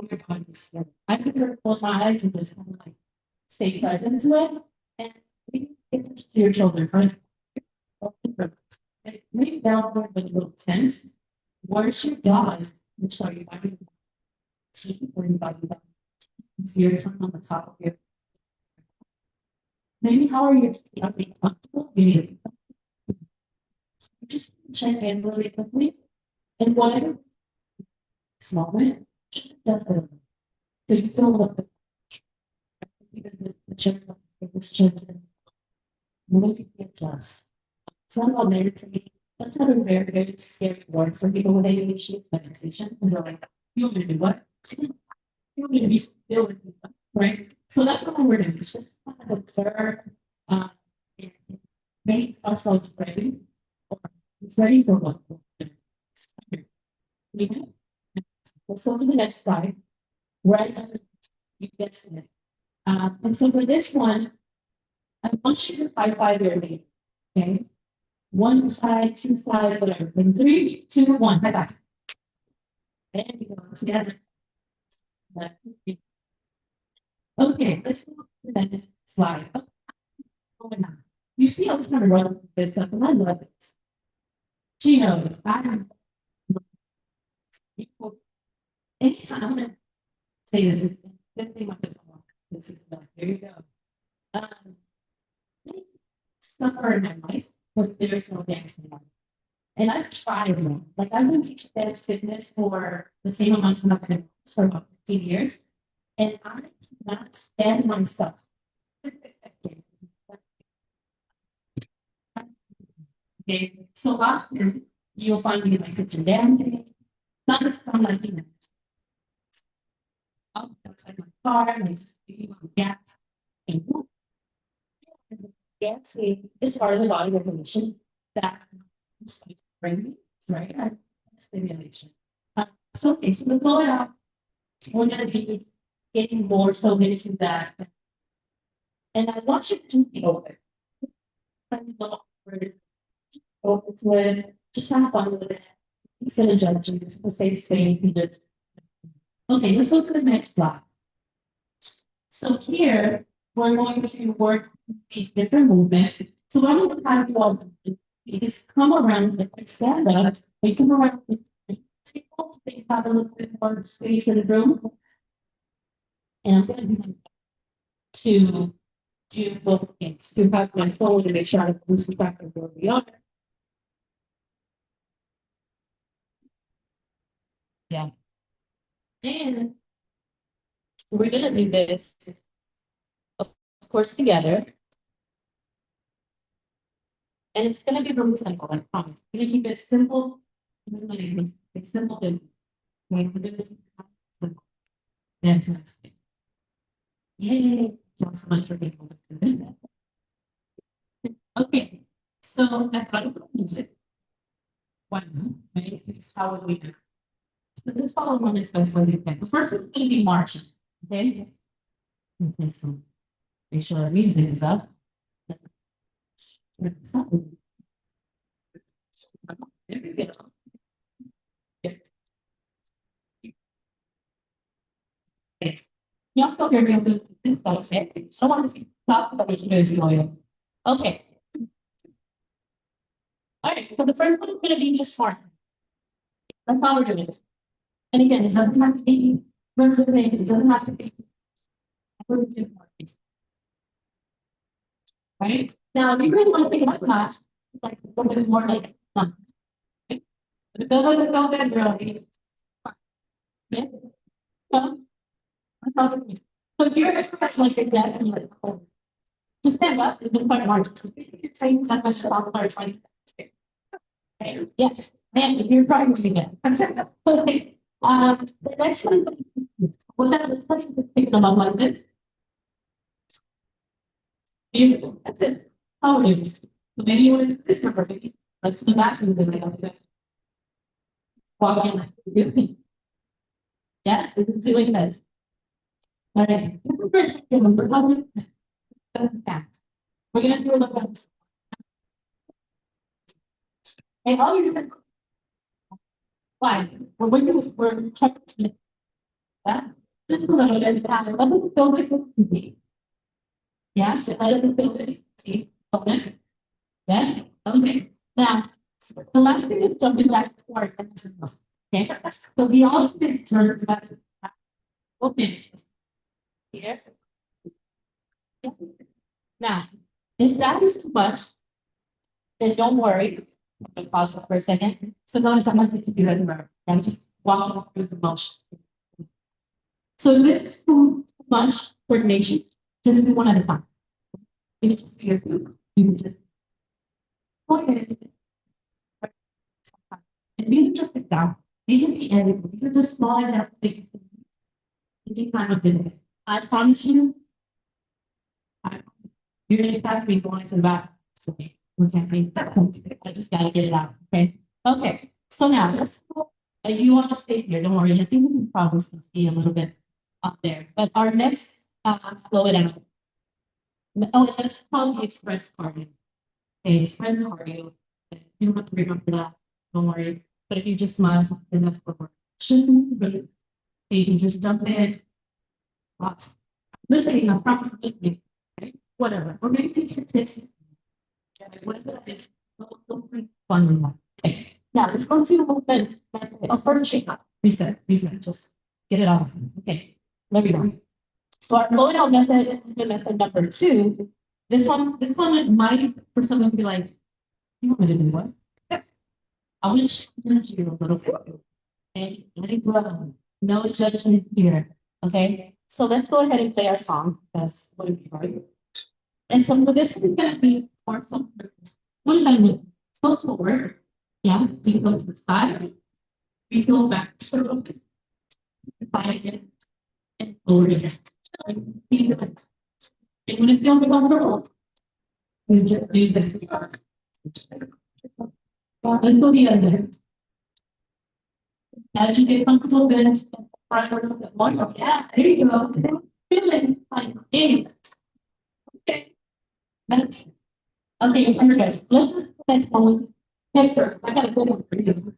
Your body is still. I prefer to close my eyes and just kind of like stay present to it. And we get to your shoulder, right? Maybe down there, but a little tense. Where's your jaws? Which are your body? Or your body? See your tongue on the top of your. Maybe how are you feet? Are they comfortable? You need to just check in really quickly. And whatever small moment, just does it. So you feel a little bit. Even the check this check. Maybe adjust. Some of meditate. That's not a very, very scary word for people with ADHD. It's meditation. And they're like, you're going to do what? You're going to be still with me, right? So that's what we're doing. It's just kind of observe, and make ourselves ready. Or it's ready for what? Let's go to the next slide. Right under you guessed it. And so for this one, I want you to five your name. Okay. 1 side, 2 side, whatever. In 3, 2, 1, high five. There you go. Together. Okay, let's go to the next slide. Oh, my God. You see, I was kind of running this up, and I love it. She knows. Anytime I'm going to say this, good thing about this one. This is done. There you go. Stuff are in my life, but there's no dance in my life. And I've tried them. Like I've been teaching dance fitness for the same amount of time for about 15 years. And I cannot stand myself. Okay, so often you'll find me in my kitchen dancing, not just from my emails. I'll outside my car and I just be on gas and whoop. Dancing is part of the body recognition that bring right? Stimulation. So okay, so we'll go out. We're gonna be getting more so into that. And I want you to be open. Open to it, just have fun with it. Instead of judging, it's a safe space. Okay, let's go to the next slide. So here, we're going to work these different movements. So what I'm going to have you all do is come around, like stand up, they come around the table, they have a little bit more space in the room. And I'm going to do both things, to have my phone to make sure I lose the track of where we are. Yeah. And we're going to do this, of course, together. And it's going to be really simple, I promise. We're going to keep it simple. It's simple to make it simple. Fantastic. Yay. Thank you so much for being able to do this. Okay. So I thought about music. Why not? Right? It's how would we do? So this follow one is best way you can. The first one's going to be marching. Okay. Okay, so make sure our music is up. There we go. Yes. You have to hear me. So I want to talk about this music oil. Okay. All right. So the first one is going to be just smart. That's how we're doing this. And again, it doesn't have to be reservation, it doesn't have to be. Right? Now, if you really want to think about that, like something's more like some. But it doesn't go that really. Yeah. So, if you're like that and like, oh, just stand up, it was quite hard. Same that much about the first one. Okay, yes, and you're trying to do that. Okay, the next one, what that looks like, is pick them up like this. Beautiful, that's it. How it is. So maybe you want this number, maybe, let's do that, and then I have to. Walk in, like, yes, this is doing this. All right. Remember how to. We're gonna do a look at. And all you're. Fine, we're checking. That. Just a little bit, let us go to the. Yes, let us go to the. Okay. Yeah, okay, now, the last thing is jumping back to our. Okay, so the alternate term that's. Open. Yes. Now, if that is too much, then don't worry. I'm gonna pause this for a second. So notice I'm not going to do that anymore. I'm just walking through the motion. So this is too much coordination. Just do one at a time. You just hear you just. Okay. And these are just examples. These can be anything. These are just small examples. Any time of the day. I promise you. You're gonna catch me going to the bathroom. So, okay, I just gotta get it out. Okay. Okay. So now let's go. You want to stay here. Don't worry. I think we can probably still see a little bit up there. But our next flow it out. Oh, that's called the express cardio. Okay, express cardio. You don't have to remember that. Don't worry. But if you just smile, then that's what we're. You can just jump in. Listening, I promise listening. Right? Whatever. Or maybe picture tips. Whatever that is. Don't bring fun in that. Okay. Now let's go to movement. First shake up. Reset. Just get it out. Okay. There we go. So our flowing out method, method number 2. This one is might for someone to be like, you want me to do what? I want to challenge you a little bit. Okay, let it grow. No judgment here. Okay, so let's go ahead and play our song. That's what we right. And so for this, we're gonna be for some purpose. What does that mean? Go forward. Yeah, we go to the side. We go back. So again. And forward again. And when it feels uncomfortable, we just do this. Until the end. As you get comfortable, then press a little bit more. Yeah, there you go. Feel it like in. Okay. That's okay. Let's just put on picture. I got a good one for you.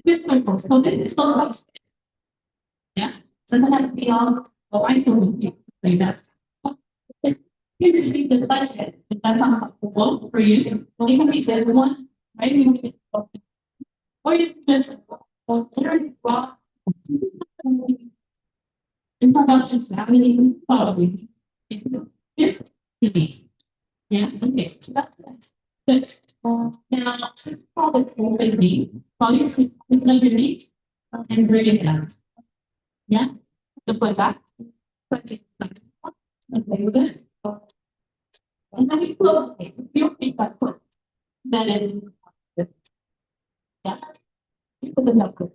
It's simple. So this is all like, yeah. So then I have to be on. Oh, I can do that. Here's the budget. That's not helpful for you. Well, you can be the one, right? You can or you just literally walk. Introduction to family policy. Yeah, okay. So that's good. Now, call this already. Call your underneath and bring it down. Yeah, the put back. Okay, with this. And then you pull, you pick that foot. Then it. Yeah. You put the knuckle.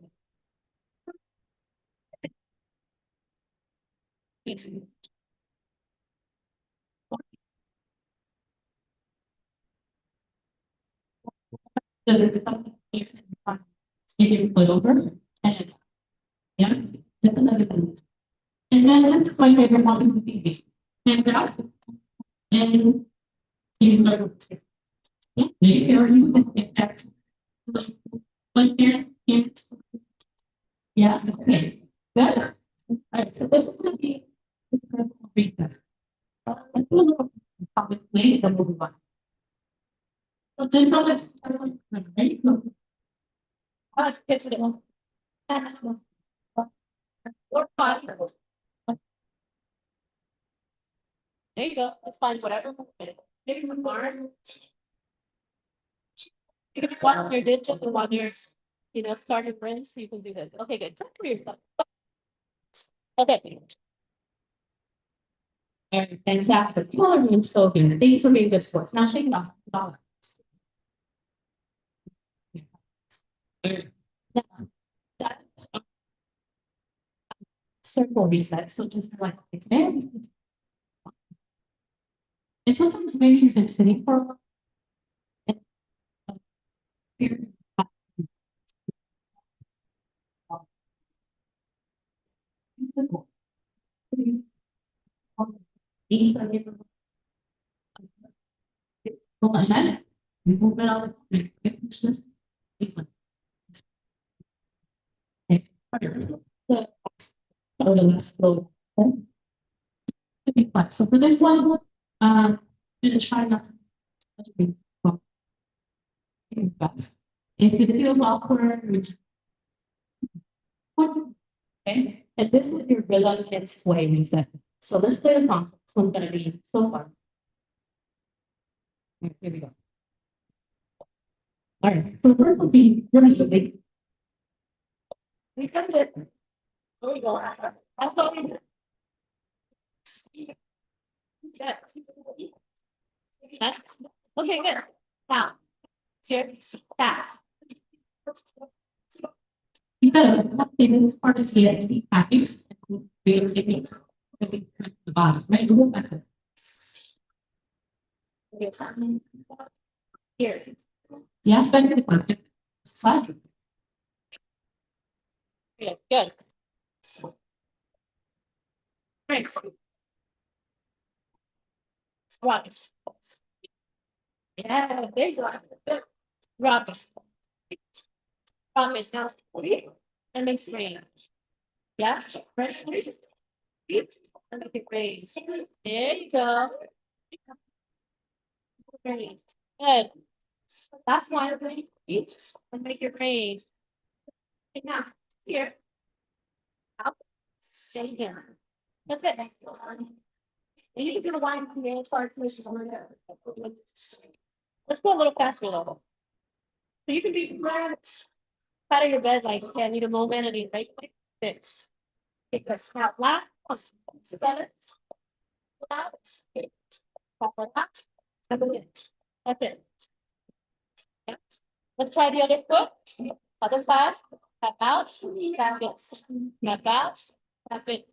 So there's something here. You can put over and yeah, that's another thing. And then that's my favorite one is the baby. And out and you know, yeah, you can get that. But here, yeah, okay, good. All right, so this is gonna be read that. Let's do a little probably the movie one. So then let's right. Get to the one. Or fine. There you go, that's fine, whatever. Maybe some more. You can swap your digital while you're, starting rinse, you can do this. Okay, good. Talk to yourself. Okay. All right, fantastic. You all are being so good. Thanks for being good sports. Now shake it off. Now, that circle reset. So just like there. And sometimes maybe you've been sitting for a while. Here. East of it. Well, and then we move it out. Oh, the last flow. Okay, fine. So for this one, I'm gonna try not to be fast. If it feels awkward, okay, and this is your rhythm and sway reset. So let's play a song. This one's gonna be so fun. Here we go. All right, so the first will be really easy. We got it. There we go. That's what we did. Yeah. Okay, good. Now, here's that. You better take this part of the ADHD package. We are taking the body, right? Go back. Here. Yeah, back to the front. Side. Yeah, good. Great. Squats. Yeah, there's a lot. Rock. Rock is now. And make swing. Yeah, right. And make it raise. There you go. Great. Good. That's why we each and make it raise. And now, here. Out. Stay here. That's it. And you can do the line from the part places on there. Let's go a little faster level. So you can be right out of your bed, like, okay, I need a moment, I need right click, fix. Take a snap lap, spell it. That's it. Pop it up. That's it. Yep. Let's try the other foot. Other side. Tap out. Tap it. Tap out. Tap it.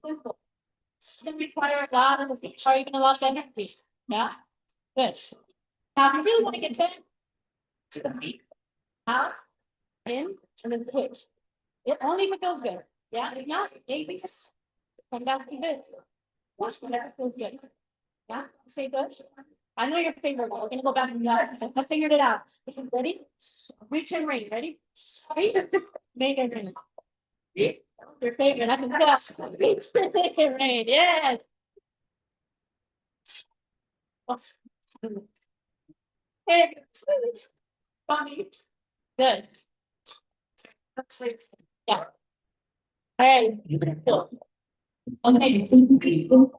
It's gonna require a lot of are you gonna lose energy? Yeah. Good. Now, if you really want to get to the feet, out, in, and then switch. It only if it feels good. Yeah, if not, maybe just come down to this. Watch whatever feels good. Yeah, say good. I know your finger. We're gonna go back and I figured it out. Ready? Reach and ring. Ready? Make it ring. Your favorite. I can tell. Reach and ring. Yes. Hey, funny. Good. Yeah. Hey. Okay, so you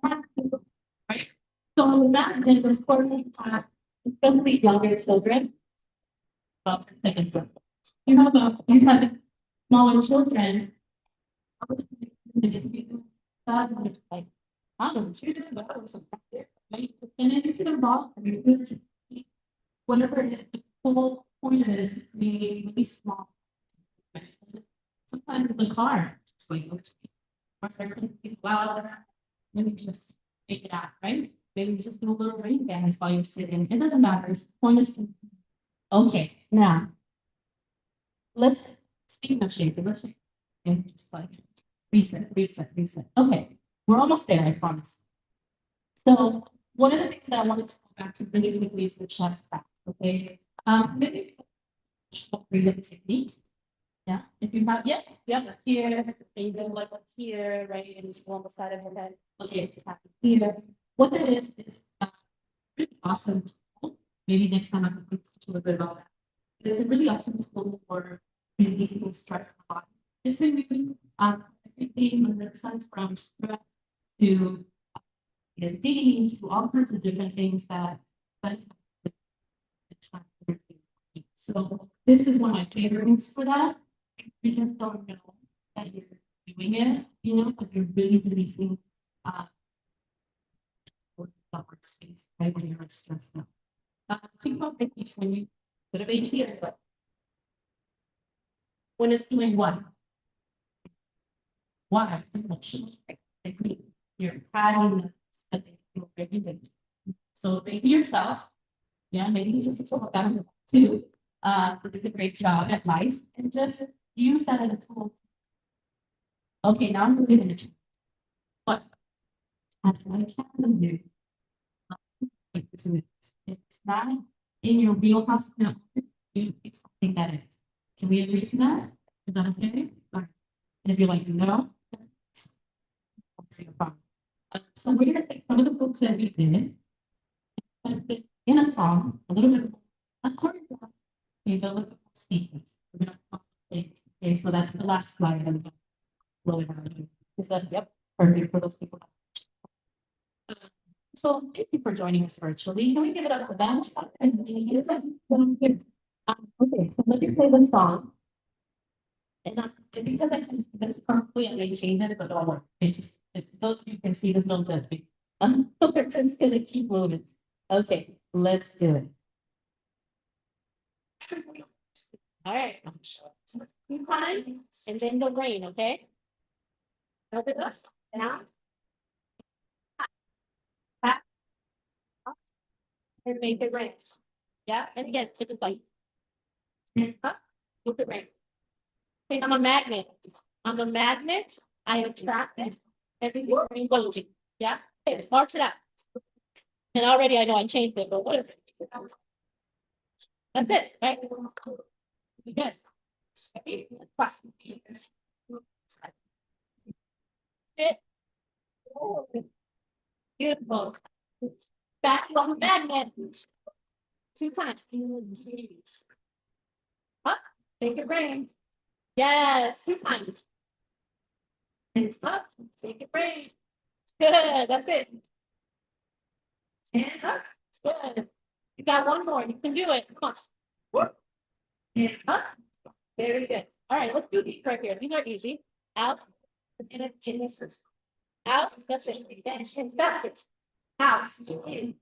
right? So that is of course, especially younger children. You have smaller children. Like, I don't know, children, but I was effective, right? And then you can involve, whatever it is, the whole point of it is to be really small. Right? Sometimes in the car, it's like, or certain people out, let me just take it out, right? Maybe just do a little rain dance while you're sitting. It doesn't matter. It's point is to, okay, now let's speak of shape. Let's shake. And just like reset, reset, reset. Okay, we're almost there, I promise. So one of the things that I wanted to go back to really quickly is the chest back. Okay. Maybe freedom technique. Yeah, if you have, yeah, here, and you go like here, right, and you go on the side of your head. Okay, it's happening here. What that is really awesome tool. Maybe next time I can teach a little bit about that. It's a really awesome tool for releasing stress in the body. It's been used, everything under the sun from stress to ADHD to all kinds of different things that. But so this is one of my favorites for that. You just don't know that you're doing it, you know, but you're really releasing the workspace, right, when you're stressed out. Think about things when you put a baby here, but when it's doing what? Why? Emotions, technique. You're adding that they feel regulated. So maybe yourself, yeah, maybe you just feel better too. Did a great job at life and just use that as a tool. Okay, now I'm really gonna change. But that's what I can do. It's not in your wheelhouse now. It's something that is. Can we agree to that? Is that okay? All right. And if you're like, no. So we're gonna take some of the books that we did and put in a song, a little bit, a choreograph, maybe a little sequence. We're gonna okay, so that's the last slide. I'm gonna roll it out. Is that, yep, perfect for those people. So thank you for joining us virtually. Can we give it up for them? Okay, so let me play the song. And because I can see this perfectly, I may change it, but don't worry. Those of you can see this, don't judge me. We're just gonna keep moving. Okay, let's do it. All right. Two times, and then the rain, okay? Open up, down. Back. Up. And make it rain. Yeah, and again, take a bite. And up, look at rain. Okay, I'm a magnet. I'm a magnet. I attract it. Everything rainbow. Yeah, okay, let's march it out. And already I know I changed it, but what is it? That's it, right? Yes. It. Beautiful. Back on magnet. Two times. Up, take it rain. Yes, two times. And up, take it rain. Good, that's it. And up, good. You got one more, you can do it, come on. And up, very good. All right, let's do these right here, these are easy. Out, and it's out, that's it, and back it. Out, in,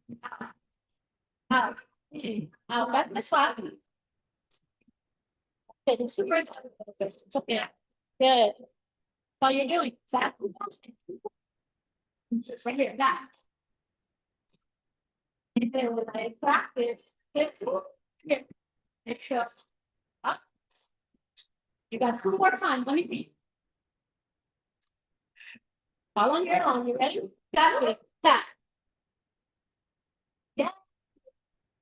out, in, out, back the swap. Okay, it's super. Okay, good. All you're doing, exactly. Just right here, that. And then when I practice, here, it shows up. You got two more times, let me see. All on your own, you ready? Got it, tap. Yeah.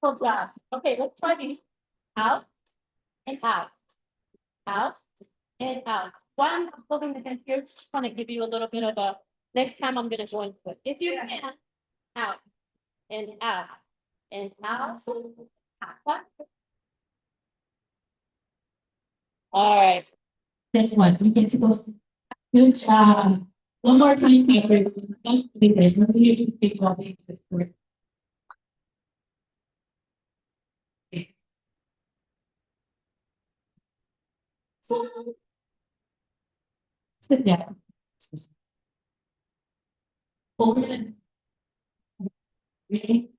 Good job. Okay, let's try these. Out and out. Out and out. One, I'm holding the hand here, just want to give you a little bit of a, next time I'm gonna go into it. If you can, out and out and out. All right. This one, we get to go. Good job. One more time, favorites. Don't be there. Remember you do big well being this group. So sit down. Hold it. Ready?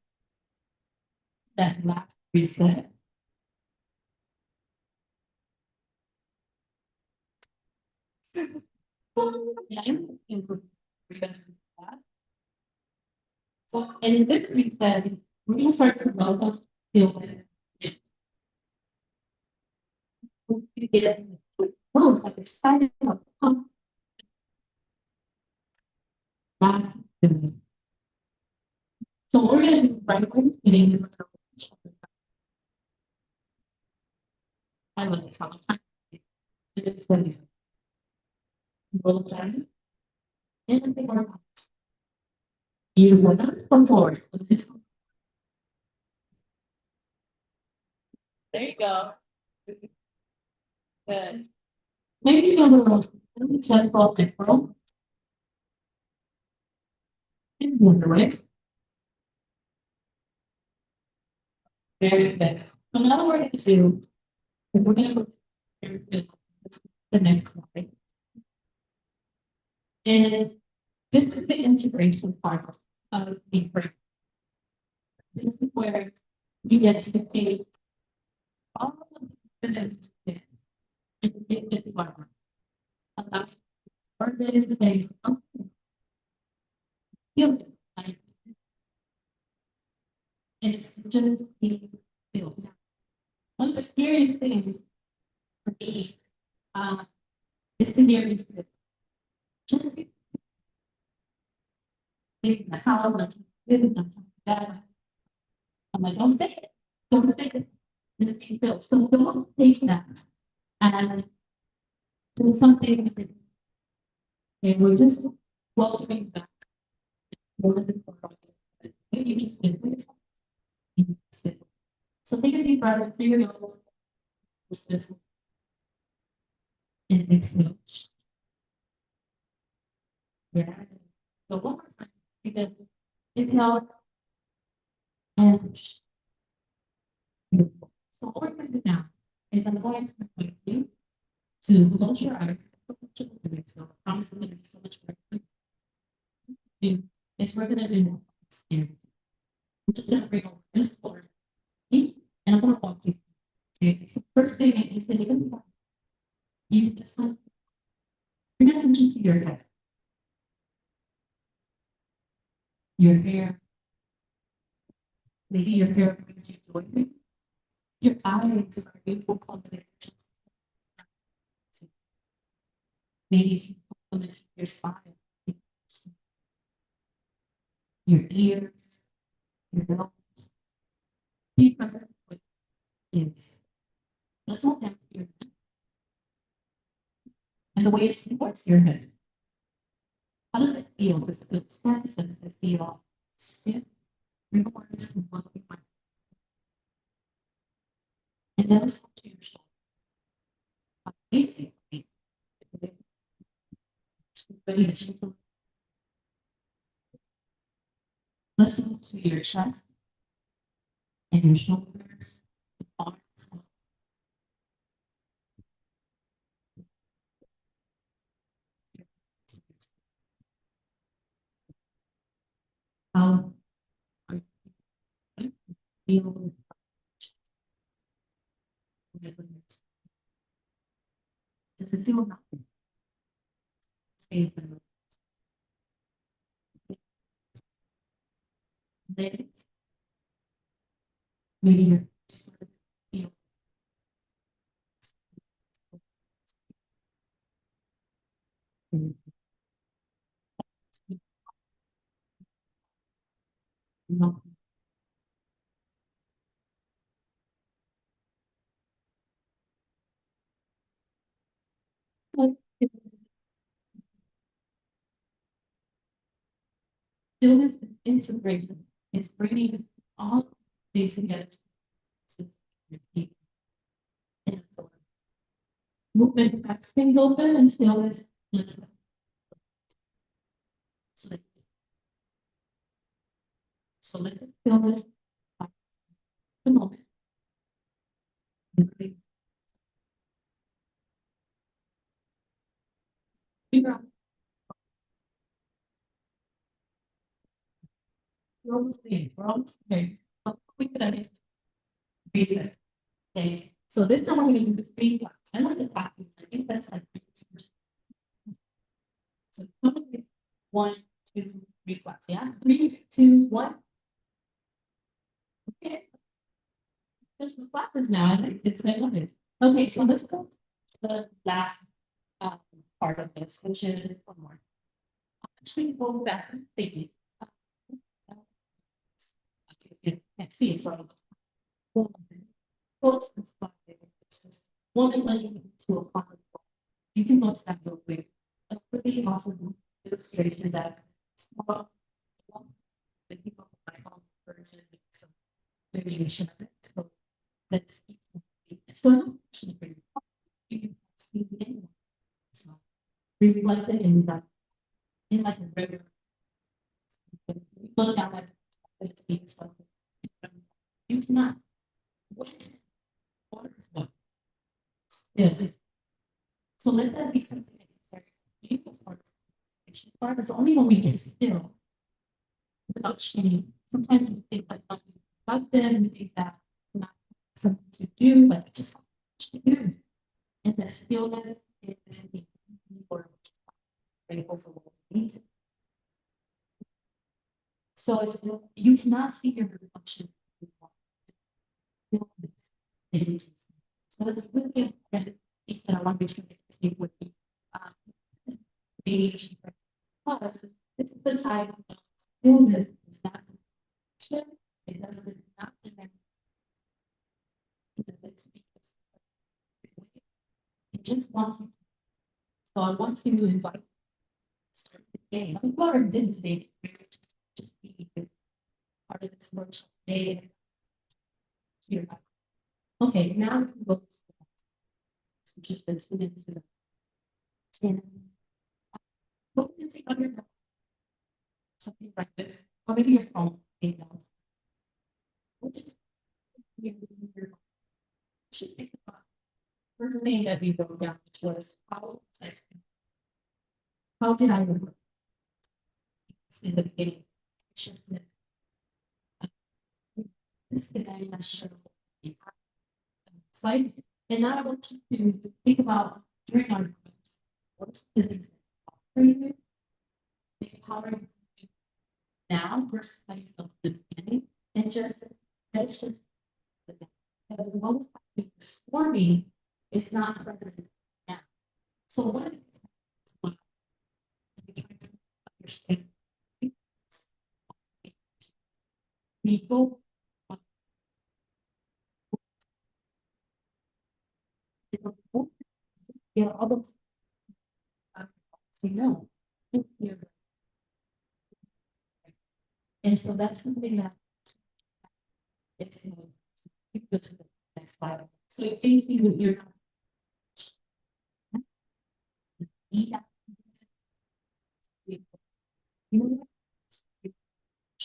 That last reset. So, and in this reset, we're gonna start to welcome stillness. You get it. Oh, like excited about pump. So we're gonna do right away sitting. I love this all the time. It's funny. Roll down. And the more. You will not come forward. There you go. Good. Maybe a little, let me check off the pro. And wonder it. Very good. So now we're going to do, we're going to the next slide. And this is the integration part of the brain. This is where you get to see all of the benefits and get this learning. Allow your brain to say, oh, feel it. Like, and it's just being filled. One of the scariest things for me is to hear these people. Just think the house, that. I'm like, don't say it. Don't say it. Just keep it. So don't take that. And do something with it. And we're just welcoming back. You just did it. So take a deep breath through your nose. Just and exhale. Yeah. So one more time. Because inhale and so what we're going to do now is I'm going to invite you to close your eyes. So I promise it's going to be so much better. Is we're going to do experience. I'm just going to bring over this board. And I'm going to walk you. Okay. So first thing you can even you just want bring attention to your head. Your hair. Maybe your hair brings you joy. Your eyes are beautiful combinations. Maybe if you compliment your smile. Your ears, your nose. Be present with is. Let's look at your head. And the way it supports your head. How does it feel? Does it feel tense? Does it feel stiff? Three-quarters and one point. And then let's go to your shoulder. Basically, listen to your chest and your shoulders, the arms. How are you feeling? Does it feel nothing? Safe and legs. Maybe you're sort of feel. No. Stillness and integration is bringing all these together. Movement cracks things open and stillness. So, so let the stillness the moment. Figure out. We're almost there. We're almost there. How quick that is. Basic. Okay. So this time we're going to do 3 claps. I like the clapping. I think that's like. So come with 1, 2, 3 claps. Yeah. 3, 2, 1. Okay. Just the clappers now. I think it's I love it. Okay, so let's go to the last part of this, which is one more. Actually, go back. Thank you. You can't see it from one link to a public. You can go to that real quick. A pretty awesome illustration that small the people my own version some variation of it. So let's so you can see the reflected in that, in like a river. Look down at it, see yourself. You cannot. Water is what? Still. So let that be something that you carry. You part is only when we get still without shame. Sometimes we think like not about them, we think that not something to do, like just to do. And that stillness is the or grateful for what we need. So if you cannot see your reflection. So that's really important piece that I want to make sure to take with you. ADHD, because this is the type of illness that's not it doesn't not connect. It just wants you. So I want to invite start the day. People are did today. Just be part of this workshop day. Here. Okay, now we can go. So just tune into the 10. What can you take on your something like this, or maybe your phone. Should think about first thing that we wrote down, which was how did I remember in the beginning? This thing I not sure. Excited. And now I want you to think about during our what's the things that for you, empowering you now versus how you felt at the beginning, and just that's just the most for me is not present now. So what understand people all those say no. And so that's something that it's you go to the next slide. So it gives me that you're not eat out.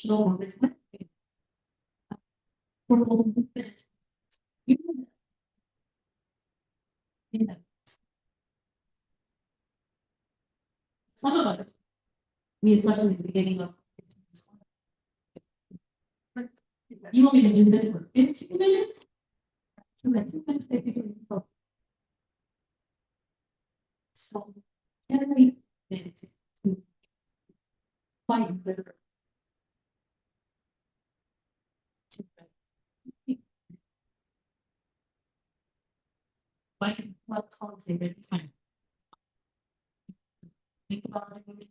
No, some of us, me especially at the beginning of you want me to do this for 15 minutes? So like 2 minutes, they can go. So every minute to fight better. Fight what calls every time. Think about it.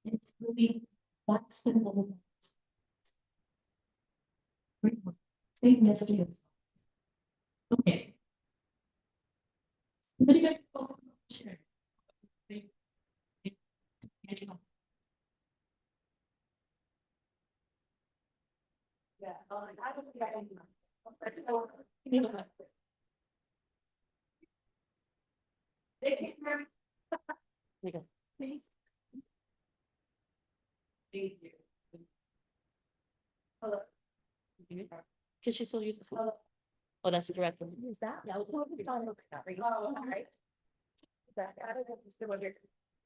It's really that's the whole take messages. Okay. Share. Yeah, I don't think I can. Thank you. Hello. Because she still uses. Oh, that's the direct one. Is that? Yeah. Oh, all right. I don't know if it's good one here.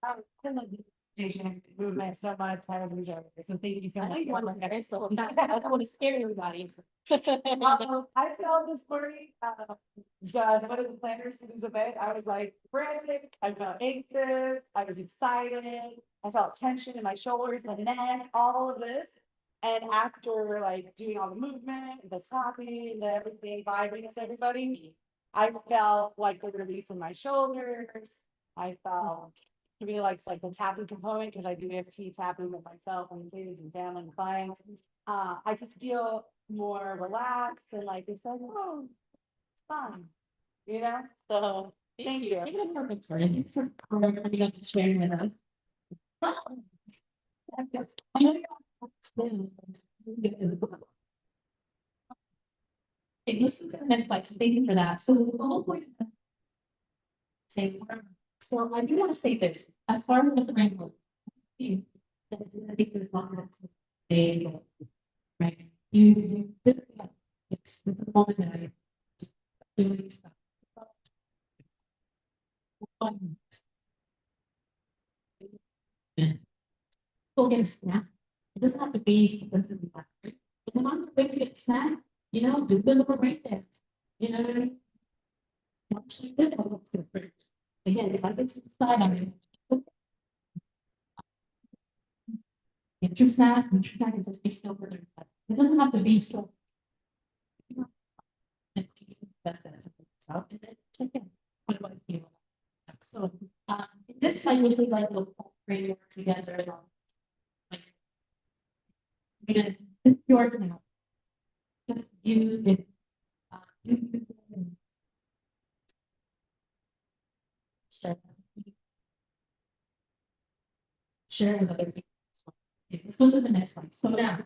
I love the presentation movement so much. I have enjoyed it. So thank you so I know much. you want to scare, so I don't want to scare everybody. I felt this morning, one of the planners to this event, I was like frantic, I felt anxious, I was excited, I felt tension in my shoulders and neck, all of this. And after like doing all the movement, the stopping, the everything, vibing with everybody, I felt like the release in my shoulders. I felt really like the tapping component because I do EFT tapping with myself and kids and family and clients. I just feel more relaxed and like it's like, oh, it's fine, you know? So thank you. Thank you for coming up and sharing with us. I know it was that's like thank you for that. So the whole point of saying So I do want to say this, as far as the framework. I think there's not enough to say, right? It's the moment that I just doing stuff. Go get a snack. It doesn't have to be specifically like, right? If I'm on the way to get a snack, do the little break dance. You know what I mean? Actually, this one looks different. Again, if I get to the side, I'm gonna get your snack, and just be still for their side. It doesn't have to be so. And that's that. So, and then check in. What do I feel? So, this time usually like the framework together. Like, again, this is yours now. Just use it. Share. Share with other people. Okay, let's go to the next slide. So now,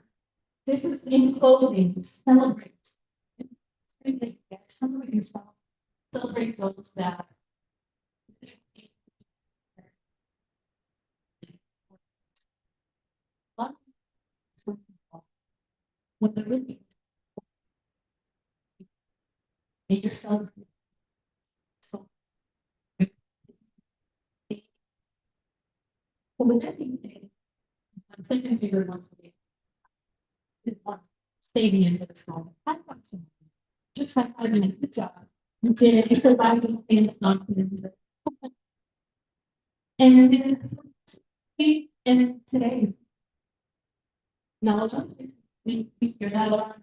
this is in closing, celebrate. Celebrate yourself. Celebrate those that. What the really. Make yourself. So. With that being said, my second favorite one today. Is one, stay the end of the song. Just like 5 minutes, good job. You did it, you survived this thing, it's not. And today. No, we hear that a lot.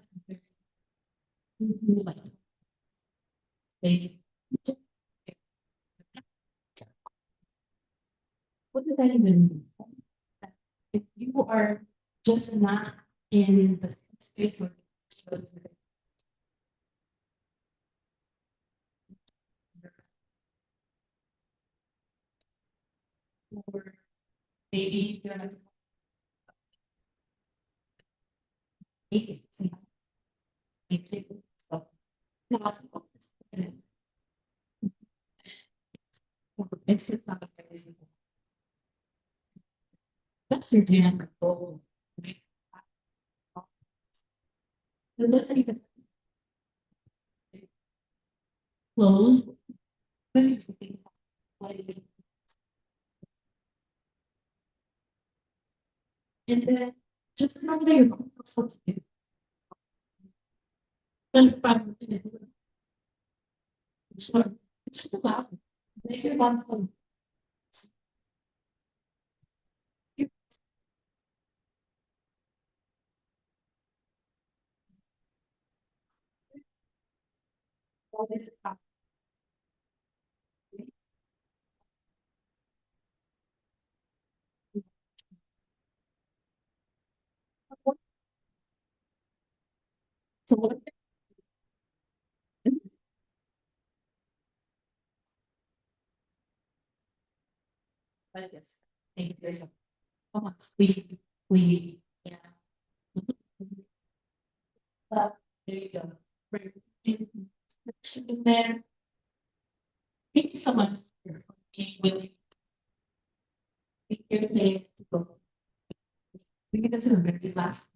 Like, what does that even mean? If you are just not in the space where or maybe you're not make it. So now it's just not amazing. That's your jam goal. Right? It doesn't even close. And then just remember that you're supposed to do. Then 5 minutes. Sure. Just allow it. Make your body feel. So what? But yes, thank you. There's a sleep, yeah. There you go. Bring in there. Thank you so much for being willing. Be here today to go. We get to the very last.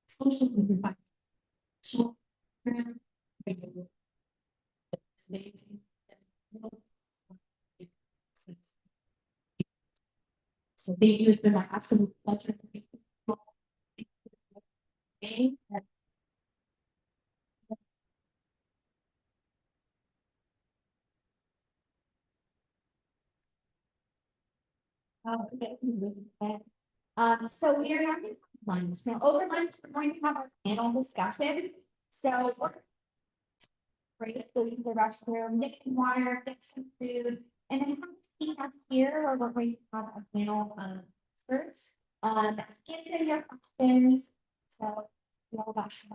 Social media. Short term. So thank you. It's been my absolute pleasure to be here. So we are having lunch. Now, over lunch, we're going to have our panel discussion. So we're great, go use the restroom, get some water, get some food, and then have a seat up here where we're going to have a panel of experts. Answer your questions. So, we all got you.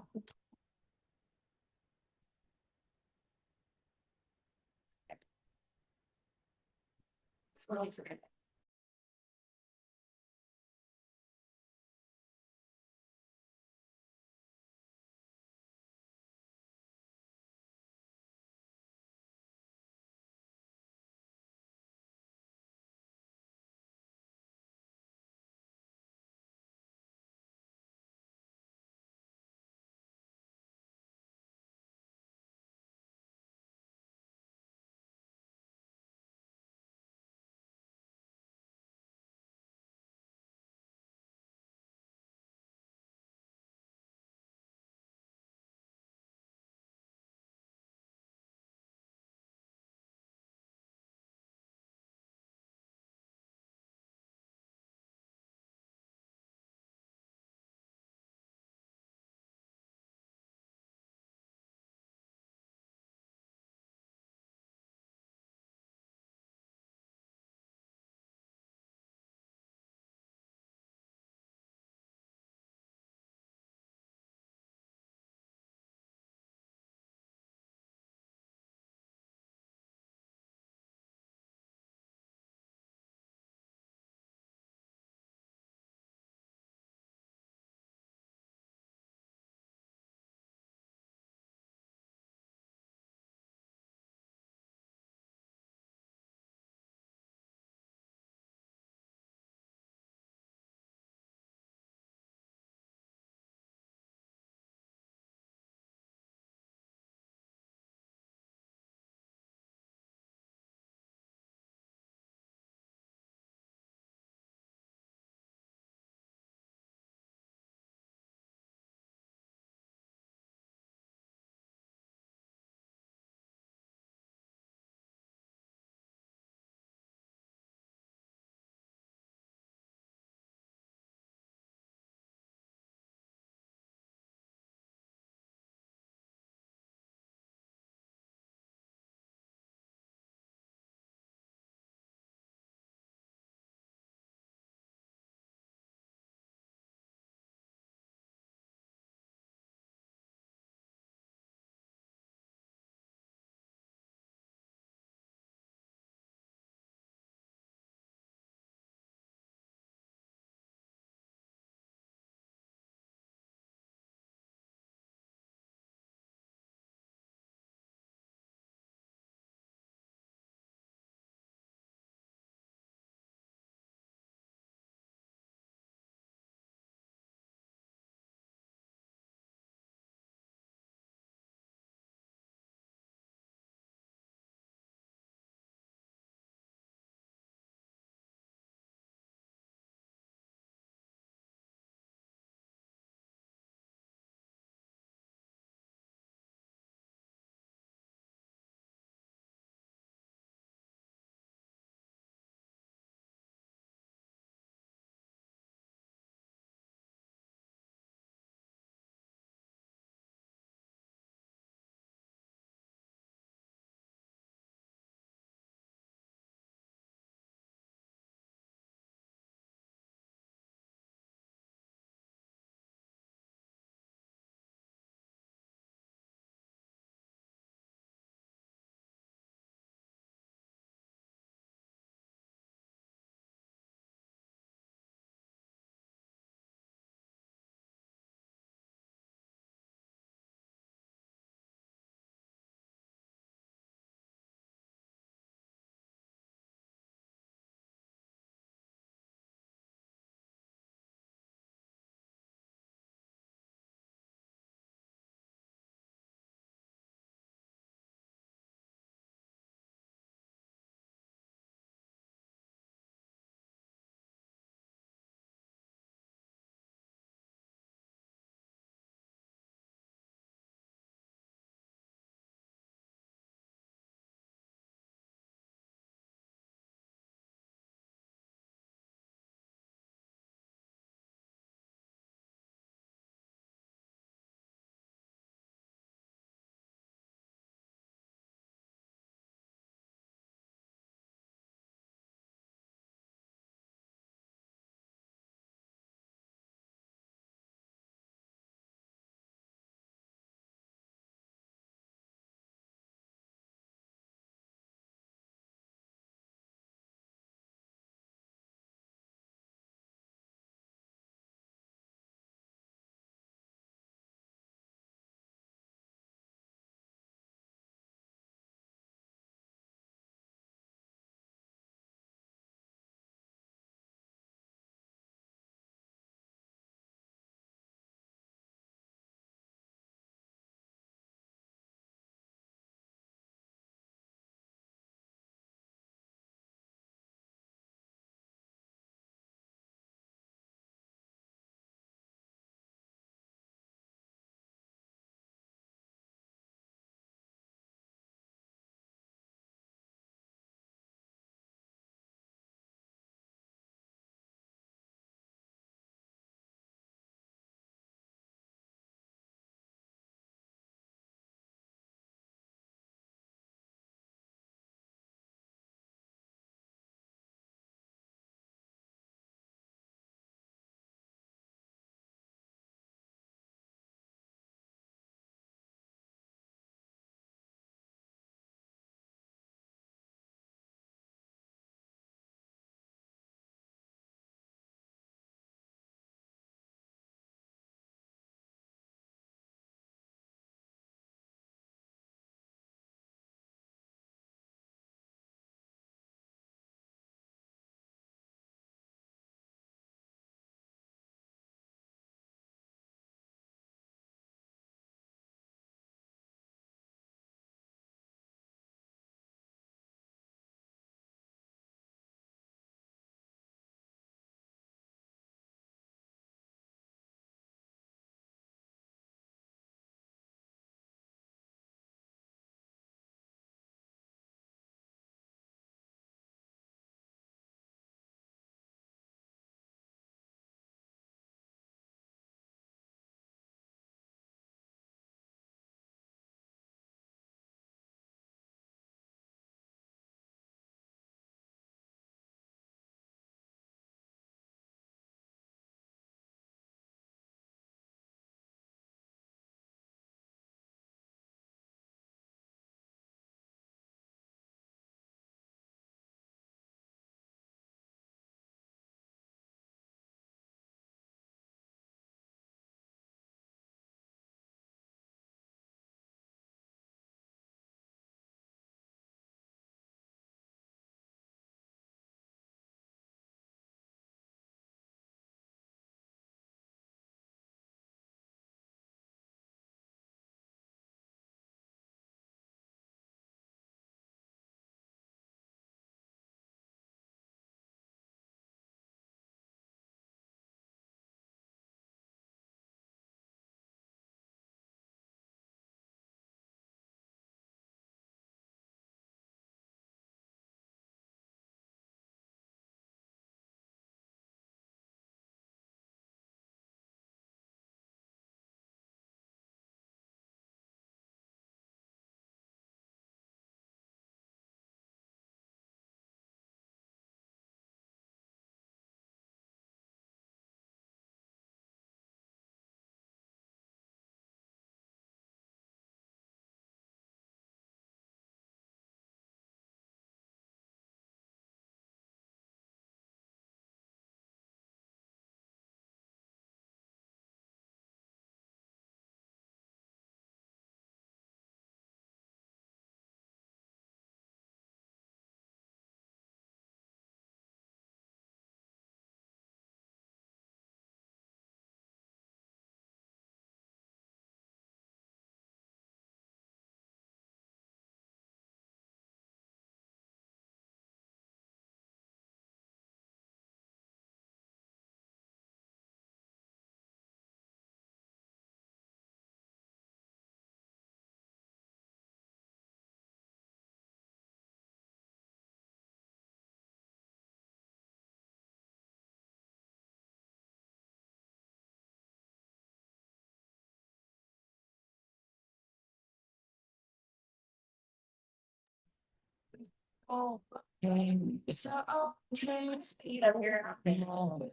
Oh, and it's all dreams. Yeah, we're oh,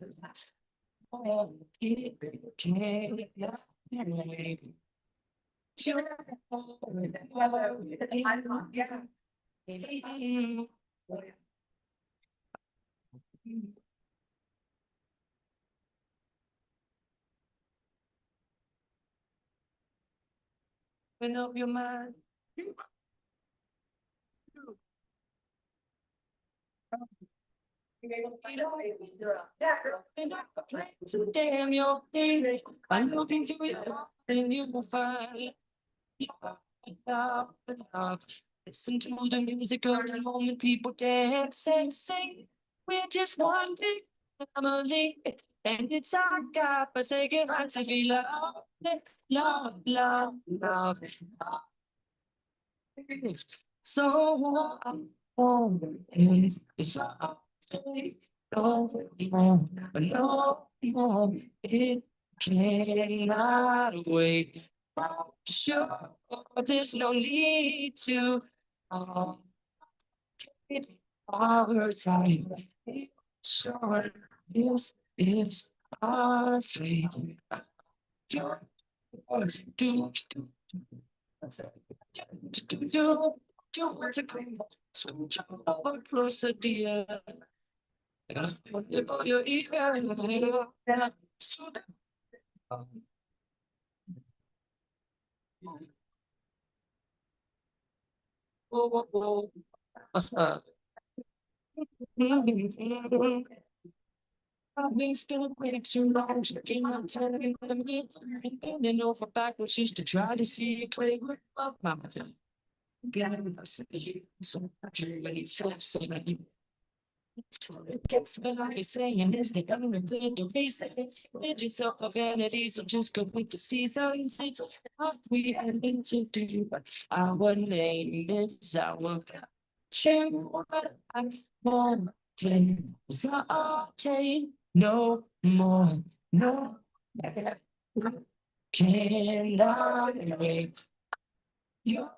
okay, yeah. Open up your mind. So damn your thing. I'm looking to it, and you will find love, love. Listen to the music of the moment, people dance and sing. We're just one big family, and it's our God forsaken right to be loved. Love, love, love, love. So it's all no, no, no, it cannot wait. Sure, there's no need to it our time. Sure, this is our fate. Do, do, do what's a great switch over procedure. Your ear, so oh, oh, oh. I've been still waiting too long, checking out turning the mirror, and bending over backwards just to try to see a clear of my mind. Getting us so much when you feel so many. It gets what I'm saying is they come and play the reason. Rid yourself of vanity, so just go with the seasons. It's what we had been to do, but our name is our share what I want. So take no more, no. Cannot wait. You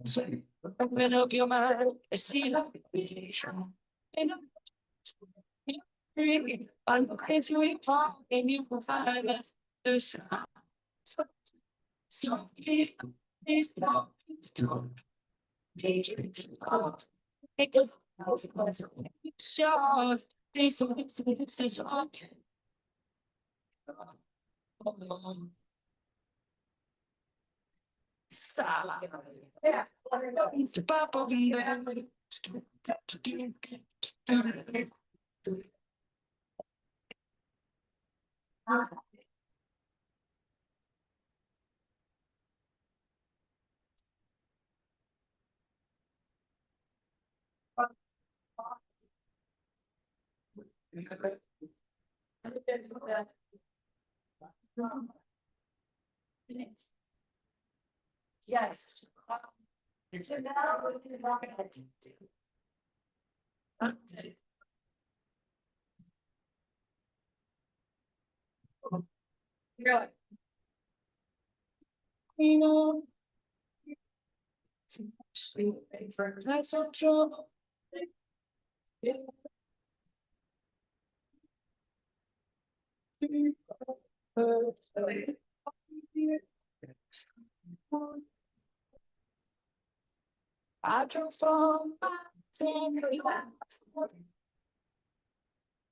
so open up your mind. I see love. And I'm going to evolve and you will find us. There's so please don't take it to love. Take it sure. This is all. Yeah. The pop of the yes. Really? You know, that's so true. I drove from San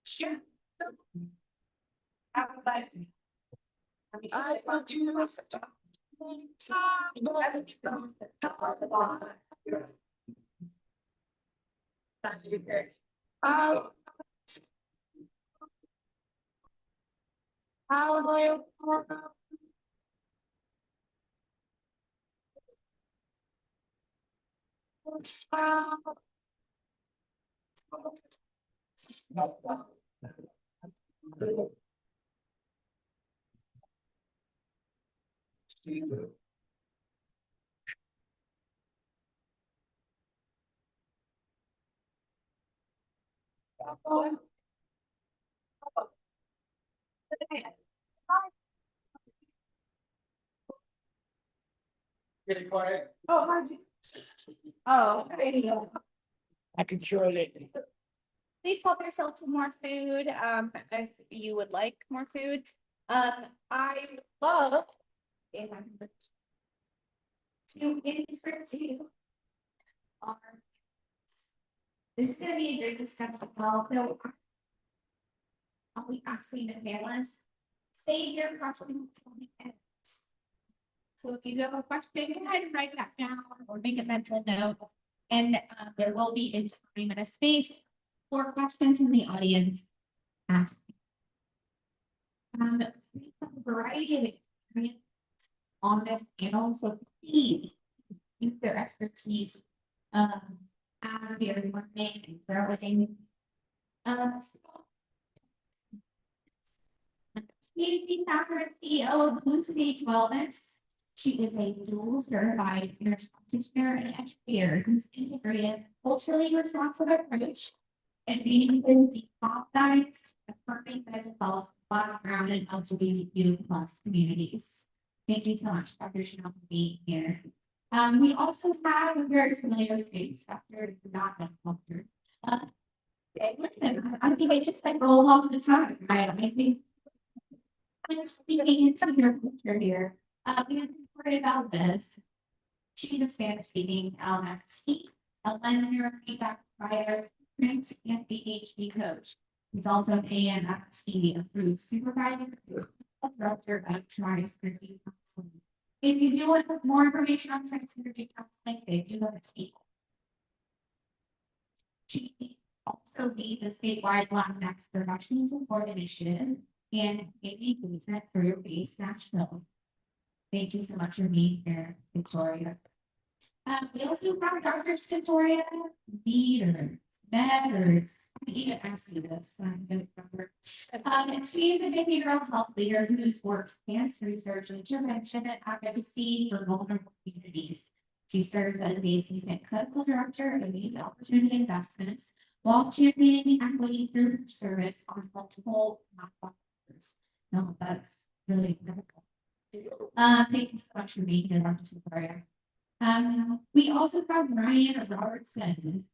Sure. I want you to stop. I will stop. Getting quiet. Oh, Oh, I control it. Please help yourself to more food, if you would like more food. I love. To insert to. Our. This is gonna be a great discussion, well, so. I'll be asking the panelists, save your questions till the end. So if you have a question, go ahead and write that down or make a mental note. And there will be a time and a space for questions from the audience. We have a variety of experience on this panel, so please use their expertise as we are learning and growing. She's the founder and CEO of Blue Stage Wellness. She is a dual certified nurse practitioner and educator who's integrated culturally responsive approach and being in decolonized, affirming that develop background in LGBTQ plus communities. Thank you so much, Dr. Chanel, for being here. We also have a very familiar face, Dr. Not Doctor. Listen, I think I just like roll off the tongue. I think I'm speaking into your future here. We have to worry about this. She's a Spanish speaking LMFT, a listener feedback provider, print and ADHD coach. He's also an AMFT approved supervisor, director of Tri-Synergy Counseling. If you do want more information on Tri-Synergy Counseling, they do have a table. She also leads a statewide Latinx professional support initiative and maybe engagement through Base Nashville. Thank you so much for being here, Victoria. We also have Dr. Victoria Beaters. I even asked you this. I don't remember. She is a behavioral health leader whose work spans research, intervention, and advocacy for vulnerable communities. She serves as the assistant clinical director of youth opportunity investments while championing equity through her service on multiple nonprofits. No, that's really difficult. Thank you so much for being here, Dr. Victoria. We also have Ryan Robertson.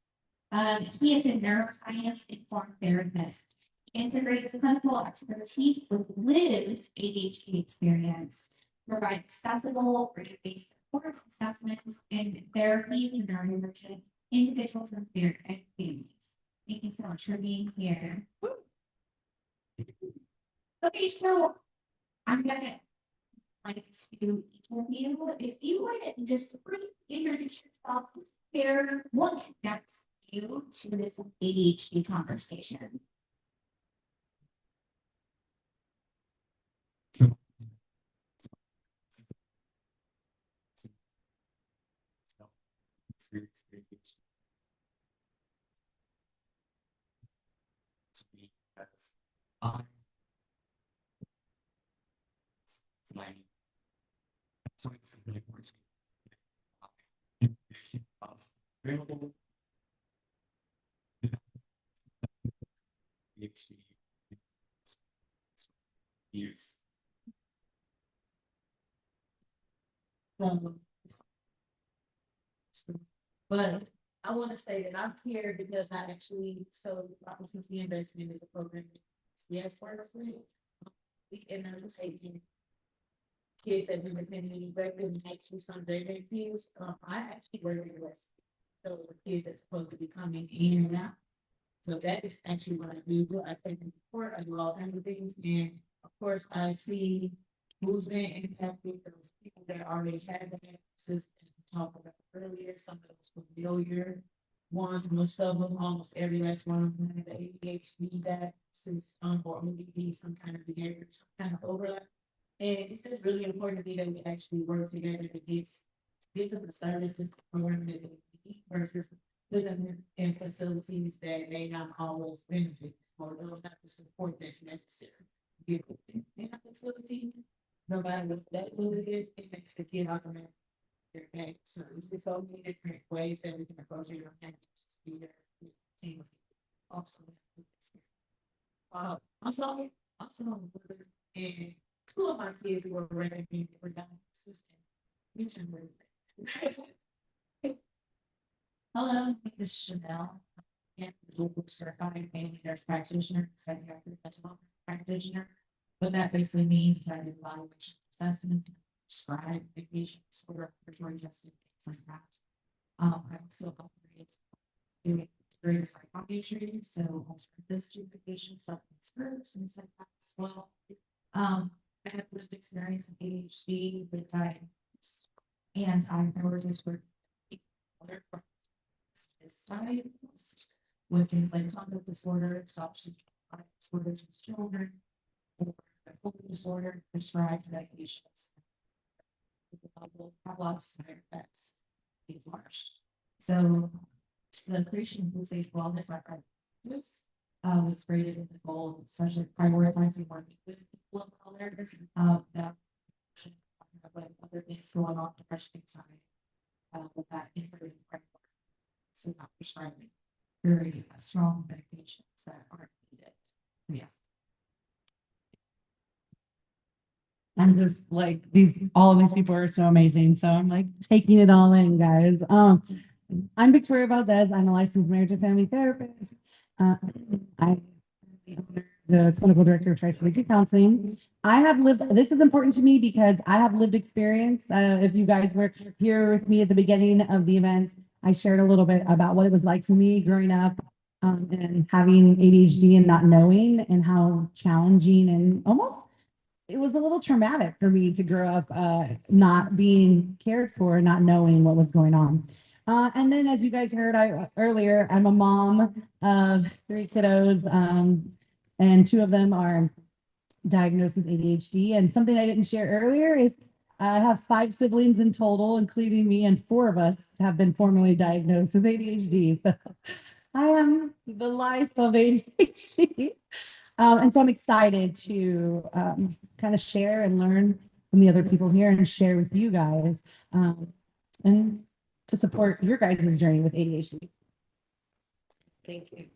He is a neuroscience informed therapist. He integrates clinical expertise with lived ADHD experience, provide accessible, brain-based support assessments and therapy to neurodivergent individuals and their families. Thank you so much for being here. Okay, so I'm gonna like to each of you, if you would just introduce yourself, share what connects you to this ADHD conversation. So it's really important. Available. Years. But I want to say that I'm here because I actually, so opportunity investment is a program. Yes, firstly, and I'm taking kids that do independent and actually some data kids. I actually work in the West. So the kids that's supposed to be coming in and out. So that is actually what I do. I take them to court, I do all kinds of things, and of course I see movement impacting those people that already had the access and talked about earlier, some of those familiar ones, most of them, almost every last one of them have the ADHD that is or maybe some kind of behavior, some kind of overlap. And it's just really important to me that we actually work together to give them the services, the program that they need versus put them in facilities that may not always benefit or don't have the support that's necessary. Give them in a facility, no matter what that good is, it makes the kid automatic. Okay, so there's just so many different ways that we can approach it. And just be there, team also. Also, and two of my kids were recommended for diagnosis and mentioned Hello, my name is Chanel. I'm a dual certified family nurse practitioner, psychiatric mental health practitioner. What that basically means is I do evaluation assessments, prescribe medication, disorder, respiratory testing, things like that. I also operate doing degree of psychiatry, so alternative to medication, supplements, herbs, things like that as well. I have lived experience with ADHD, with diagnosed, and I'm privileged for other is diagnosed with things like conduct disorder, substance disorders in children, or bipolar disorder, prescribed medications. Will have a lot of side effects, be harsh. So the creation of Blue Sage Wellness, my practice, was created with the goal, especially prioritizing working with people of color, that with other things going on, depression, anxiety, with that integrated framework. So not prescribing very strong medications that aren't needed. Yeah. I'm just like, all of these people are so amazing. So I'm like taking it all in, guys. I'm Victoria Valdez. I'm a licensed marriage and family therapist. I'm the clinical director of Tri-City Counseling. I have lived, this is important to me because I have lived experience. If you guys were here with me at the beginning of the event, I shared a little bit about what it was like for me growing up and having ADHD and not knowing, and how challenging and almost it was a little traumatic for me to grow up not being cared for, not knowing what was going on. And then, as you guys heard earlier, I'm a mom of 3 kiddos, and 2 of them are diagnosed with ADHD. And something I didn't share earlier is I have 5 siblings in total, including me, and 4 of us have been formally diagnosed with ADHD. So I am the life of ADHD. And so I'm excited to kind of share and learn from the other people here and share with you guys and to support your guys' journey with ADHD. Thank you.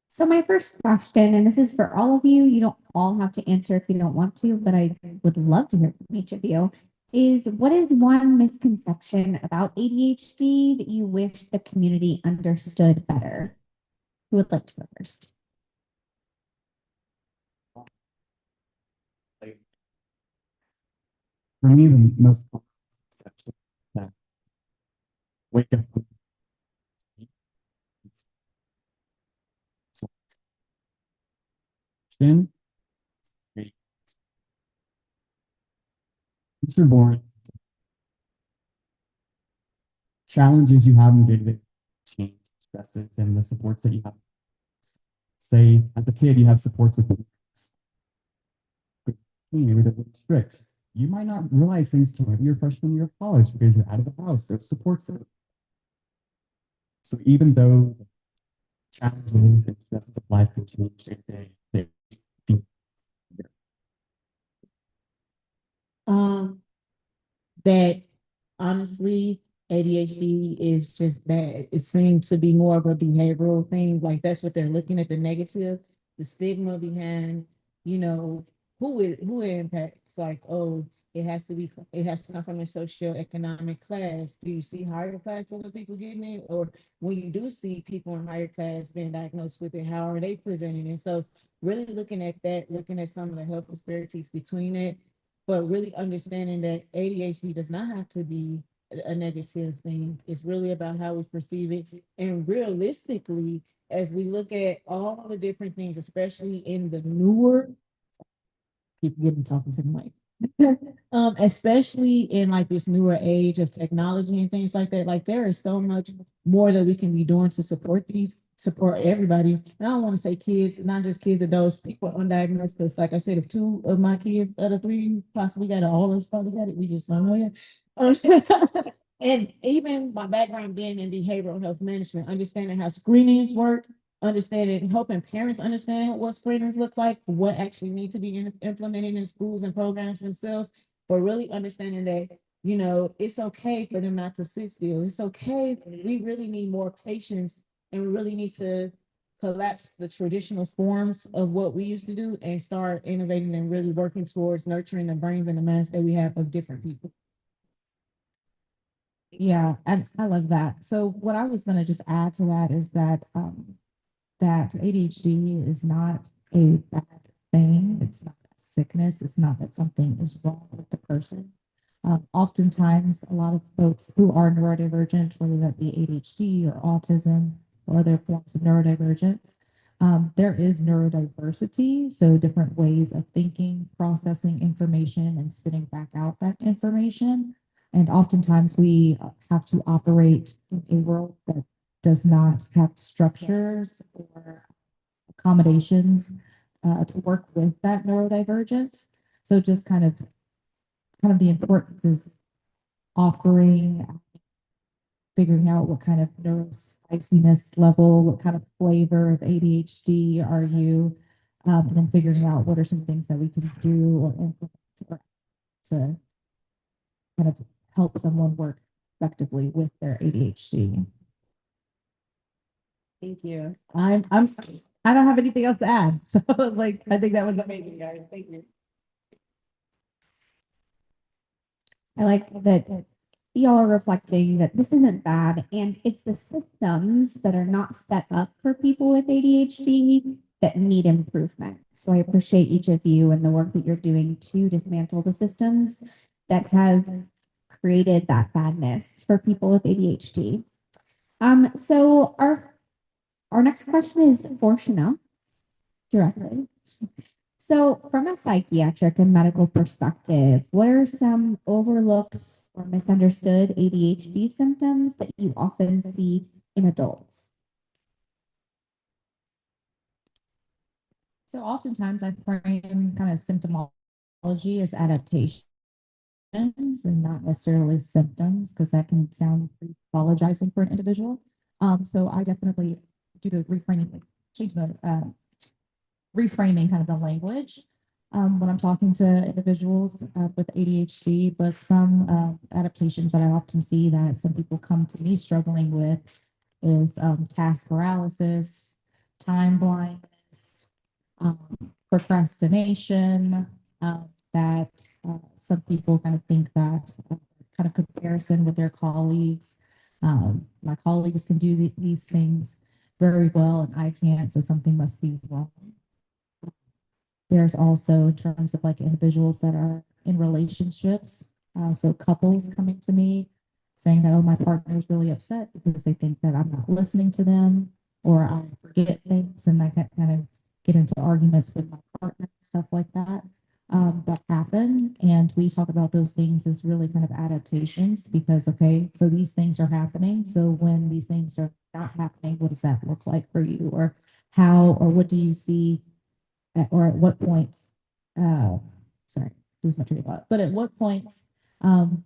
So my first question, and this is for all of you, you don't all have to answer if you don't want to, but I would love to hear from each of you, is what is one misconception about ADHD that you wish the community understood better? Who would like to go first? For me, the most common conception that wake up. Once you're born, challenges you have in day-to-day change, stresses, and the supports that you have. Say, as a kid, you have supports with the maybe they're really strict. You might not realize things till maybe your freshman year of college because you're out of the house. There's supports there. So even though challenges and stresses of life can change day to day, they That honestly, ADHD is just bad. It seems to be more of a behavioral thing. Like that's what they're looking at, the negative, the stigma behind, you know, who it impacts. Like, oh, it has to come from a socioeconomic class. Do you see higher class of people getting it? Or when you do see people in higher class being diagnosed with it, how are they presenting it? So really looking at that, looking at some of the health disparities between it, but really understanding that ADHD does not have to be a negative thing. It's really about how we perceive it. And realistically, as we look at all the different things, especially in the newer, keep getting talking to the mic. Especially in like this newer age of technology and things like that, like there is so much more that we can be doing to support everybody. And I don't want to say kids, not just kids, adults, people undiagnosed. Because like I said, if 2 of my kids, other 3 possibly got it, all of us probably got it. We just don't know yet. And even my background being in behavioral health management, understanding how screenings work, understanding, helping parents understand what screeners look like, what actually need to be implemented in schools and programs themselves, but really understanding that, you know, it's okay for them not to sit still. It's okay. We really need more patience, and we really need to collapse the traditional forms of what we used to do and start innovating and really working towards nurturing the brains and the minds that we have of different people. Yeah, and I love that. So what I was gonna just add to that is that that ADHD is not a bad thing. It's not a sickness. It's not that something is wrong with the person. Oftentimes, a lot of folks who are neurodivergent, whether that be ADHD or autism or other forms of neurodivergence, there is neurodiversity. So different ways of thinking, processing information, and spitting back out that information. And oftentimes we have to operate in a world that does not have structures or accommodations to work with that neurodivergence. So just kind of the importance is offering, figuring out what kind of neurospiciness level, what kind of flavor of ADHD are you, and then figuring out what are some things that we can do or implement to kind of help someone work effectively with their ADHD. Thank you. I don't have anything else to add. So like, I think that was amazing, guys. Thank you. I like that y'all are reflecting that this isn't bad and it's the systems that are not set up for people with ADHD that need improvement. So I appreciate each of you and the work that you're doing to dismantle the systems that have created that badness for people with ADHD. So our next question is for Chanel directly. So, from a psychiatric and medical perspective, what are some overlooked or misunderstood ADHD symptoms that you often see in adults? So oftentimes I frame kind of symptomology as adaptations and not necessarily symptoms, because that can sound pretty pathologizing for an individual. So I definitely do the reframing, like change the reframing kind of the language when I'm talking to individuals with ADHD, but some adaptations that I often see that some people come to me struggling with is task paralysis, time blindness, um, procrastination, that some people kind of think that kind of comparison with their colleagues. My colleagues can do these things very well and I can't, so something must be wrong. There's also in terms of like individuals that are in relationships, so couples coming to me saying that, oh, my partner is really upset because they think that I'm not listening to them or I forget things and I can kind of get into arguments with my partner, stuff like that. That happen. And we talk about those things as really kind of adaptations because, okay, so these things are happening. So when these things are not happening, what does that look like for you? Or how, or what do you see or at what points, uh, sorry, lose my train of thought, but at what points,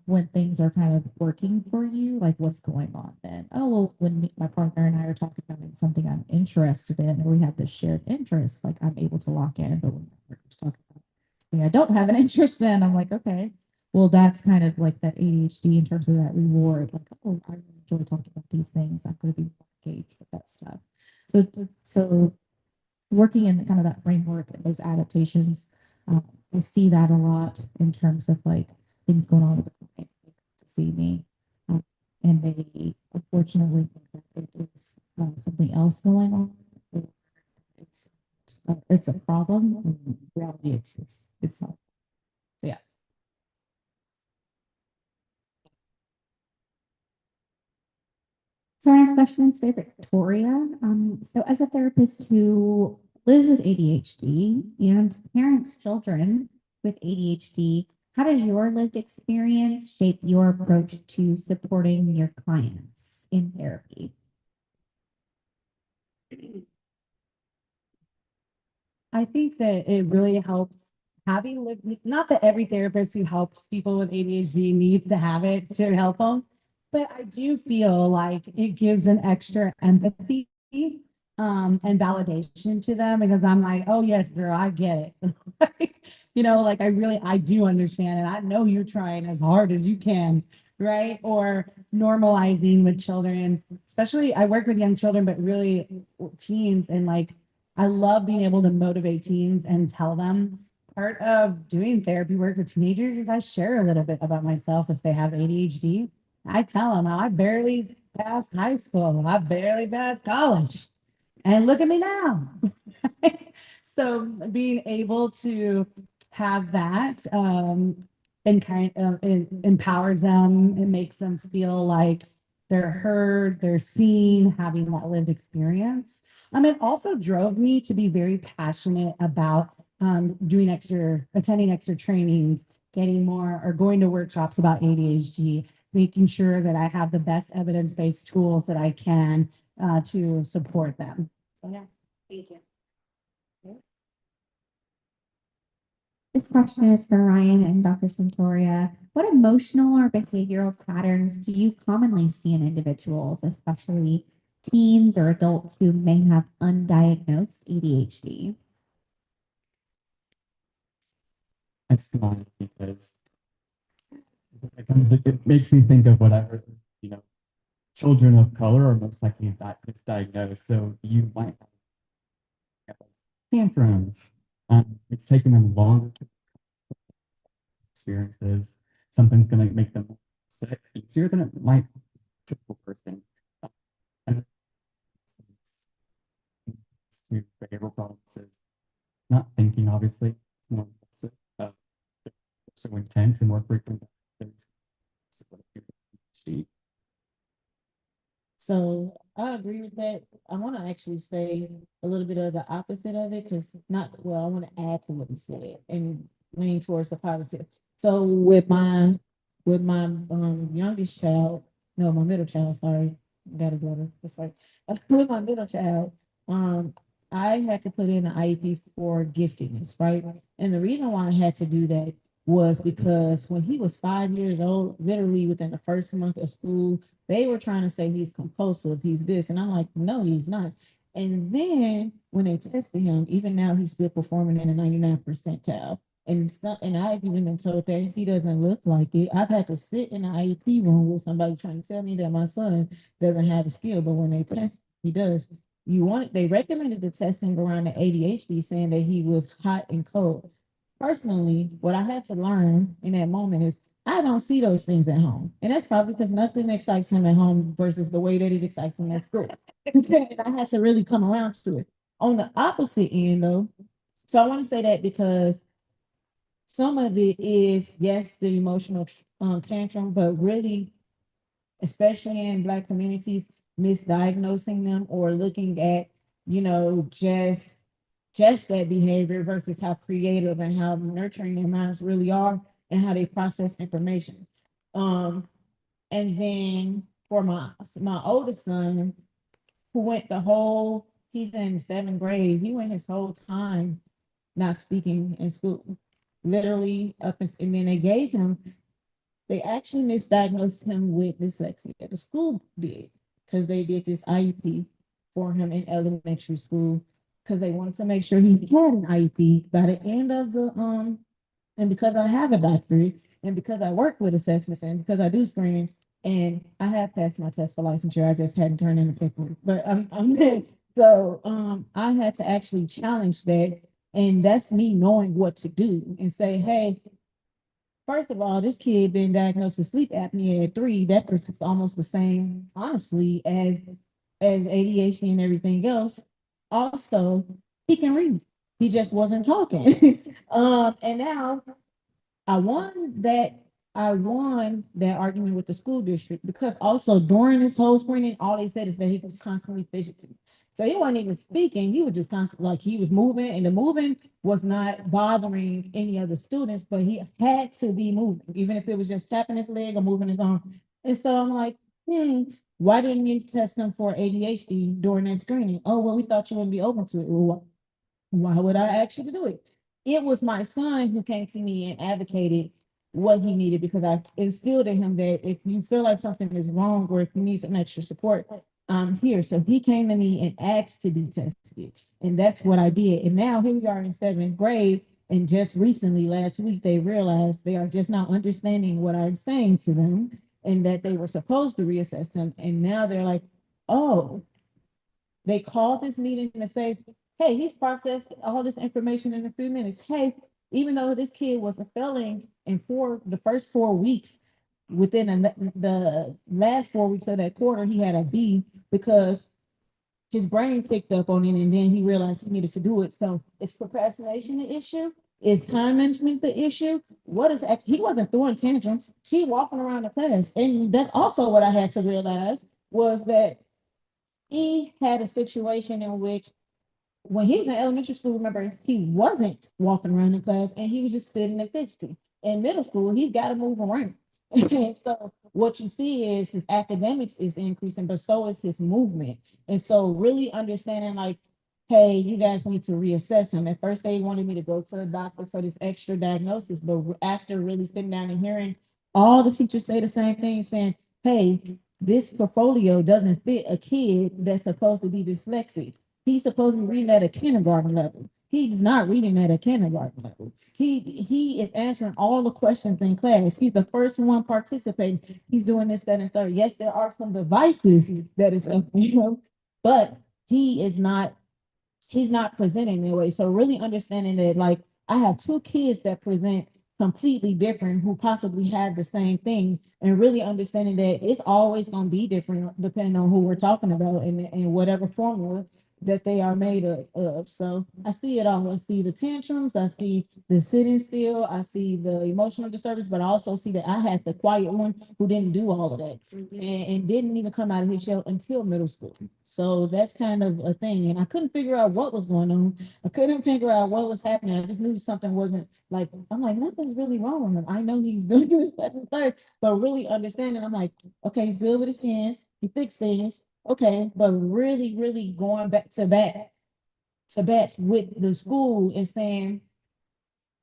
when things are kind of working for you, like what's going on then? Oh, well, when my partner and I are talking about something I'm interested in, or we have this shared interest, like I'm able to lock in, but when my partner's talking about something I don't have an interest in, I'm like, okay, well, that's kind of like that ADHD in terms of that reward, like, oh, I really enjoy talking about these things. I'm going to be engaged with that stuff. So working in kind of that framework and those adaptations, I see that a lot in terms of like things going on with the client they come to see me, and they unfortunately think that it is something else going on. Or it's a problem. In reality, it's not. So yeah. So our next question is for Victoria. So as a therapist who lives with ADHD and parents children with ADHD, how does your lived experience shape your approach to supporting your clients in therapy? I think that it really helps having lived, not that every therapist who helps people with ADHD needs to have it to help them, but I do feel like it gives an extra empathy and validation to them because I'm like, oh yes, girl, I get it. Like I do understand and I know you're trying as hard as you can, right? Or normalizing with children, especially I work with young children, but really teens and like I love being able to motivate teens and tell them part of doing therapy work with teenagers is I share a little bit about myself if they have ADHD. I tell them I barely passed high school. I barely passed college. And look at me now. So being able to have that and it empowers them, it makes them feel like they're heard, they're seen, having that lived experience. It also drove me to be very passionate about attending extra trainings, getting more or going to workshops about ADHD, making sure that I have the best evidence-based tools that I can to support them. So, yeah, thank you. This question is for Ryan and Dr. Santoria. What emotional or behavioral patterns do you commonly see in individuals, especially teens or adults who may have undiagnosed ADHD? I smile because it makes me think of what I heard, children of color are most likely misdiagnosed. So you might have tantrums. It's taking them longer to experiences. Something's going to make them sick easier than it might typical person. And to behavioral problems is not thinking, obviously, it's more uh, so intense and more frequent than ADHD. So I agree with that. I want to actually say a little bit of the opposite of it because I want to add to what he said and lean towards the positive. So with my youngest child, no, my middle child, sorry, got a daughter, that's right. With my middle child, um, I had to put in an IEP for giftedness, right? And the reason why I had to do that was because when he was 5 years old, literally within the first month of school, they were trying to say he's compulsive, he's this, and I'm like, no, he's not. And then when they tested him, even now he's still performing in a 99 percentile. And I've even been told that he doesn't look like it. I've had to sit in the IEP room with somebody trying to tell me that my son doesn't have a skill, but when they test, he does. They recommended the testing around the ADHD, saying that he was hot and cold. Personally, what I had to learn in that moment is I don't see those things at home. And that's probably because nothing excites him at home versus the way that it excites him at school. And I had to really come around to it. On the opposite end, though, so I want to say that because some of it is, yes, the emotional tantrum, but really, especially in Black communities, misdiagnosing them or looking at, just that behavior versus how creative and how nurturing their minds really are and how they process information. Um, and then for my oldest son, who he's in 7th grade, he went his whole time not speaking in school, literally and then they actually misdiagnosed him with dyslexia. The school did, because they did this IEP for him in elementary school, because they wanted to make sure he had an IEP by the end of and because I have a doctorate, and because I work with assessments, and because I do screenings, and I have passed my test for licensure, I just hadn't turned in the paperwork. But so I had to actually challenge that, and that's me knowing what to do and say, hey, first of all, this kid been diagnosed with sleep apnea at 3. That person's almost the same, honestly, as ADHD and everything else. Also, he can read. He just wasn't talking. And now I won that I won that argument with the school district because also during this whole screening, all they said is that he was constantly fidgeting. So he wasn't even speaking. He was just constantly like he was moving, and the moving was not bothering any of the students, but he had to be moving, even if it was just tapping his leg or moving his arm. And so I'm like, why didn't you test him for ADHD during that screening? Oh, well, we thought you wouldn't be open to it. Well, why would I ask you to do it? It was my son who came to me and advocated what he needed because I instilled in him that if you feel like something is wrong or if you need some extra support, I'm here. So he came to me and asked to be tested. And that's what I did. And now here we are in 7th grade. And just recently, last week, they realized they are just not understanding what I'm saying to them and that they were supposed to reassess him. And now they're like, oh, they called this meeting to say, hey, he's processed all this information in a few minutes. Hey, even though this kid was failing in the first 4 weeks, within the last 4 weeks of that quarter, he had a B because his brain picked up on it and then he realized he needed to do it. So is procrastination the issue? Is time management the issue? What is actually, he wasn't throwing tantrums. He walking around the class. And that's also what I had to realize was that he had a situation in which when he was in elementary school, remember, he wasn't walking around in class and he was just sitting and fidgeting. In middle school, he's got to move around. And so what you see is his academics is increasing, but so is his movement. And so really understanding like, hey, you guys need to reassess him. At first, they wanted me to go to the doctor for this extra diagnosis, but after really sitting down and hearing all the teachers say the same thing, saying, hey, this portfolio doesn't fit a kid that's supposed to be dyslexic. He's supposed to be reading at a kindergarten level. He's not reading at a kindergarten level. He is answering all the questions in class. He's the first one participating. He's doing this, that, and third. Yes, there are some devices that is, but he is not, he's not presenting that way. So really understanding that, like, I have two kids that present completely different who possibly have the same thing, and really understanding that it's always going to be different depending on who we're talking about and whatever formula that they are made of. So I see it all. I see the tantrums, I see the sitting still, I see the emotional disturbance, but I also see that I had the quiet one who didn't do all of that and didn't even come out of his shell until middle school. So that's kind of a thing. And I couldn't figure out what was going on. I couldn't figure out what was happening. I just knew something wasn't like, I'm like, nothing's really wrong with him. I know he's doing this, that, and third, but really understanding, I'm like, okay, he's good with his hands. He fixed things. Okay, but really, really going back to back with the school and saying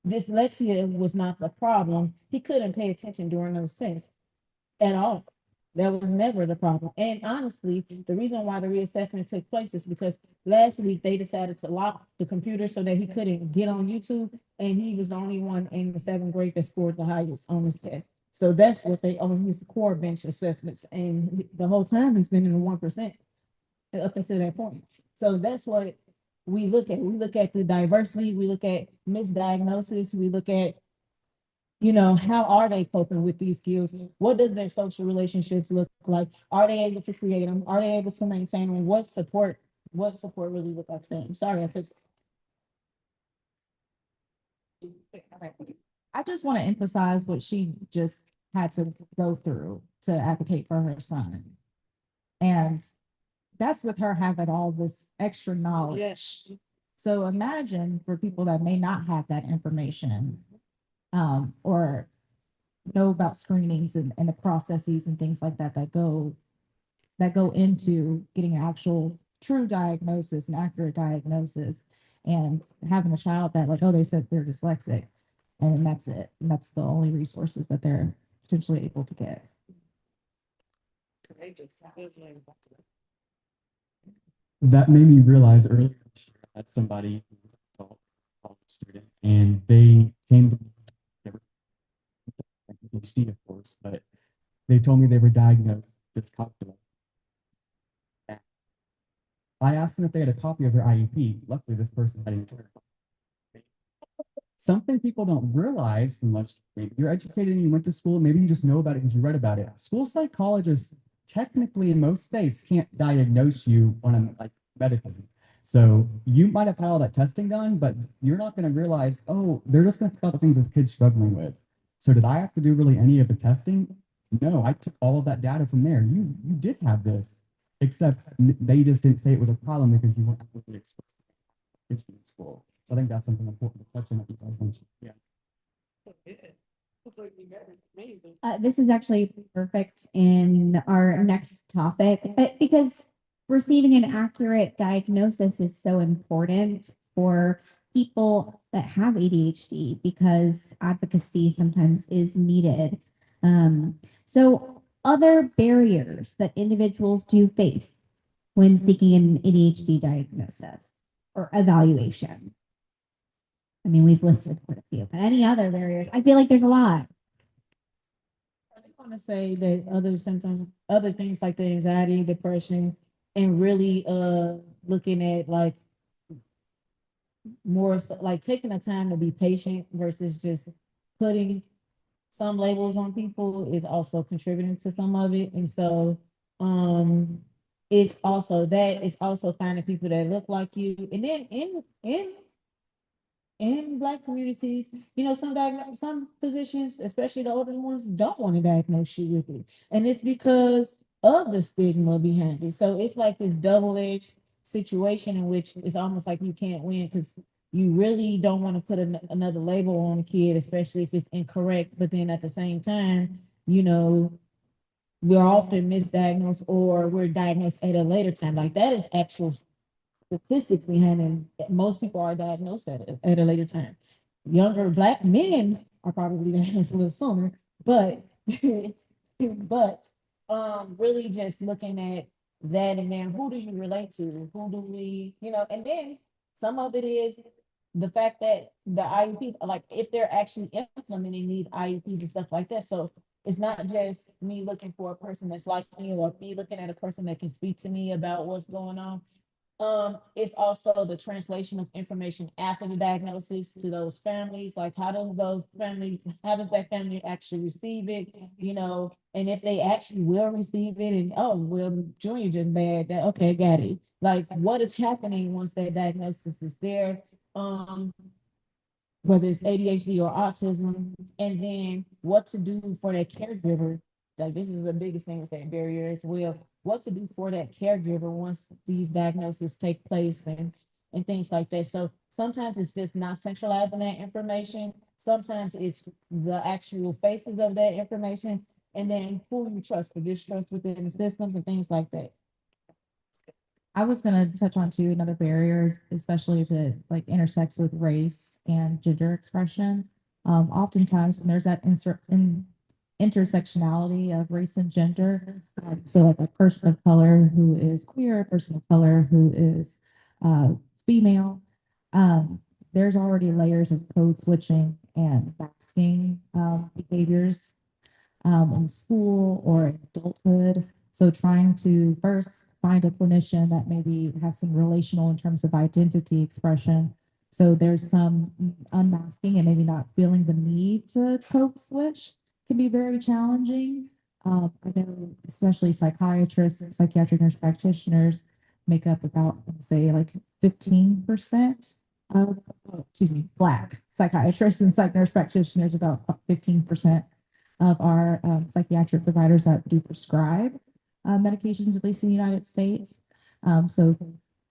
dyslexia was not the problem. He couldn't pay attention during those tests at all. That was never the problem. And honestly, the reason why the reassessment took place is because last week they decided to lock the computer so that he couldn't get on YouTube. And he was the only one in the 7th grade that scored the highest on this test. So that's what they on his core bench assessments. And the whole time he's been in the 1% up until that point. So that's what we look at. We look at the diversity, we look at misdiagnosis, we look at, how are they coping with these skills? What does their social relationships look like? Are they able to create them? Are they able to maintain them? What support really look like for them? Sorry, I took. I just want to emphasize what she just had to go through to advocate for her son. And that's with her having all this extra knowledge. Yes. So imagine for people that may not have that information, or know about screenings and the processes and things like that that go into getting an actual true diagnosis, an accurate diagnosis, and having a child that, like, oh, they said they're dyslexic, and that's it. And that's the only resources that they're potentially able to get. That made me realize earlier this year I had somebody who was an adult college student, and they came to me. They were ADHD, of course, but they told me they were diagnosed dyscalculia. And I asked them if they had a copy of their IEP. Luckily, this person had an entire copy. Something people don't realize, unless maybe you're educated and you went to school, maybe you just know about it because you read about it. School psychologists technically in most states can't diagnose you on a like medically. So you might have had all that testing done, but you're not going to realize, oh, they're just going to pick out the things that the kid's struggling with. So did I have to do really any of the testing? No, I took all of that data from there. You did have this, except they just didn't say it was a problem because you weren't really exposed to it in school. So I think that's something important to touch on that you guys mentioned. Yeah. This is actually perfect in our next topic, because receiving an accurate diagnosis is so important for people that have ADHD because advocacy sometimes is needed. So other barriers that individuals do face when seeking an ADHD diagnosis or evaluation. I mean, we've listed quite a few, but any other barriers? I feel like there's a lot. I want to say that other things like the anxiety, depression, and really looking at like more so, like taking the time to be patient versus just putting some labels on people is also contributing to some of it. And so, um, it's also finding people that look like you. And then in Black communities, you know, some physicians, especially the older ones, don't want to diagnose you with it. And it's because of the stigma behind it. So it's like this double-edged situation in which it's almost like you can't win because you really don't want to put another label on a kid, especially if it's incorrect. But then at the same time, you know, we're often misdiagnosed or we're diagnosed at a later time. Like that is actual statistics behind it. Most people are diagnosed at a later time. Younger Black men are probably diagnosed a little sooner, but but really just looking at that and then who do you relate to? Who do we, you know, and then some of it is the fact that the IEPs, like if they're actually implementing these IEPs and stuff like that. So it's not just me looking for a person that's like me or me looking at a person that can speak to me about what's going on. It's also the translation of information after the diagnosis to those families. Like, how does that family actually receive it? You know, and if they actually will receive it, and oh, well, Junior just bad. That okay, got it. Like, what is happening once that diagnosis is there? Um, whether it's ADHD or autism, and then what to do for that caregiver. Like this is the biggest thing with that barrier as well. What to do for that caregiver once these diagnoses take place and things like that. So sometimes it's just not centralizing that information. Sometimes it's the actual faces of that information, and then who you trust, the distrust within the systems and things like that. I was gonna touch on too, another barrier, especially as it like intersects with race and gender expression. Oftentimes when there's that intersectionality of race and gender, so like a person of color who is queer, a person of color who is uh, female, there's already layers of code switching and masking behaviors in school or in adulthood. So trying to first find a clinician that maybe has some relational in terms of identity expression. So there's some unmasking and maybe not feeling the need to code switch can be very challenging. I know especially psychiatrists, psychiatric nurse practitioners make up about, say, like 15% of, excuse me, Black psychiatrists and psych nurse practitioners, about 15% of our psychiatric providers that do prescribe medications, at least in the United States. So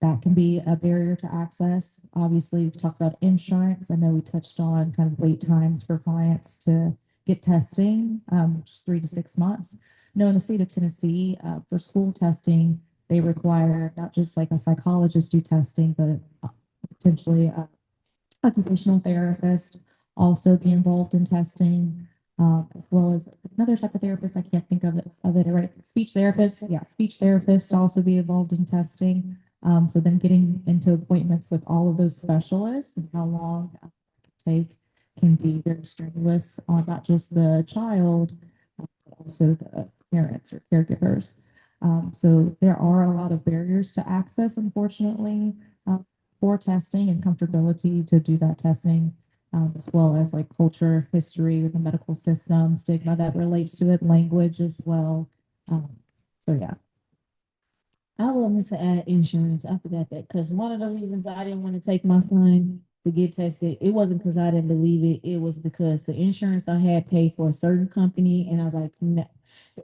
that can be a barrier to access. Obviously, we talked about insurance. I know we touched on kind of wait times for clients to get testing, which is 3 to 6 months. No, in the state of Tennessee, for school testing, they require not just like a psychologist do testing, but potentially a occupational therapist also be involved in testing, as well as another type of therapist. I can't think of it right. Speech therapist, yeah, speech therapist also be involved in testing. So then getting into appointments with all of those specialists and how long it can take can be very strenuous on not just the child, but also the parents or caregivers. So there are a lot of barriers to access, unfortunately, for testing and comfortability to do that testing, as well as like culture, history with the medical system, stigma that relates to it, language as well. Um, so yeah. I wanted to add insurance. I forgot that because one of the reasons I didn't want to take my son to get tested, it wasn't because I didn't believe it. It was because the insurance I had paid for a certain company, and I was like, no.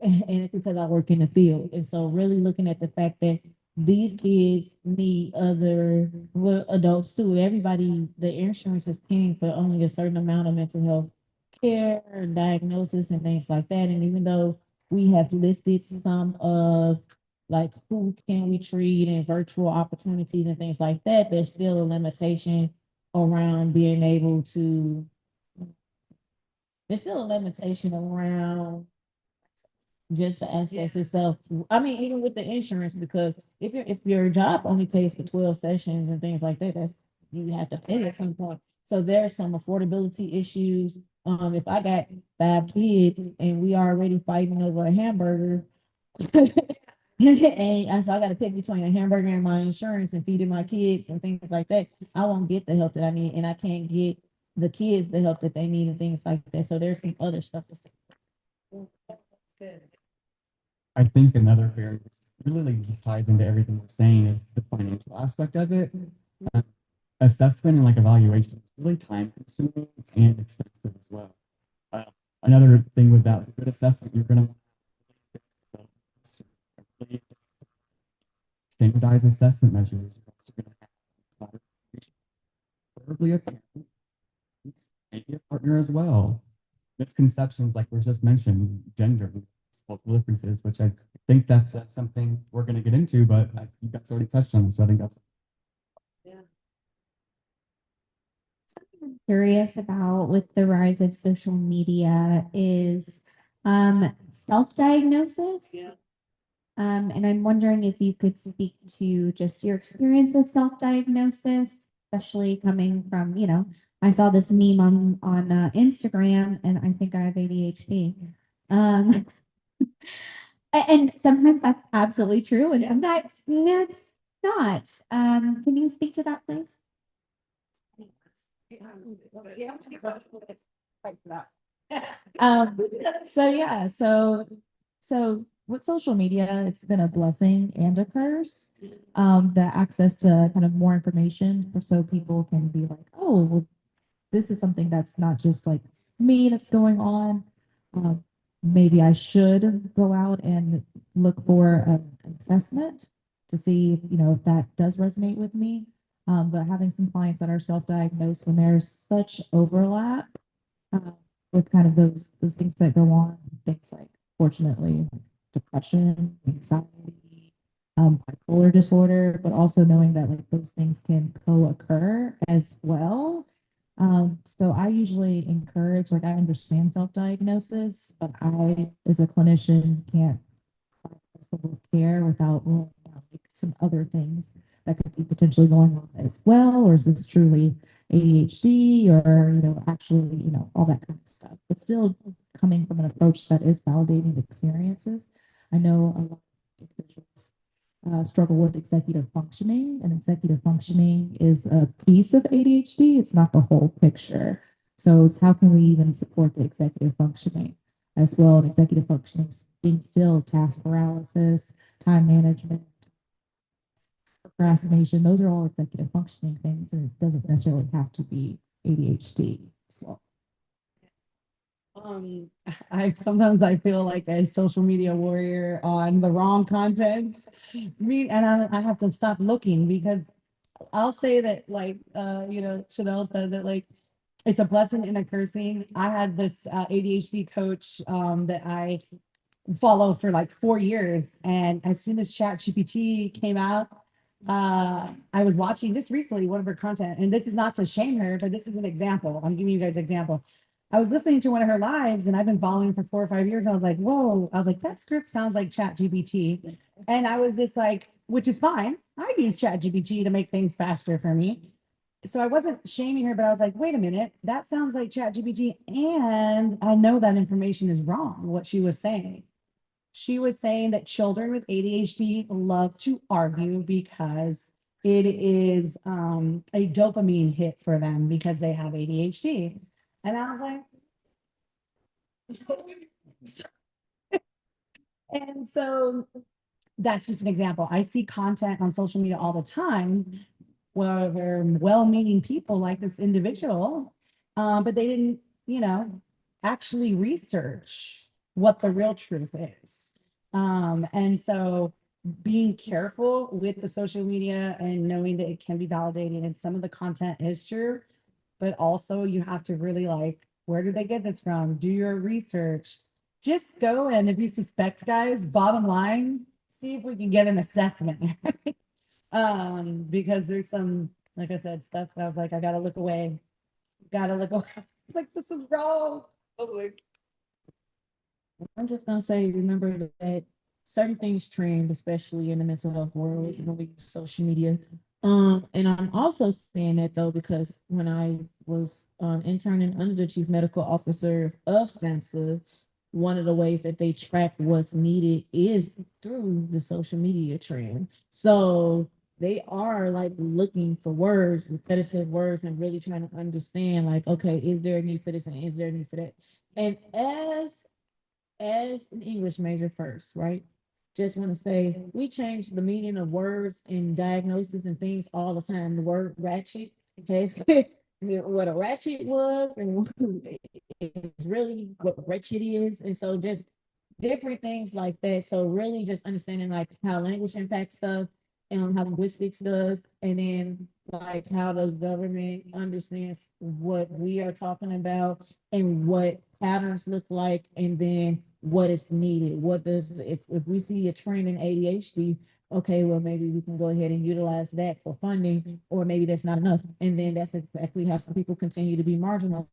And it's because I work in the field. And so, really looking at the fact that these kids need other well, adults too. Everybody, the insurance is paying for only a certain amount of mental health care, diagnosis, and things like that. And even though we have lifted some of like who can we treat and virtual opportunities and things like that, there's still a limitation around being able to, there's still a limitation around just the access itself. I mean, even with the insurance, because if your job only pays for 12 sessions and things like that, that's you have to pay at some point. So there's some affordability issues. If I got 5 kids and we are already fighting over a hamburger, and so I got to pick between a hamburger and my insurance and feeding my kids and things like that. I won't get the help that I need, and I can't get the kids the help that they need and things like that. So there's some other stuff. I think another very really just ties into everything we're saying is the financial aspect of it. Uh, Assessment and like evaluation is really time consuming and expensive as well. Uh, Another thing with that, good assessment, you're going to really standardized assessment measures. You're also going to have collaboration, preferably a parent, maybe a partner as well. Misconceptions, like we just mentioned, gender, cultural differences, which I think that's something we're going to get into, but you guys already touched on, so I think that's. Curious about with the rise of social media is self-diagnosis. Yeah. And I'm wondering if you could speak to just your experience with self-diagnosis, especially coming from, I saw this meme on Instagram, and I think I have ADHD. Um, and sometimes that's absolutely true, and sometimes it's not. Can you speak to that, please? Um, so yeah, so with social media, it's been a blessing and a curse. The access to kind of more information so people can be like, oh, well, this is something that's not just like me that's going on. Maybe I should go out and look for an assessment to see if that does resonate with me. But having some clients that are self-diagnosed when there's such overlap uh, with kind of those things that go on, things like fortunately like depression, anxiety, bipolar disorder, but also knowing that like those things can co-occur as well. So I usually encourage, like I understand self-diagnosis, but I, as a clinician, can't process the whole care without ruling out like some other things that could be potentially going on as well, or is this truly ADHD or actually all that kind of stuff, but still coming from an approach that is validating experiences. I know a lot of individuals struggle with executive functioning, and executive functioning is a piece of ADHD. It's not the whole picture. So it's how can we even support the executive functioning as well? And executive functioning being still task paralysis, time management, procrastination. Those are all executive functioning things, and it doesn't necessarily have to be ADHD as well. I sometimes I feel like a social media warrior on the wrong content. I have to stop looking because I'll say that like Chanel said that like it's a blessing and a cursing. I had this ADHD coach that I follow for like 4 years, and as soon as ChatGPT came out, I was watching just recently one of her content, and this is not to shame her, but this is an example. I'm giving you guys an example. I was listening to one of her lives, and I've been following for 4 or 5 years. And I was like, whoa, I was like, that script sounds like ChatGPT. And I was just like, which is fine. I use ChatGPT to make things faster for me. So I wasn't shaming her, but I was like, wait a minute, that sounds like ChatGPT. And I know that information is wrong, what she was saying. She was saying that children with ADHD love to argue because it is a dopamine hit for them because they have ADHD. And I was like, and so that's just an example. I see content on social media all the time where they're well-meaning people like this individual, but they didn't, actually research what the real truth is. And so being careful with the social media and knowing that it can be validated and some of the content is true, but also you have to really like, where did they get this from? Do your research. Just go and if you suspect, guys, bottom line, see if we can get an assessment. Because there's some, like I said, stuff that I was like, I gotta look away. Gotta look away. It's like, this is wrong. I was like, I'm just gonna say, remember that certain things trend, especially in the mental health world, when we use social media. And I'm also saying that though, because when I was interning under the chief medical officer of SAMHSA, one of the ways that they track what's needed is through the social media trend. So they are like looking for words, repetitive words, and really trying to understand, like, okay, is there a need for this and is there a need for that? And as an English major first, right? Just want to say we change the meaning of words and diagnosis and things all the time. The word ratchet, okay, what a ratchet was, and it's really what wretched is, and so just different things like that. So really just understanding like how language impacts stuff and how linguistics does, and then like how the government understands what we are talking about and what patterns look like, and then what is needed. What does, if we see a trend in ADHD, okay, well, maybe we can go ahead and utilize that for funding, or maybe there's not enough. And then that's exactly how some people continue to be marginalized.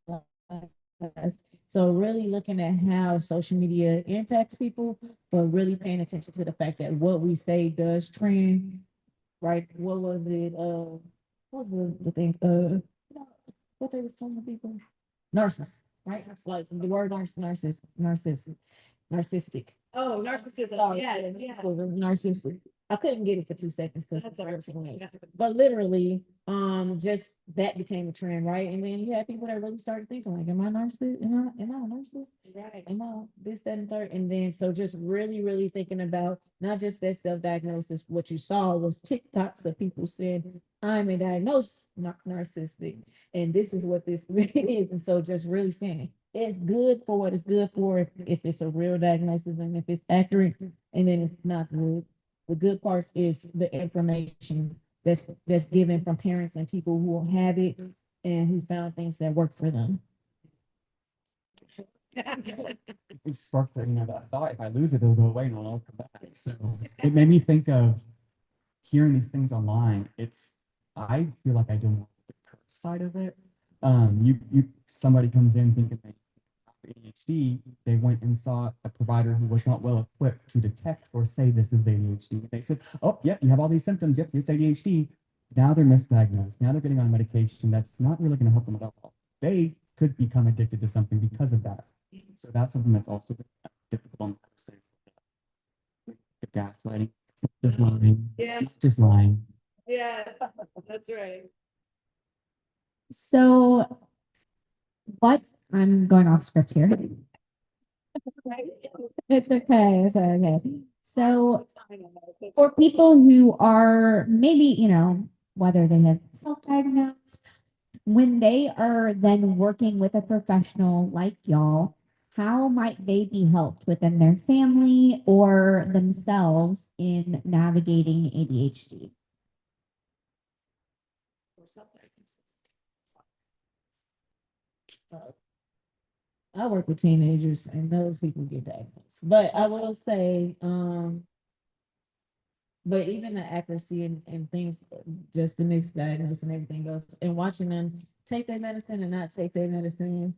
So really looking at how social media impacts people, but really paying attention to the fact that what we say does trend, right? What was it? What was the thing? What they was calling people? Narcissist, right? Like the word narcissistic. Oh, narcissism, Sorry, yeah. narcissistic. I couldn't get it for 2 seconds because That's all right. but literally, just that became a trend, right? And then you had people that really started thinking, like, am I narcissist? Am I a narcissist? Right. Am I this, that, and third? And then so just really, really thinking about not just that self-diagnosis. What you saw was TikToks of people saying, I'm a diagnosed narcissistic, and this is what this really is. And so just really saying it's good for what it's good for, if it's a real diagnosis and if it's accurate, and then it's not good. The good part is the information that's given from parents and people who have it and who found things that work for them. It sparked that thought, if I lose it, it'll go away and it'll all come back. So it made me think of hearing these things online. I feel like I do more the curse side of it. Somebody comes in thinking they have ADHD, they went and saw a provider who was not well equipped to detect or say this is ADHD. They said, oh, yep, you have all these symptoms. Yep, it's ADHD. Now they're misdiagnosed. Now they're getting on medication that's not really going to help them at all. They could become addicted to something because of that. So that's something that's also difficult on the gaslighting. It's not just lying. Yeah. It's not just lying. Yeah, that's right. So what, I'm going off script here. It's okay, it's okay. So for people who are maybe, whether they have self-diagnosed, when they are then working with a professional like y'all, how might they be helped within their family or themselves in navigating ADHD? I work with teenagers and those people get diagnosed. But I will say, but even the accuracy and things, just the mixed diagnosis and everything else, and watching them take their medicine and not take their medicine.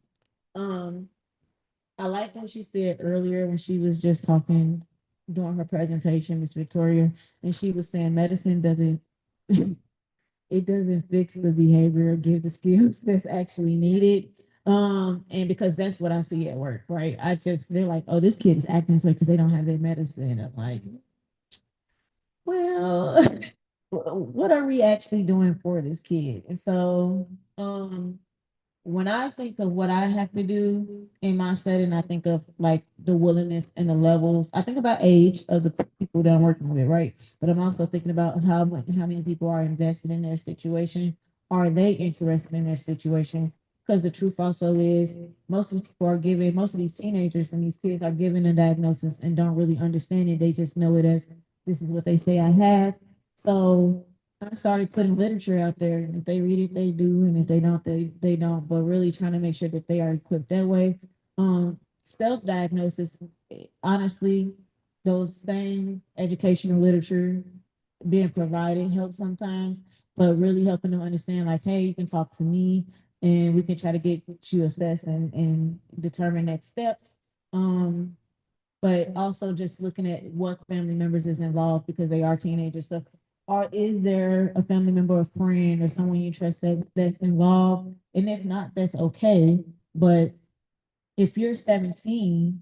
I like what she said earlier when she was just talking during her presentation, Miss Victoria, and she was saying medicine doesn't it doesn't fix the behavior or give the skills that's actually needed. And because that's what I see at work, right? They're like, oh, this kid is acting this way because they don't have their medicine. I'm like, well, what are we actually doing for this kid? And so, when I think of what I have to do in my setting, I think of like the willingness and the levels. I think about age of the people that I'm working with, right? But I'm also thinking about how many people are invested in their situation. Are they interested in their situation? Because the truth also is most of these people are given, most of these teenagers and these kids are given a diagnosis and don't really understand it. They just know it as this is what they say I have. So I started putting literature out there. And if they read it, they do, and if they don't, they don't. But really trying to make sure that they are equipped that way. Self-diagnosis, honestly, those same educational literature being provided helps sometimes, but really helping them understand, like, hey, you can talk to me, and we can try to get you assessed and determine next steps. But also just looking at what family members is involved because they are teenagers. So, or is there a family member, a friend, or someone you trust that's involved? And if not, that's okay. But if you're 17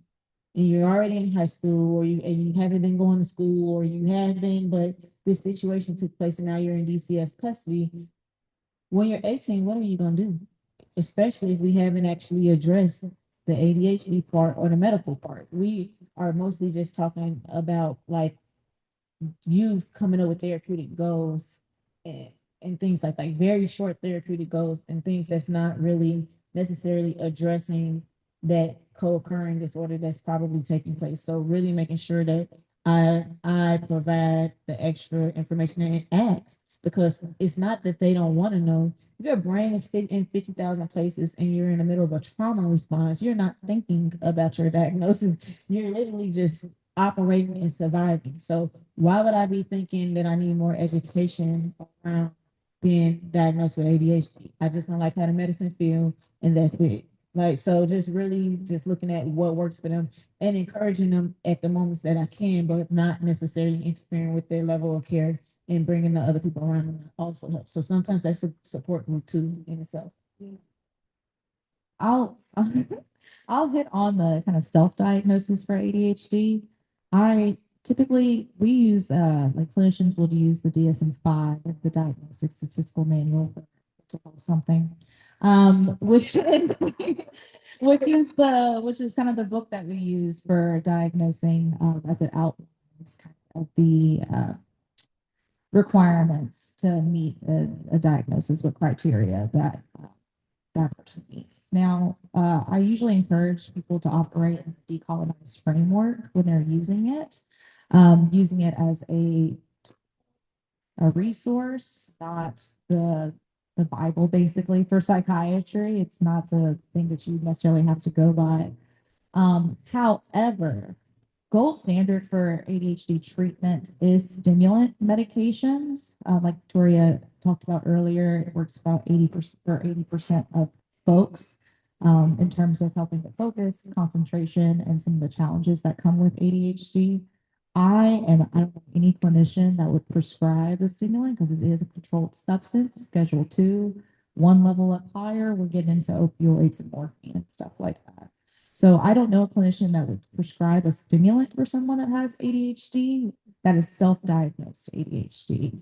and you're already in high school, or you haven't been going to school, or you have been, but this situation took place and now you're in DCS custody. When you're 18, what are you gonna do? Especially if we haven't actually addressed the ADHD part or the medical part. We are mostly just talking about like you coming up with therapeutic goals and, and things like very short therapeutic goals and things that's not really necessarily addressing that co-occurring disorder that's probably taking place. So really making sure that I provide the extra information and ask, because it's not that they don't want to know. If your brain is fit in 50,000 places and you're in the middle of a trauma response, you're not thinking about your diagnosis. You're literally just operating and surviving. So why would I be thinking that I need more education around being diagnosed with ADHD? I just don't like how the medicine feel, and that's it. Like, so just really just looking at what works for them and encouraging them at the moments that I can, but not necessarily interfering with their level of care, and bringing the other people around them also helps. So sometimes that's a support group too in itself. I'll I'll hit on the kind of self-diagnosis for ADHD. I typically we use like clinicians will use the DSM-5, the Diagnostic Statistical Manual for something, which which is kind of the book that we use for diagnosing as it outlines kind of the requirements to meet a diagnosis with criteria that that person needs. Now, I usually encourage people to operate in a decolonized framework when they're using it as a resource, not the Bible basically for psychiatry. It's not the thing that you necessarily have to go by. However, gold standard for ADHD treatment is stimulant medications. Like Victoria talked about earlier, it works about 80% for 80% of folks in terms of helping to focus, concentration, and some of the challenges that come with ADHD. I don't know any clinician that would prescribe a stimulant because it is a controlled substance, Schedule 2, one level up higher, we're getting into opioids and morphine and stuff like that. So I don't know a clinician that would prescribe a stimulant for someone that has ADHD that is self-diagnosed ADHD.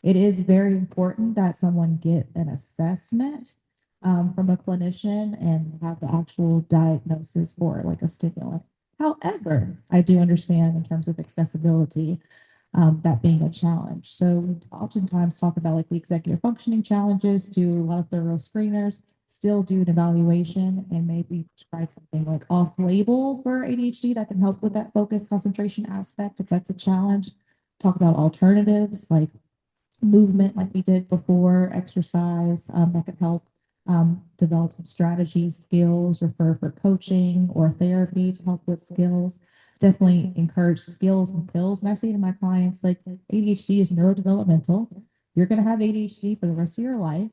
It is very important that someone get an assessment from a clinician and have the actual diagnosis for like a stimulant. However, I do understand in terms of accessibility, that being a challenge. So we oftentimes talk about like the executive functioning challenges, do a lot of thorough screeners, still do an evaluation and maybe prescribe something like off-label for ADHD that can help with that focus concentration aspect if that's a challenge. Talk about alternatives like movement like we did before, exercise that could help develop some strategies, skills, refer for coaching or therapy to help with skills. Definitely encourage skills and pills. And I say to my clients, like ADHD is neurodevelopmental. You're going to have ADHD for the rest of your life.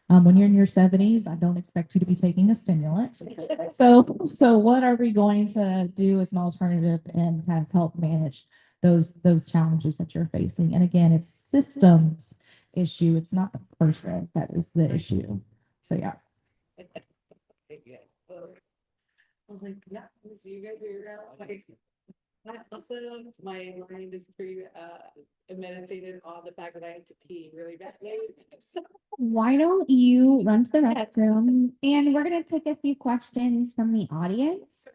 When you're in your 70s, I don't expect you to be taking a stimulant. So what are we going to do as an alternative and kind of help manage those challenges that you're facing? And again, it's systems issue. It's not the person that is the issue. So yeah. I was like, yeah, so you guys figure out like. Also, my mind is pretty meditated on the fact that I have to pee really badly. So, Why don't you run to the restroom and we're gonna take a few questions from the audience.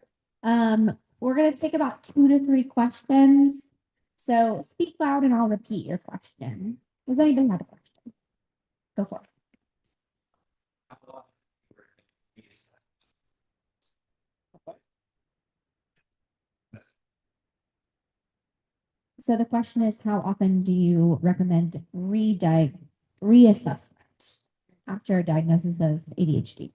We're gonna take about 2 to 3 questions. So speak loud and I'll repeat your question. Does anybody have a question? Go for it. So the question is, how often do you recommend reassessment after a diagnosis of ADHD?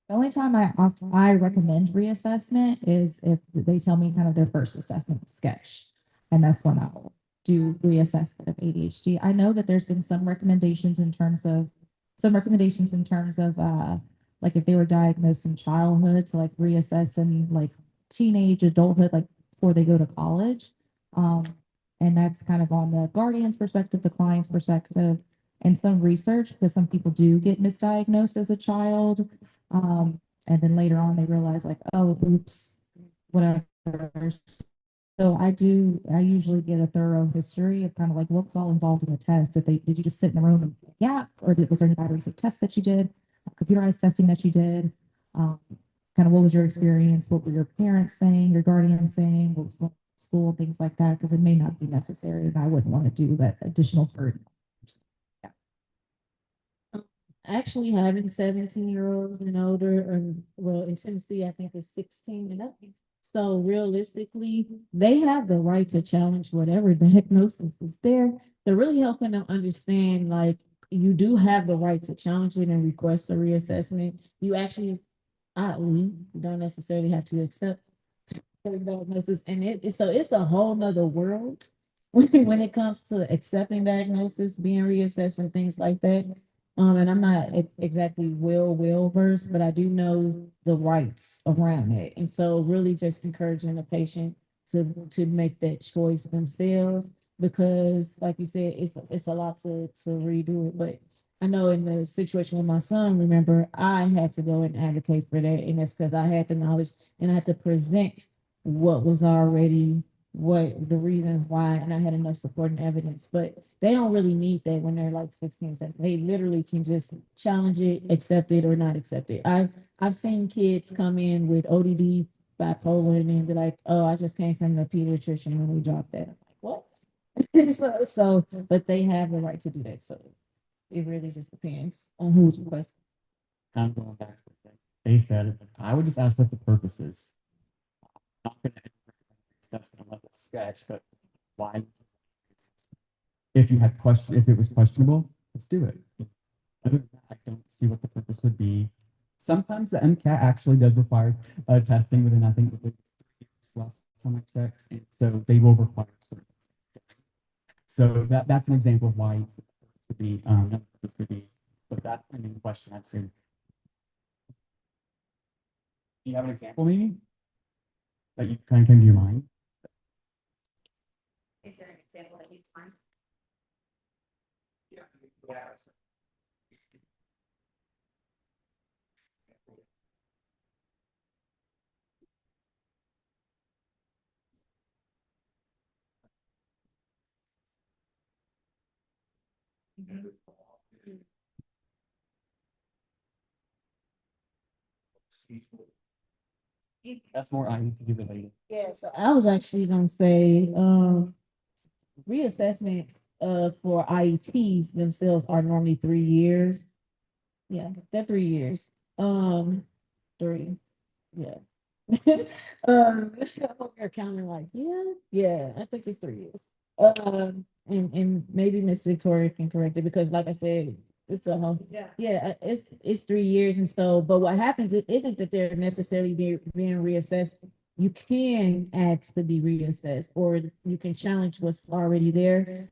The only time I recommend reassessment is if they tell me kind of their first assessment sketch, and that's when I'll do reassessment of ADHD. I know that there's been some recommendations in terms of like if they were diagnosed in childhood to like reassess in like teenage adulthood, like before they go to college. And that's kind of on the guardian's perspective, the client's perspective, and some research because some people do get misdiagnosed as a child. And then later on, they realize like, oh, oops, whatever. So I usually get a thorough history of kind of like what was all involved in the test. Did you just sit in the room and yeah, or was there any batteries of tests that you did, computerized testing that you did? Kind of what was your experience? What were your parents saying, your guardians saying? What was going on in school, things like that, because it may not be necessary, and I wouldn't want to do that additional burden. Actually, having 17-year-olds and older, or well, in Tennessee, I think it's 16 and up. So realistically, they have the right to challenge whatever diagnosis is there. They're really helping them understand, like, you do have the right to challenge it and request a reassessment. You actually, oddly, don't necessarily have to accept every diagnosis. And so it's a whole nother world when it comes to accepting diagnosis, being reassessed and things like that. And I'm not exactly well versed, but I do know the rights around it. And so really just encouraging the patient to make that choice themselves, because like you said, it's a lot to redo it. But I know in the situation with my son, remember, I had to go and advocate for that. And that's because I had the knowledge and I had to present what was already what the reasons why, and I had enough supporting evidence. But they don't really need that when they're like 16, 17. They literally can just challenge it, accept it, or not accept it. I've seen kids come in with ODD, bipolar, and then be like, "Oh, I just came from the pediatrician and we dropped that." I'm like, "What?" But they have the right to do that. So it really just depends on who's requesting. Kind of going back to what they said, I would just ask what the purpose is. Not gonna assessment level sketch, but why? If you had question, if it was questionable, let's do it. Other than that, I don't see what the purpose would be. Sometimes the MCAT actually does require testing within, I think, within 3 years last time I checked, and so they will require certain. So that's an example of why it's to be this would be, but that's the main question I'd say. Do you have an example maybe that you kind of came to your mind? Is there an example that you've done? Yeah. That's more I need to give it later. Yeah, so I was actually gonna say, reassessments for IEPs themselves are normally 3 years. Yeah, they're 3 years. Three. Yeah. You're counting like, yeah, I think it's 3 years. And maybe Miss Victoria can correct it because, like I said, it's it's 3 years, and so. But what happens isn't that they're necessarily being reassessed. You can ask to be reassessed, or you can challenge what's already there.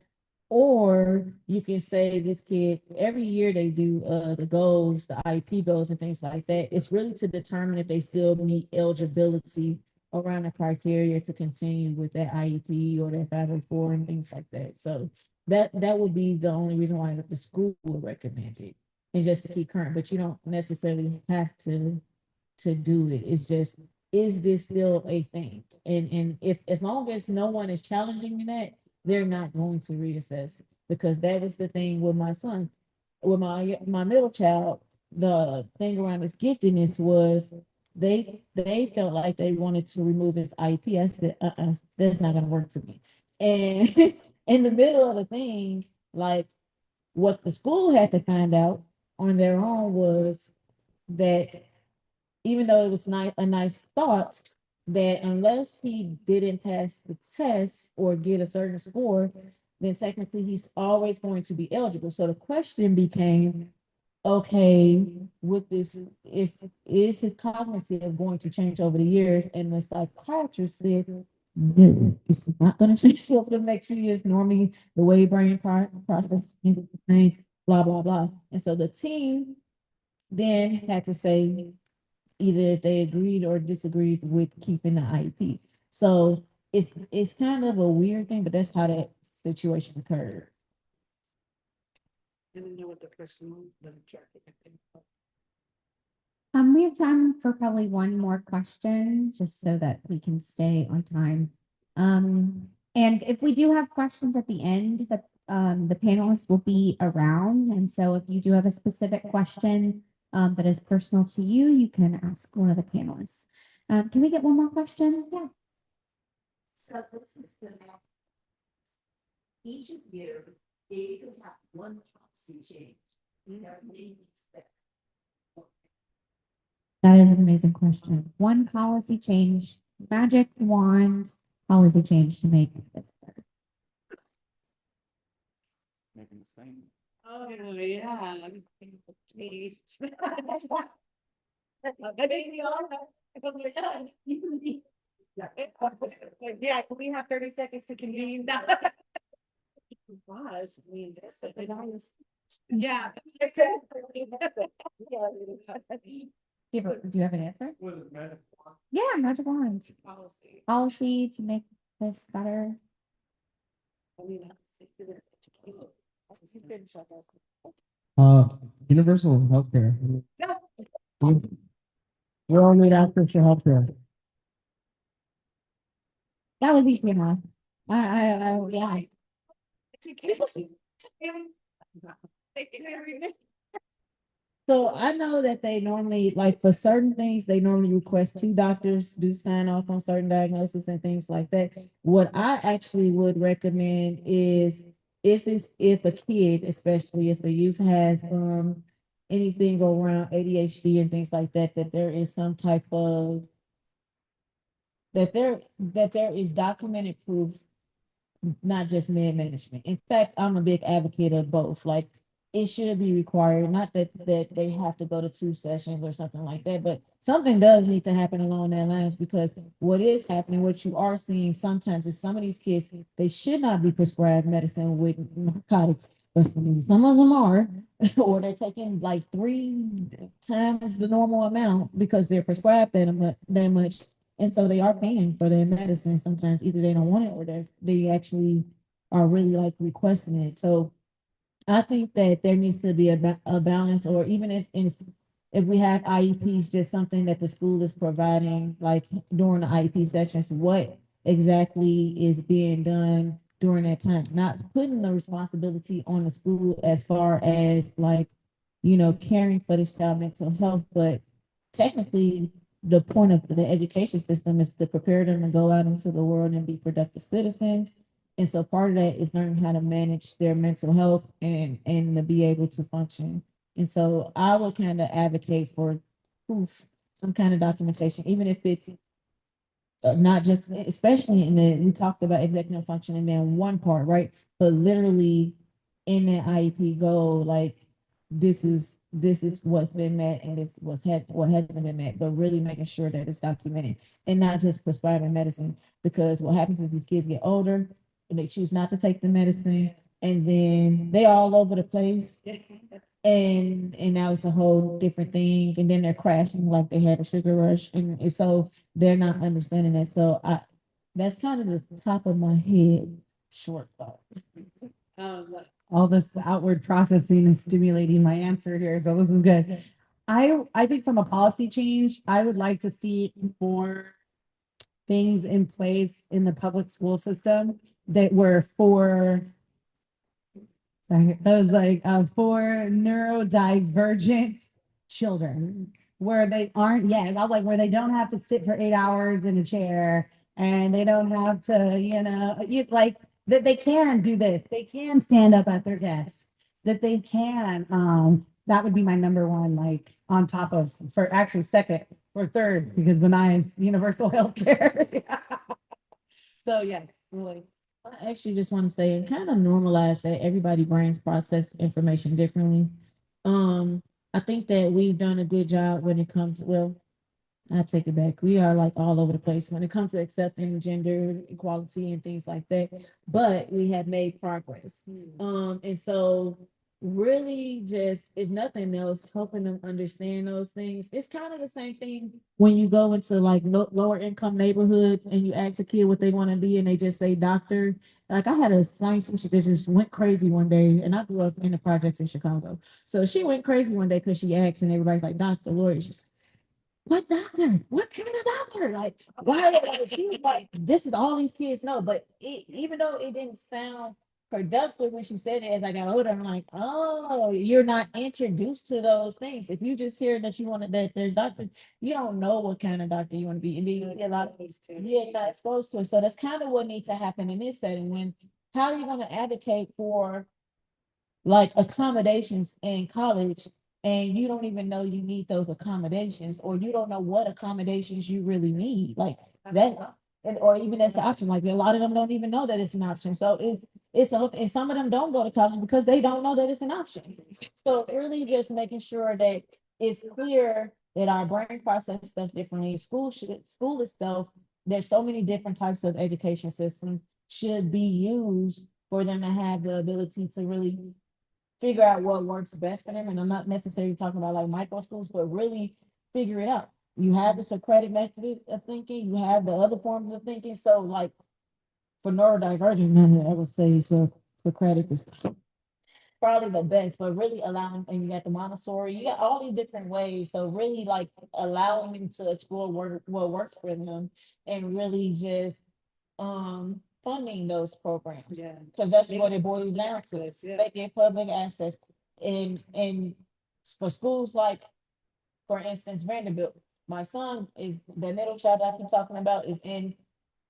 Or you can say this kid, every year they do the goals, the IEP goals and things like that. It's really to determine if they still meet eligibility around the criteria to continue with that IEP or that 504 and things like that. So that would be the only reason why the school would recommend it. And just to keep current, but you don't necessarily have to do it. It's just, is this still a thing? And if, as long as no one is challenging that, they're not going to reassess, because that was the thing with my son. With my middle child, the thing around his giftedness was they felt like they wanted to remove his IEP. I said, that's not gonna work for me. And in the middle of the thing, like, what the school had to find out on their own was that, even though it was a nice thought, that unless he didn't pass the test or get a certain score, then technically he's always going to be eligible. So the question became, okay, with this, if is his cognitive going to change over the years? And the psychiatrist said, no, it's not going to change over the next few years. Normally, the way brain processes things is the same, blah, blah, blah. And so the team then had to say, either if they agreed or disagreed with keeping the IEP. So it's kind of a weird thing, but that's how that situation occurred. I didn't know what the question was, but I'm trying to think. We have time for probably one more question, just so that we can stay on time. And if we do have questions at the end, the panelists will be around. And so if you do have a specific question that is personal to you, you can ask one of the panelists. Can we get one more question? Yeah. So this is the each of you, if you have one policy change, you know, maybe expect. That is an amazing question. One policy change, magic wand policy change to make this better. Making the same. Oh, yeah. I think we all know. Yeah, can we have 30 seconds to convene? Yeah. Do you have an answer? What is magic? Yeah, magic wand. Policy. Policy to make this better. Universal healthcare. We all need access to healthcare. That would be enough. Yeah. So I know that they normally, like for certain things, they normally request two doctors do sign off on certain diagnoses and things like that. What I actually would recommend is if a kid, especially if a youth has anything around ADHD and things like that, that there is some type of that there is documented proof, not just med management. In fact, I'm a big advocate of both. Like it should be required, not that they have to go to 2 sessions or something like that, but something does need to happen along that lines because what is happening, what you are seeing sometimes is some of these kids, they should not be prescribed medicine with narcotics, but some of them are, or they're taking like 3 times the normal amount because they're prescribed that much. And so they are paying for their medicine. Sometimes either they don't want it or they actually are really like requesting it. So I think that there needs to be a balance, or even if we have IEPs, just something that the school is providing, like during the IEP sessions, what exactly is being done during that time, not putting the responsibility on the school as far as like, caring for this child mental health, but technically the point of the education system is to prepare them to go out into the world and be productive citizens. And so part of that is learning how to manage their mental health and to be able to function. And so I would kind of advocate for proof, some kind of documentation, even if it's not just, especially we talked about executive function and then one part, right? But literally in that IEP goal, like this is what's been met and this what hasn't been met, but really making sure that it's documented and not just prescribing medicine. Because what happens is these kids get older and they choose not to take the medicine, and then they all over the place. And now it's a whole different thing, and then they're crashing like they had a sugar rush, and so they're not understanding that. So that's kind of the top of my head short thought. All this outward processing is stimulating my answer here, so this is good. I think from a policy change, I would like to see more things in place in the public school system that were for I was like, for neurodivergent children, where they aren't, I was like, where they don't have to sit for 8 hours in a chair and they don't have to, like, that they can do this, they can stand up at their desk, that they can, that would be my number one, like, on top of, for actually second or third, because Benai's universal health care. So, yes, really. I actually just want to say and kind of normalize that everybody brains process information differently. I think that we've done a good job when it comes, well, I take it back. We are like all over the place when it comes to accepting gender equality and things like that, but we have made progress. And so really just, if nothing else, helping them understand those things. It's kind of the same thing when you go into like lower income neighborhoods and you ask a kid what they want to be and they just say doctor. Like I had a science teacher that just went crazy one day, and I grew up in the projects in Chicago. So she went crazy one day because she asked and everybody's like doctor, lawyer. what doctor? What kind of doctor? Like, why? Like, she was like, this is all these kids know. But even though it didn't sound productive when she said it as I got older, I'm like, oh, you're not introduced to those things. If you just hear that you want to, that there's doctors, you don't know what kind of doctor you want to be. And then you see a lot of these, you're not exposed to it. So that's kind of what needs to happen in this setting. When, how are you going to advocate for like accommodations in college and you don't even know you need those accommodations, or you don't know what accommodations you really need, like that, and or even as the option, like a lot of them don't even know that it's an option. So and some of them don't go to college because they don't know that it's an option. So really just making sure that it's clear that our brain process stuff differently. School itself, there's so many different types of education systems should be used for them to have the ability to really figure out what works best for them. And I'm not necessarily talking about like micro schools, but really figure it out. You have the Socratic method of thinking, you have the other forms of thinking. So like for neurodivergent, I would say so Socratic is probably the best, but really allowing, and you got the Montessori, you got all these different ways. So really like allowing them to explore what works for them and really just funding those programs. Yeah. Because that's what it boils down to. Access, yeah. They get public access. And for schools like, for instance, Vanderbilt, my son is the middle child I keep talking about is in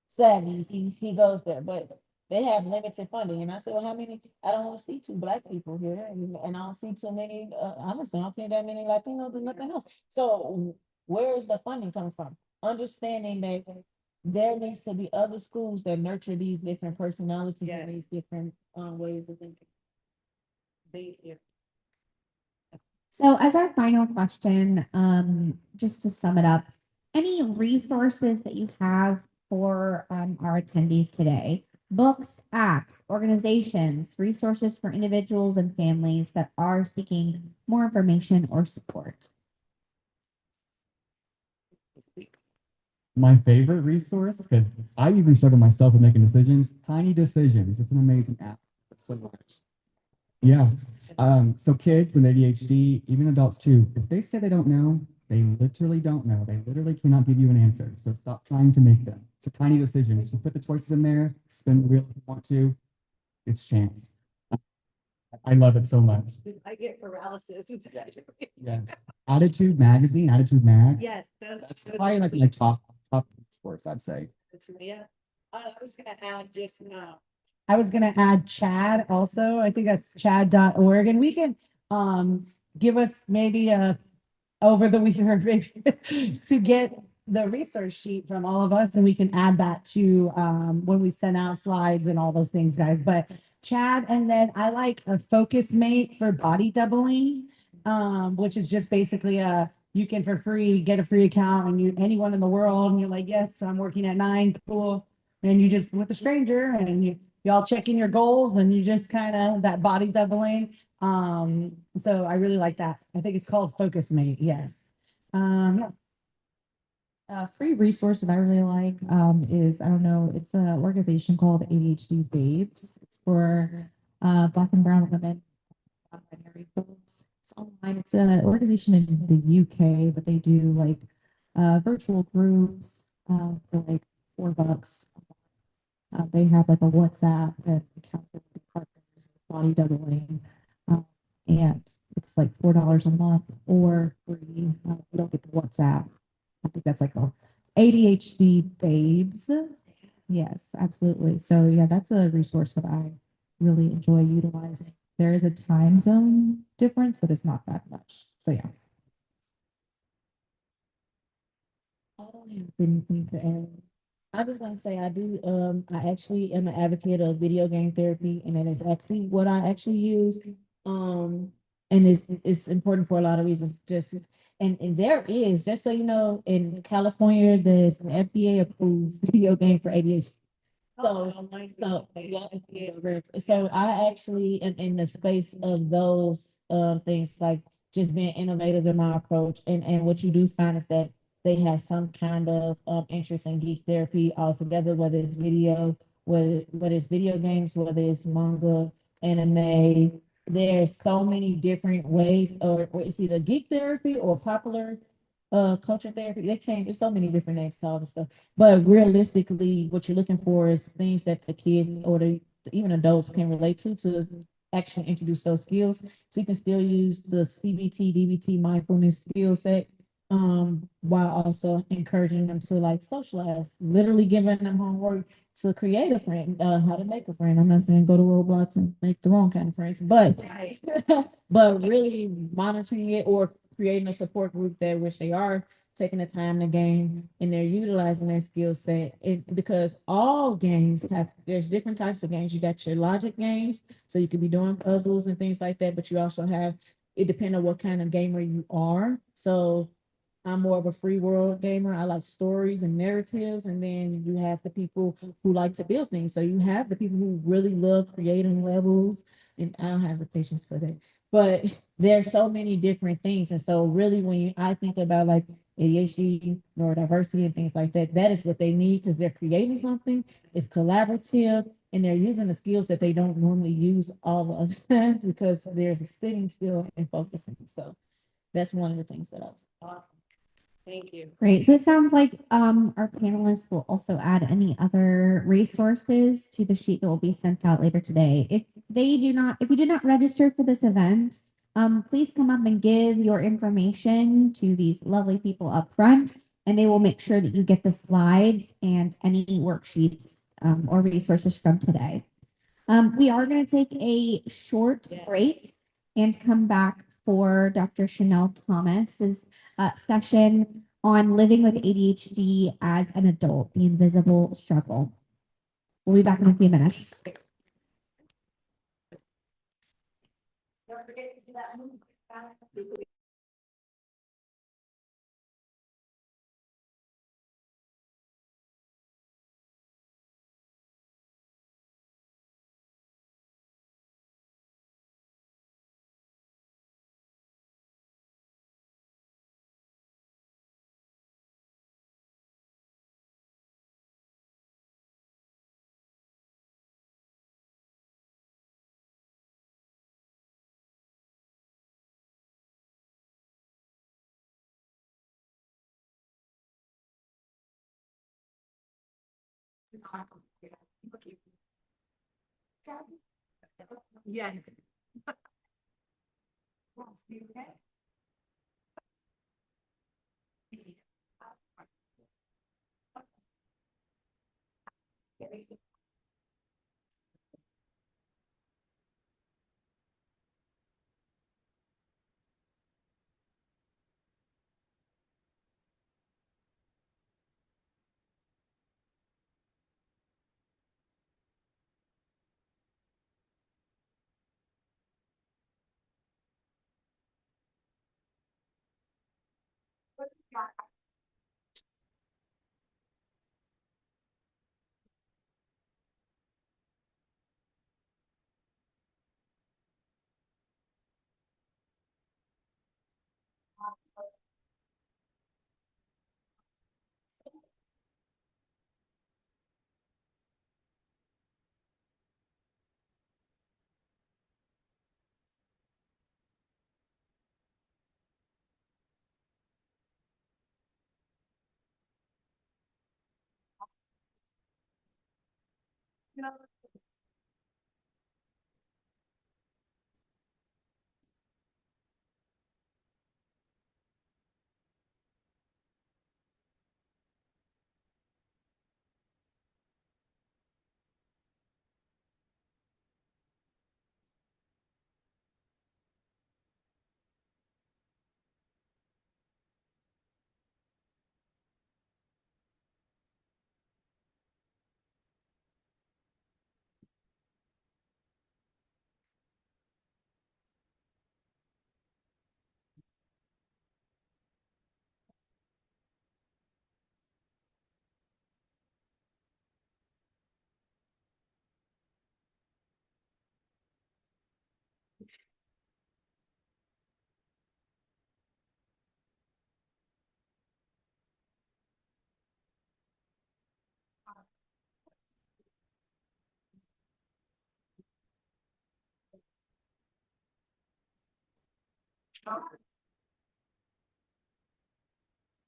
Savvy. He goes there, but they have limited funding. And I said, well, how many? I don't want to see two black people here, and I don't see too many. Honestly, I don't see that many Latinos and nothing else. So where is the funding coming from? Understanding that there needs to be other schools that nurture these different personalities Yes. and these different ways of thinking. Thank you. So as our final question, just to sum it up, any resources that you have for our attendees today? Books, apps, organizations, resources for individuals and families that are seeking more information or support. My favorite resource, because I even struggle myself with making decisions, Tiny Decisions. It's an amazing app. It's so much. Yeah. So kids with ADHD, even adults too, if they say they don't know, they literally don't know. They literally cannot give you an answer. So stop trying to make them. So Tiny Decisions. You put the choices in there, spin the wheel if you want to. It's chance. I love it so much. I get paralysis with decision. Yeah. Attitude Magazine, Attitude Mag. Yes, That's probably like my top sports, I'd say. yeah. I was gonna add just now. I was gonna add Chad also. I think that's chad.org, and we can give us maybe a over the weekend maybe to get the research sheet from all of us, and we can add that to when we send out slides and all those things, guys. But Chad, and then I like a Focus Mate for body doubling, which is just basically you can for free get a free account and you anyone in the world, and you're like, yes, I'm working at 9, cool, and you just with a stranger, and y'all checking your goals, and you just kind of that body doubling. So I really like that. I think it's called Focus Mate. Yes. Yeah. A free resource that I really like is, I don't know, it's an organization called ADHD Babes. It's for Black and brown women, non-binary folks. It's online. It's an organization in the UK, but they do like virtual groups for like $4. They have like a WhatsApp and accountability partners, body doubling, and it's like $4 a month or free. You don't get the WhatsApp. I think that's like a ADHD babes. Yes, absolutely. So yeah, that's a resource that I really enjoy utilizing. There is a time zone difference, but it's not that much. So yeah. I don't have anything to add. I just want to say I do, I actually am an advocate of video game therapy, and that is actually what I actually use. And it's important for a lot of reasons. Just and there is, just so you know, in California, there's an FDA approved video game for ADHD. So I actually am in the space of those things, like just being innovative in my approach. And what you do find is that they have some kind of interest in geek therapy altogether, whether it's video, whether it's video games, whether it's manga, anime. There's so many different ways, or it's either geek therapy or popular culture therapy. They change. There's so many different names to all this stuff. But realistically, what you're looking for is things that the kids or the even adults can relate to actually introduce those skills. So you can still use the CBT, DBT mindfulness skill set, while also encouraging them to like socialize, literally giving them homework to create a friend, how to make a friend. I'm not saying go to Roblox and make the wrong kind of friends, but but really monitoring it or creating a support group there, which they are taking the time to gain and they're utilizing that skill set. Because all games there's different types of games. You got your logic games, so you could be doing puzzles and things like that, but you also have it depends on what kind of gamer you are. So I'm more of a free world gamer. I like stories and narratives. And then you have the people who like to build things. So you have the people who really love creating levels. And I don't have the patience for that. But there's so many different things. And so really I think about like ADHD, neurodiversity and things like that, that is what they need because they're creating something. It's collaborative and they're using the skills that they don't normally use all the other times because there's a sitting still and focusing. So that's one of the things that I was awesome. Thank you. Great. So it sounds like our panelists will also add any other resources to the sheet that will be sent out later today. If you did not register for this event, please come up and give your information to these lovely people up front, and they will make sure that you get the slides and any worksheets or resources from today. We are going to take a short break and come back for Dr. Chanel Thomas's session on living with ADHD as an adult, the invisible struggle. We'll be back in a few minutes. Don't forget to do that. Yes.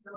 Yes,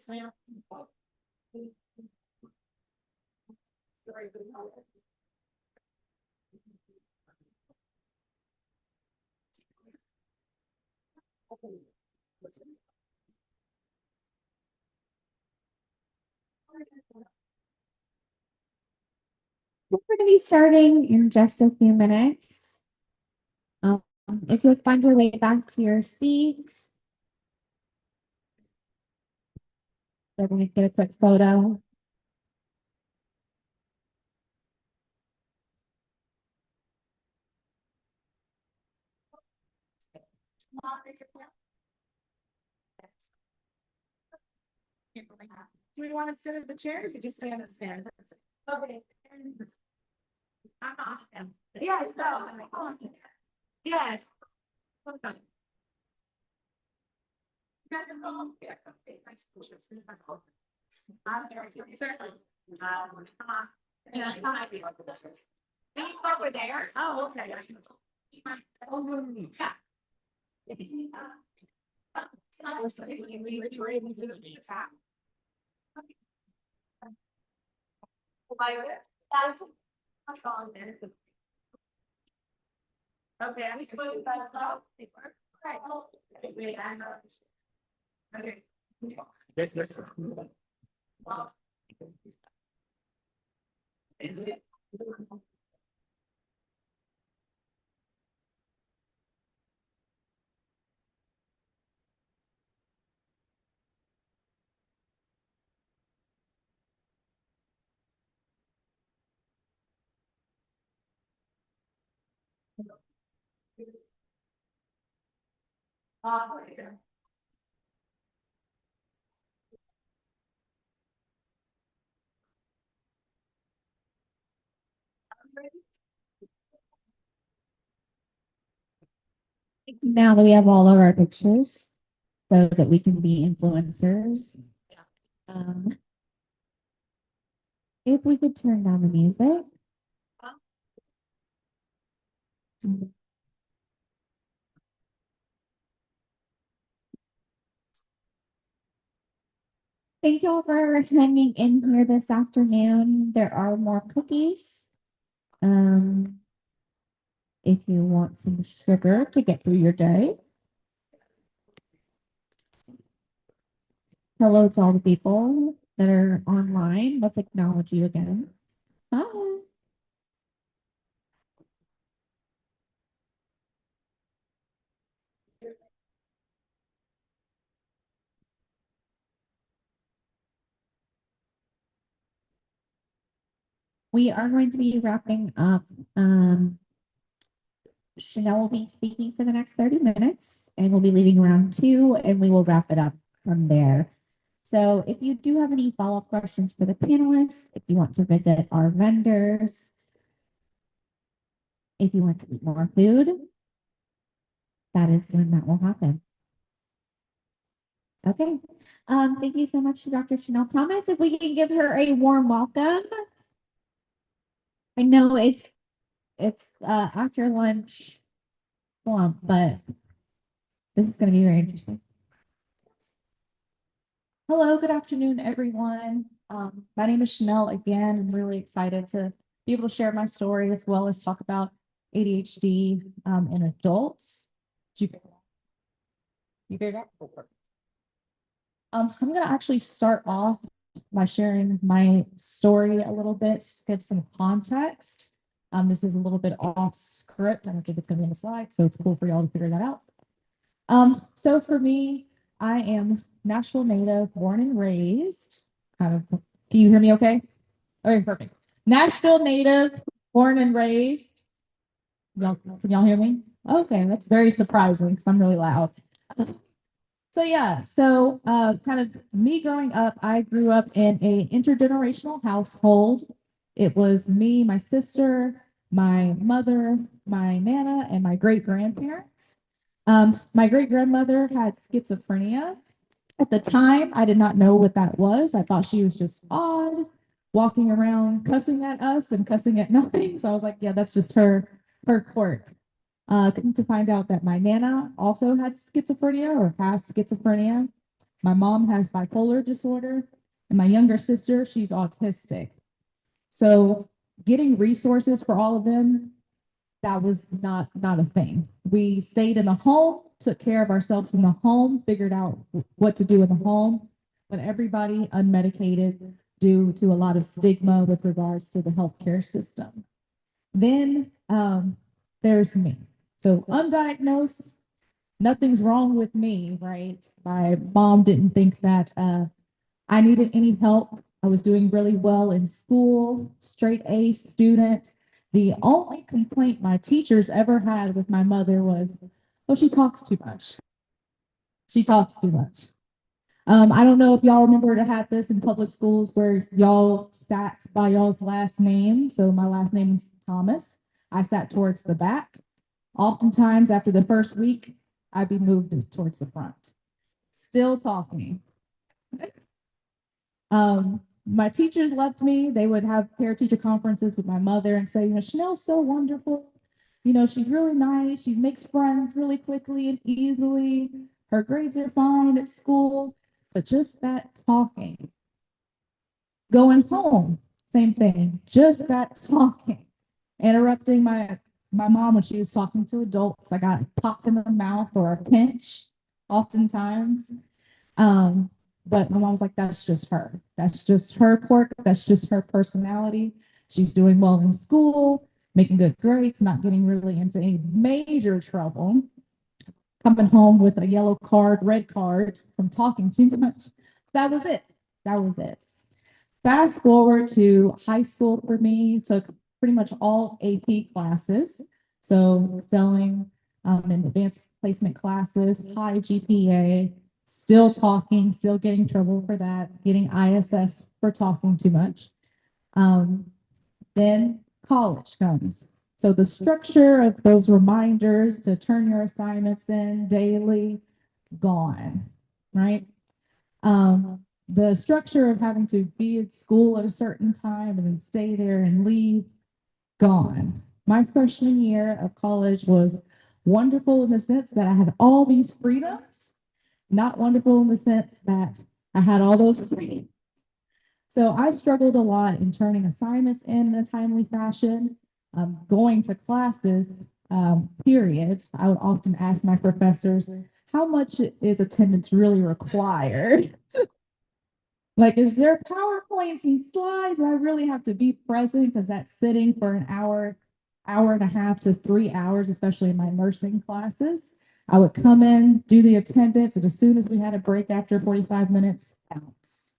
ma'am. We're going to be starting in just a few minutes. If you'll find your way back to your seats, they're going to get a quick photo. Do we want to sit at the chairs or just stand and stand? Okay. Yes, no. Yes. Over there. Oh, okay. Okay, I'm supposed to. Okay. Operator. Now that we have all of our pictures so that we can be influencers. Um, if we could turn down the music. Thank you all for hanging in here this afternoon. There are more cookies. If you want some sugar to get through your day. Hello to all the people that are online. Let's acknowledge you again. Hi. We are going to be wrapping up. Chanel will be speaking for the next 30 minutes and we'll be leaving around 2 and we will wrap it up from there. So if you do have any follow-up questions for the panelists, if you want to visit our vendors, if you want to eat more food, that is when that will happen. Okay. Thank you so much to Dr. Chanel Thomas. If we can give her a warm welcome. I know it's after lunch slump, but this is going to be very interesting. Hello, good afternoon, everyone. My name is Chanel again. I'm really excited to be able to share my story as well as talk about ADHD in adults. Did you figure it out? Oh, perfect. I'm going to actually start off by sharing my story a little bit, give some context. This is a little bit off script. I don't think it's going to be in the slide, so it's cool for y'all to figure that out. So for me, I am Nashville native, born and raised. Can you hear me okay? Okay, perfect. Nashville native, born and raised. Can y'all hear me? Okay, that's very surprising because I'm really loud. So yeah, kind of me growing up, I grew up in a intergenerational household. It was me, my sister, my mother, my nana, and my great grandparents. My great grandmother had schizophrenia. At the time, I did not know what that was. I thought she was just odd, walking around cussing at us and cussing at nothing. So I was like, yeah, that's just her quirk. Come to find out that my nana also had schizophrenia or has schizophrenia. My mom has bipolar disorder, and my younger sister, she's autistic. So getting resources for all of them, that was not a thing. We stayed in the home, took care of ourselves in the home, figured out what to do in the home, but everybody unmedicated due to a lot of stigma with regards to the healthcare system. Then there's me. So undiagnosed, nothing's wrong with me, right? My mom didn't think that I needed any help. I was doing really well in school, straight A student. The only complaint my teachers ever had with my mother was, oh, she talks too much. She talks too much. I don't know if y'all remember to have this in public schools where y'all sat by y'all's last name. So my last name is Thomas. I sat towards the back. Oftentimes, after the first week, I'd be moved towards the front. Still talking. My teachers loved me. They would have parent-teacher conferences with my mother and say, Chanel's so wonderful. She's really nice. She makes friends really quickly and easily. Her grades are fine at school, but just that talking. Going home, same thing, just that talking. Interrupting my mom when she was talking to adults. I got popped in the mouth or a pinch oftentimes. But my mom was like, that's just her. That's just her quirk. That's just her personality. She's doing well in school, making good grades, not getting really into any major trouble. Coming home with a yellow card, red card from talking too much. That was it. That was it. Fast forward to high school for me, took pretty much all AP classes. So selling in advanced placement classes, high GPA, still talking, still getting trouble for that, getting ISS for talking too much. Then college comes. So the structure of those reminders to turn your assignments in daily, gone, right? The structure of having to be at school at a certain time and then stay there and leave, gone. My freshman year of college was wonderful in the sense that I had all these freedoms, not wonderful in the sense that I had all those freedoms. So I struggled a lot in turning assignments in a timely fashion, going to classes, period. I would often ask my professors, how much is attendance really required? Like, is there PowerPoints and slides? Do I really have to be present? Because that's sitting for an hour, hour and a half to 3 hours, especially in my nursing classes. I would come in, do the attendance, and as soon as we had a break after 45 minutes, bounce.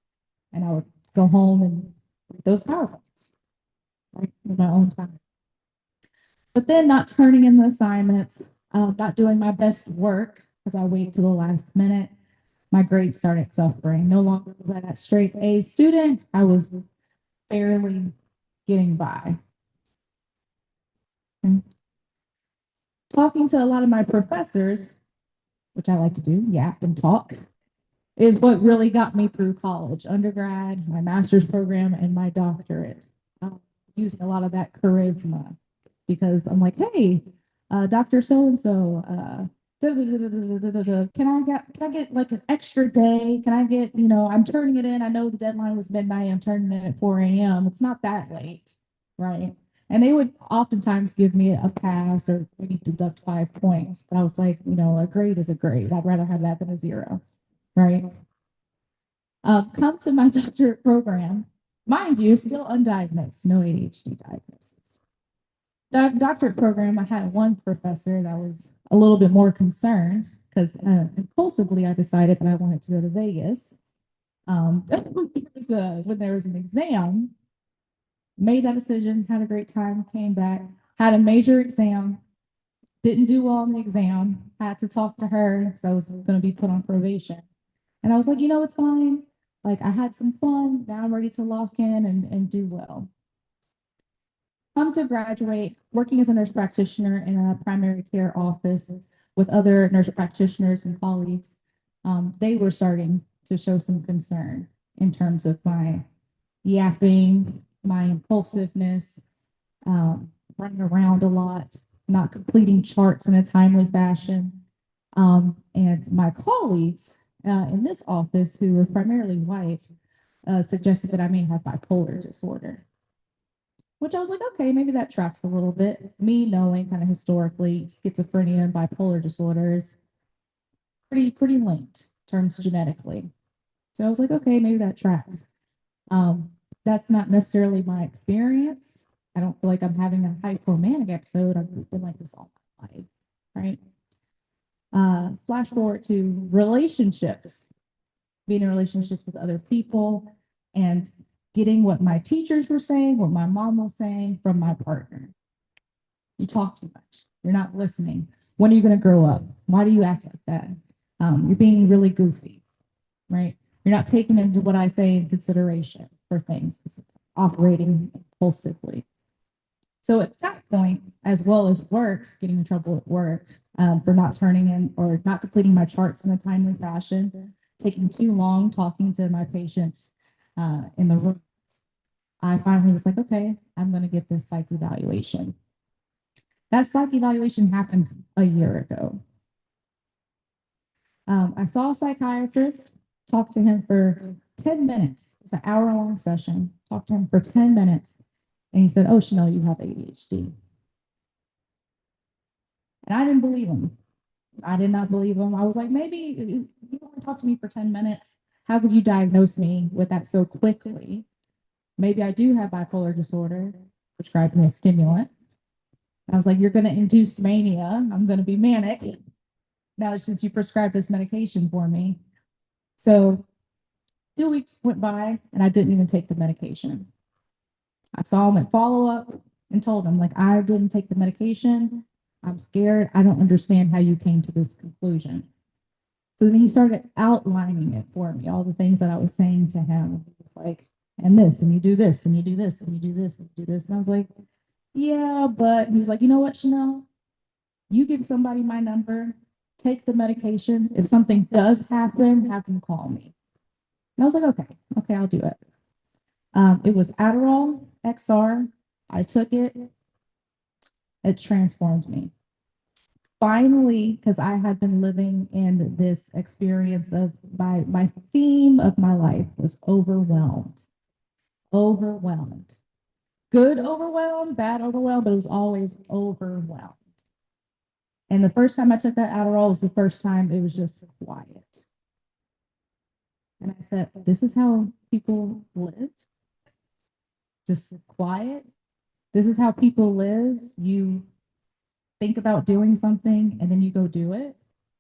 And I would go home and read those PowerPoints, right, in my own time. But then not turning in the assignments, not doing my best work because I wait to the last minute. My grades started suffering. No longer was I that straight A student. I was barely getting by. And talking to a lot of my professors, which I like to do, yap and talk, is what really got me through college, undergrad, my master's program, and my doctorate. Using a lot of that charisma because I'm like, hey, Dr. So-and-so, can I get like an extra day? Can I get, I'm turning it in. I know the deadline was midnight. I'm turning it at 4 a.m. It's not that late, right? And they would oftentimes give me a pass or maybe deduct 5 points. But I was like, a grade is a grade. I'd rather have that than a 0, right? Come to my doctorate program. Mind you, still undiagnosed, no ADHD diagnosis. Doctorate program, I had one professor that was a little bit more concerned because impulsively I decided that I wanted to go to Vegas. When there was an exam, made that decision, had a great time, came back, had a major exam, didn't do well in the exam, had to talk to her because I was going to be put on probation. And I was like, it's fine. Like, I had some fun. Now I'm ready to lock in and do well. Come to graduate, working as a nurse practitioner in a primary care office with other nurse practitioners and colleagues, they were starting to show some concern in terms of my yapping, my impulsiveness, running around a lot, not completing charts in a timely fashion. And my colleagues in this office, who were primarily white, suggested that I may have bipolar disorder. Which I was like, okay, maybe that tracks a little bit. Me knowing kind of historically schizophrenia and bipolar disorders pretty linked in terms genetically. So I was like, okay, maybe that tracks. That's not necessarily my experience. I don't feel like I'm having a hypomanic episode. I've been like this all my life, right? Flash forward to relationships, being in relationships with other people and getting what my teachers were saying, what my mom was saying from my partner. You talk too much. You're not listening. When are you going to grow up? Why do you act like that? You're being really goofy, right? You're not taking into what I say in consideration for things, operating impulsively. So at that point, as well as work, getting in trouble at work for not turning in or not completing my charts in a timely fashion, taking too long talking to my patients in the room, I finally was like, okay, I'm going to get this psych evaluation. That psych evaluation happened a year ago. I saw a psychiatrist, talked to him for 10 minutes. It was an hour-long session. Talked to him for 10 minutes. And he said, oh, Chanel, you have ADHD. And I didn't believe him. I did not believe him. I was like, maybe you want to talk to me for 10 minutes. How could you diagnose me with that so quickly? Maybe I do have bipolar disorder, prescribed me a stimulant. I was like, you're going to induce mania. I'm going to be manic. Now, since you prescribed this medication for me. So 2 weeks went by and I didn't even take the medication. I saw him at follow up and told him, like, I didn't take the medication. I'm scared. I don't understand how you came to this conclusion. So then he started outlining it for me, all the things that I was saying to him. He was like, and this, and you do this, and you do this, and you do this, and you do this. And I was like, yeah, but he was like, you know what, Chanel? You give somebody my number, take the medication. If something does happen, have them call me. And I was like, okay, I'll do it. It was Adderall XR. I took it. It transformed me. Finally, because I had been living in this experience of my theme of my life was overwhelmed. Overwhelmed. Good overwhelmed, bad overwhelmed, but it was always overwhelmed. And the first time I took that Adderall was the first time it was just quiet. And I said, this is how people live. Just quiet. This is how people live. You think about doing something and then you go do it.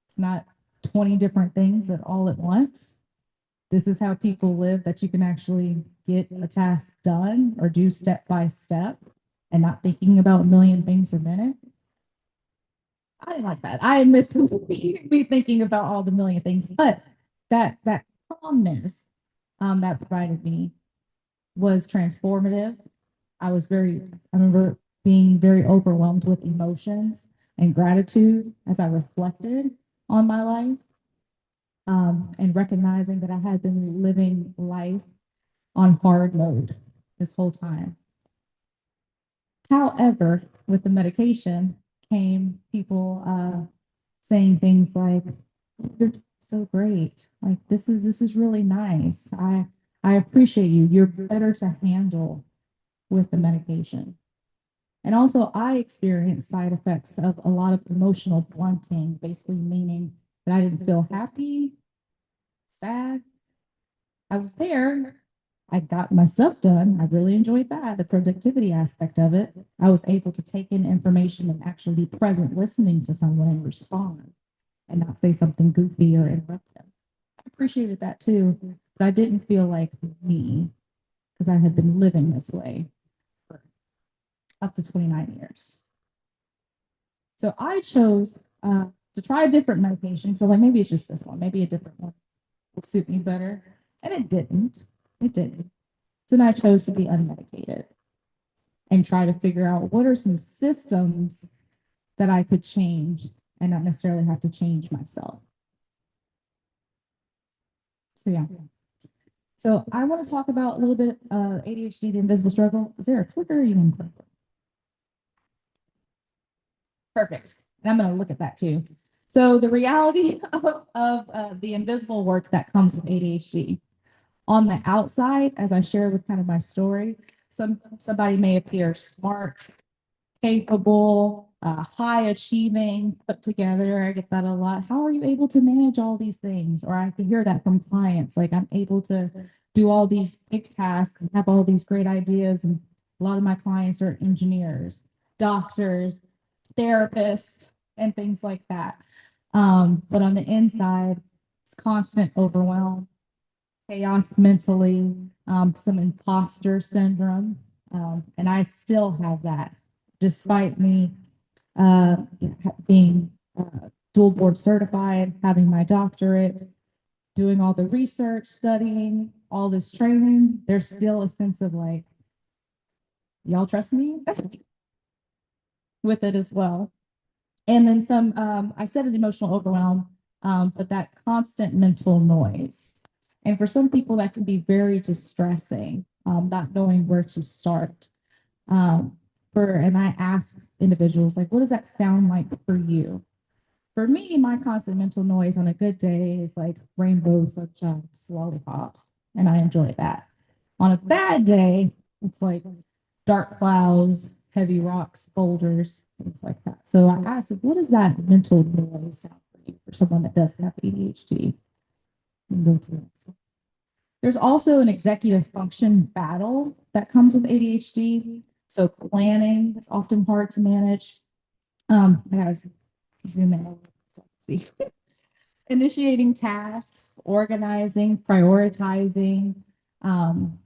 It's not 20 different things at all at once. This is how people live, that you can actually get a task done or do step by step and not thinking about a million things a minute. I didn't like that. I miss me thinking about all the million things, but that calmness that provided me was transformative. I remember being very overwhelmed with emotions and gratitude as I reflected on my life, and recognizing that I had been living life on hard mode this whole time. However, with the medication came people saying things like, "You're so great. Like this is really nice. I appreciate you. You're better to handle with the medication." And also, I experienced side effects of a lot of emotional blunting, basically meaning that I didn't feel happy, sad. I was there. I got my stuff done. I really enjoyed that, the productivity aspect of it. I was able to take in information and actually be present, listening to someone and respond and not say something goofy or interrupt them. I appreciated that too, but I didn't feel like me because I had been living this way for up to 29 years. So I chose to try a different medication. So like maybe it's just this one, maybe a different one will suit me better. And it didn't. It didn't. So then I chose to be unmedicated and try to figure out what are some systems that I could change and not necessarily have to change myself. So yeah. So I want to talk about a little bit ADHD, the invisible struggle. Is there a clicker? You can click. Perfect. And I'm going to look at that too. So the reality of the invisible work that comes with ADHD. On the outside, as I share with kind of my story, somebody may appear smart, capable, high achieving, put together. I get that a lot. How are you able to manage all these things? Or I can hear that from clients. Like I'm able to do all these big tasks and have all these great ideas. And a lot of my clients are engineers, doctors, therapists, and things like that. But on the inside, it's constant overwhelm, chaos mentally, some imposter syndrome. And I still have that, despite me being dual board certified, having my doctorate, doing all the research, studying, all this training. There's still a sense of like, y'all trust me? with it as well. And then some, I said it's emotional overwhelm, but that constant mental noise. And for some people, that can be very distressing, not knowing where to start. And I ask individuals, like, what does that sound like for you? For me, my constant mental noise on a good day is like rainbows, sunshine, lollipops, and I enjoy that. On a bad day, it's like dark clouds, heavy rocks, boulders, things like that. So I asked, what does that mental noise sound for you for someone that does have ADHD? And go to the next one. There's also an executive function battle that comes with ADHD. So planning is often hard to manage. I gotta zoom in a little so I can see. Initiating tasks, organizing, prioritizing, time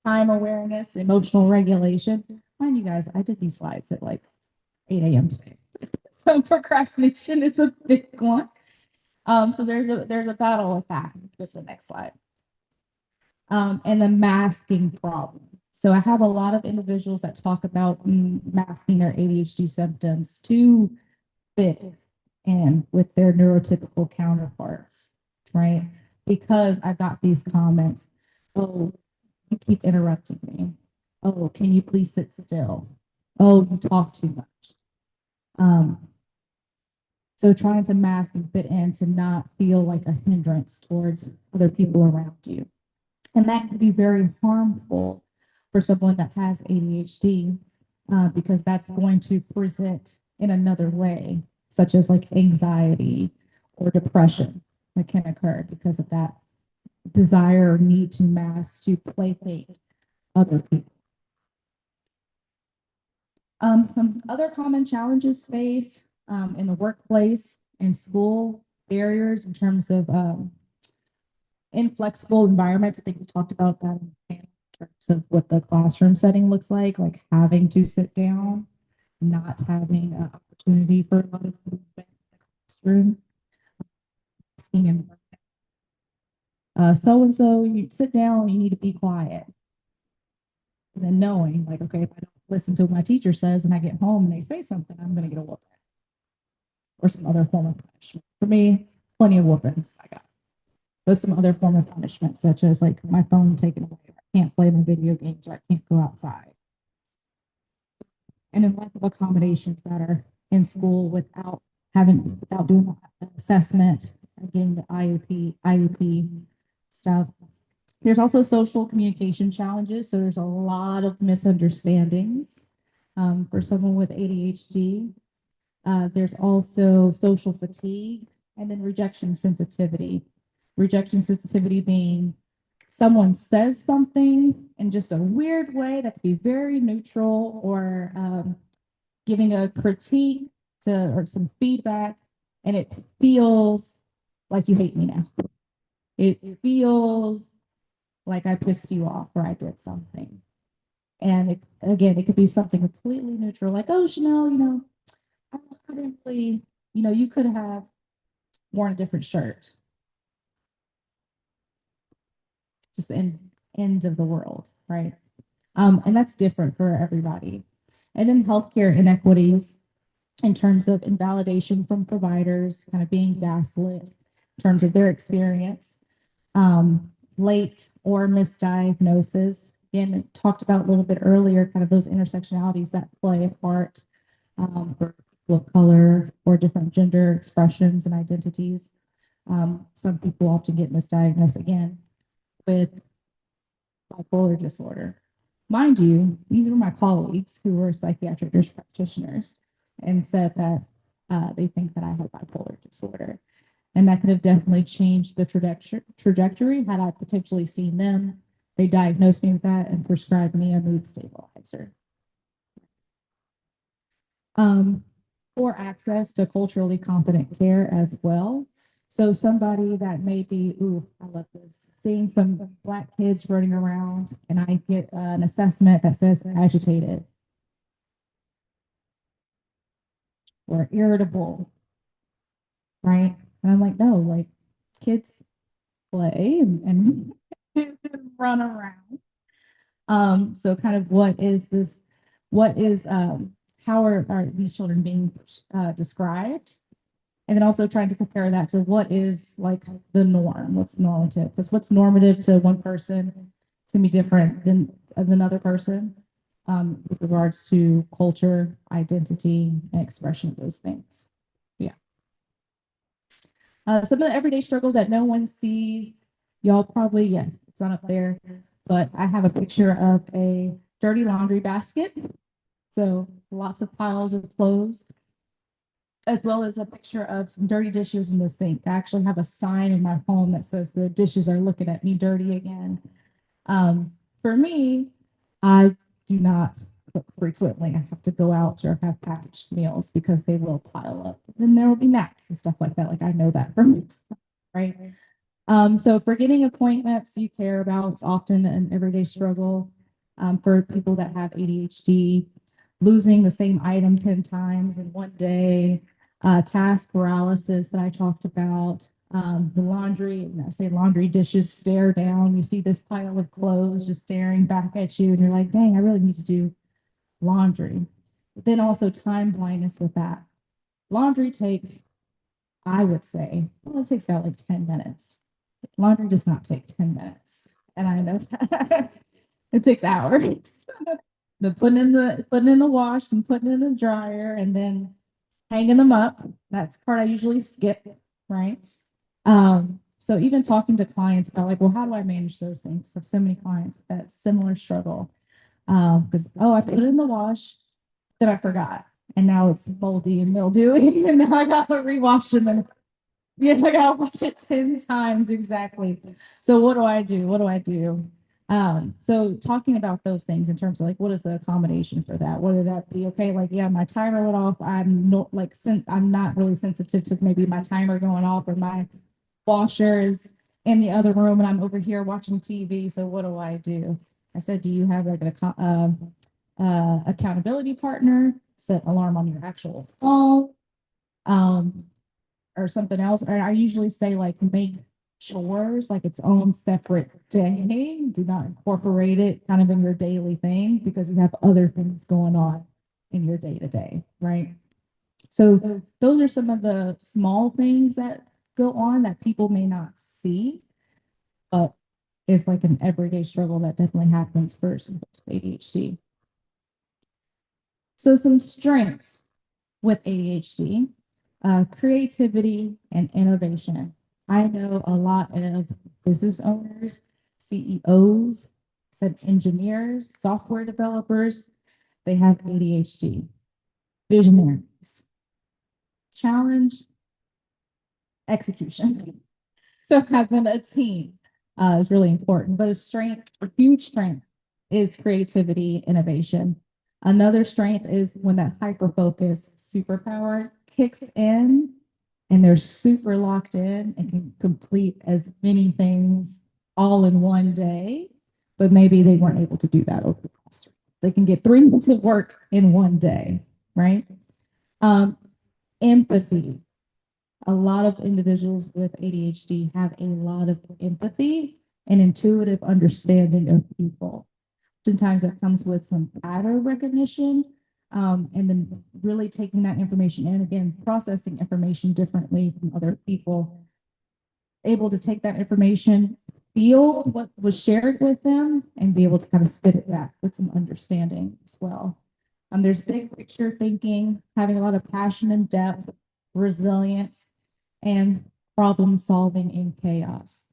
awareness, emotional regulation. Mind you guys, I did these slides at like 8 a.m. today. So procrastination is a big one. So there's a battle with that. Just the next slide. And the masking problem. So I have a lot of individuals that talk about masking their ADHD symptoms to fit in with their neurotypical counterparts, right? Because I got these comments, oh, you keep interrupting me. Oh, can you please sit still? Oh, you talk too much. So trying to mask and fit in to not feel like a hindrance towards other people around you. And that can be very harmful for someone that has ADHD because that's going to present in another way, such as like anxiety or depression that can occur because of that desire or need to mask to placate other people. Some other common challenges faced in the workplace and school, barriers in terms of inflexible environments. I think we talked about that in terms of what the classroom setting looks like having to sit down, not having an opportunity for a lot of movement in the classroom. So-and-so, you sit down, you need to be quiet. And then knowing, like, okay, if I don't listen to what my teacher says and I get home and they say something, I'm going to get a whooping or some other form of punishment. For me, plenty of whoopings I got. There's some other form of punishment, such as like my phone taken away, or I can't play my video games, or I can't go outside. And then lack of accommodations that are in school without doing the assessment, getting the IEP stuff. There's also social communication challenges. So there's a lot of misunderstandings for someone with ADHD. There's also social fatigue and then rejection sensitivity. Rejection sensitivity being someone says something in just a weird way that could be very neutral or giving a critique or some feedback, and it feels like you hate me now. It feels like I pissed you off or I did something. And it could be something completely neutral, like, oh, Chanel, I didn't really, you could have worn a different shirt. Just the end of the world, right? And that's different for everybody. And then healthcare inequities in terms of invalidation from providers, kind of being gaslit in terms of their experience, late or misdiagnosis. Again, talked about a little bit earlier, kind of those intersectionalities that play a part for people of color or different gender expressions and identities. Some people often get misdiagnosed again with bipolar disorder. Mind you, these were my colleagues who were psychiatric nurse practitioners and said that they think that I had bipolar disorder. And that could have definitely changed the trajectory had I potentially seen them. They diagnosed me with that and prescribed me a mood stabilizer. Or access to culturally competent care as well. So somebody that may be, ooh, I love this, seeing some Black kids running around and I get an assessment that says agitated or irritable, right? And I'm like, no, like kids play and run around. So kind of what is how are these children being described? And then also trying to compare that to what is like the norm, what's normative, because what's normative to one person is gonna be different than another person with regards to culture, identity, and expression of those things. Yeah. Some of the everyday struggles that no one sees, y'all probably, yeah, it's not up there, but I have a picture of a dirty laundry basket. So lots of piles of clothes, as well as a picture of some dirty dishes in the sink. I actually have a sign in my home that says the dishes are looking at me dirty again. For me, I do not cook frequently. I have to go out or have packaged meals because they will pile up. Then there will be naps and stuff like that. Like I know that from myself, right? So forgetting appointments you care about is often an everyday struggle for people that have ADHD. Losing the same item 10 times in one day, task paralysis that I talked about, the laundry, and I say laundry dishes stare down. You see this pile of clothes just staring back at you, and you're like, dang, I really need to do laundry. But then also time blindness with that. Laundry takes, I would say, well, it takes about like 10 minutes. Laundry does not take 10 minutes. And I know that it takes hours. The putting in the wash and putting in the dryer and then hanging them up. That's the part I usually skip, right? So even talking to clients about like, well, how do I manage those things? I have so many clients that similar struggle. Because I put it in the wash, then I forgot. And now it's moldy and mildewy, and now I gotta rewash them and yeah, I gotta wash it 10 times exactly. So what do I do? What do I do? So talking about those things in terms of like what is the accommodation for that? Whether that be okay, like yeah, my timer went off. I'm not like I'm not really sensitive to maybe my timer going off or my washer is in the other room and I'm over here watching TV. So what do I do? I said, do you have like an accountability partner? Set alarm on your actual phone. Or something else. Or I usually say like make chores like its own separate day. Do not incorporate it kind of in your daily thing because you have other things going on in your day to day, right? So those are some of the small things that go on that people may not see, but it's like an everyday struggle that definitely happens for some folks with ADHD. So some strengths with ADHD, creativity and innovation. I know a lot of business owners, CEOs, said engineers, software developers, they have ADHD. Visionaries. Challenge, execution. So having a team is really important, but a huge strength is creativity, innovation. Another strength is when that hyper focus superpower kicks in and they're super locked in and can complete as many things all in one day, but maybe they weren't able to do that over the course. They can get 3 months of work in one day, right? Empathy. A lot of individuals with ADHD have a lot of empathy and intuitive understanding of people. Sometimes that comes with some pattern recognition, and then really taking that information and again, processing information differently from other people, able to take that information, feel what was shared with them, and be able to kind of spit it back with some understanding as well. There's big picture thinking, having a lot of passion and depth, resilience, and problem solving in chaos.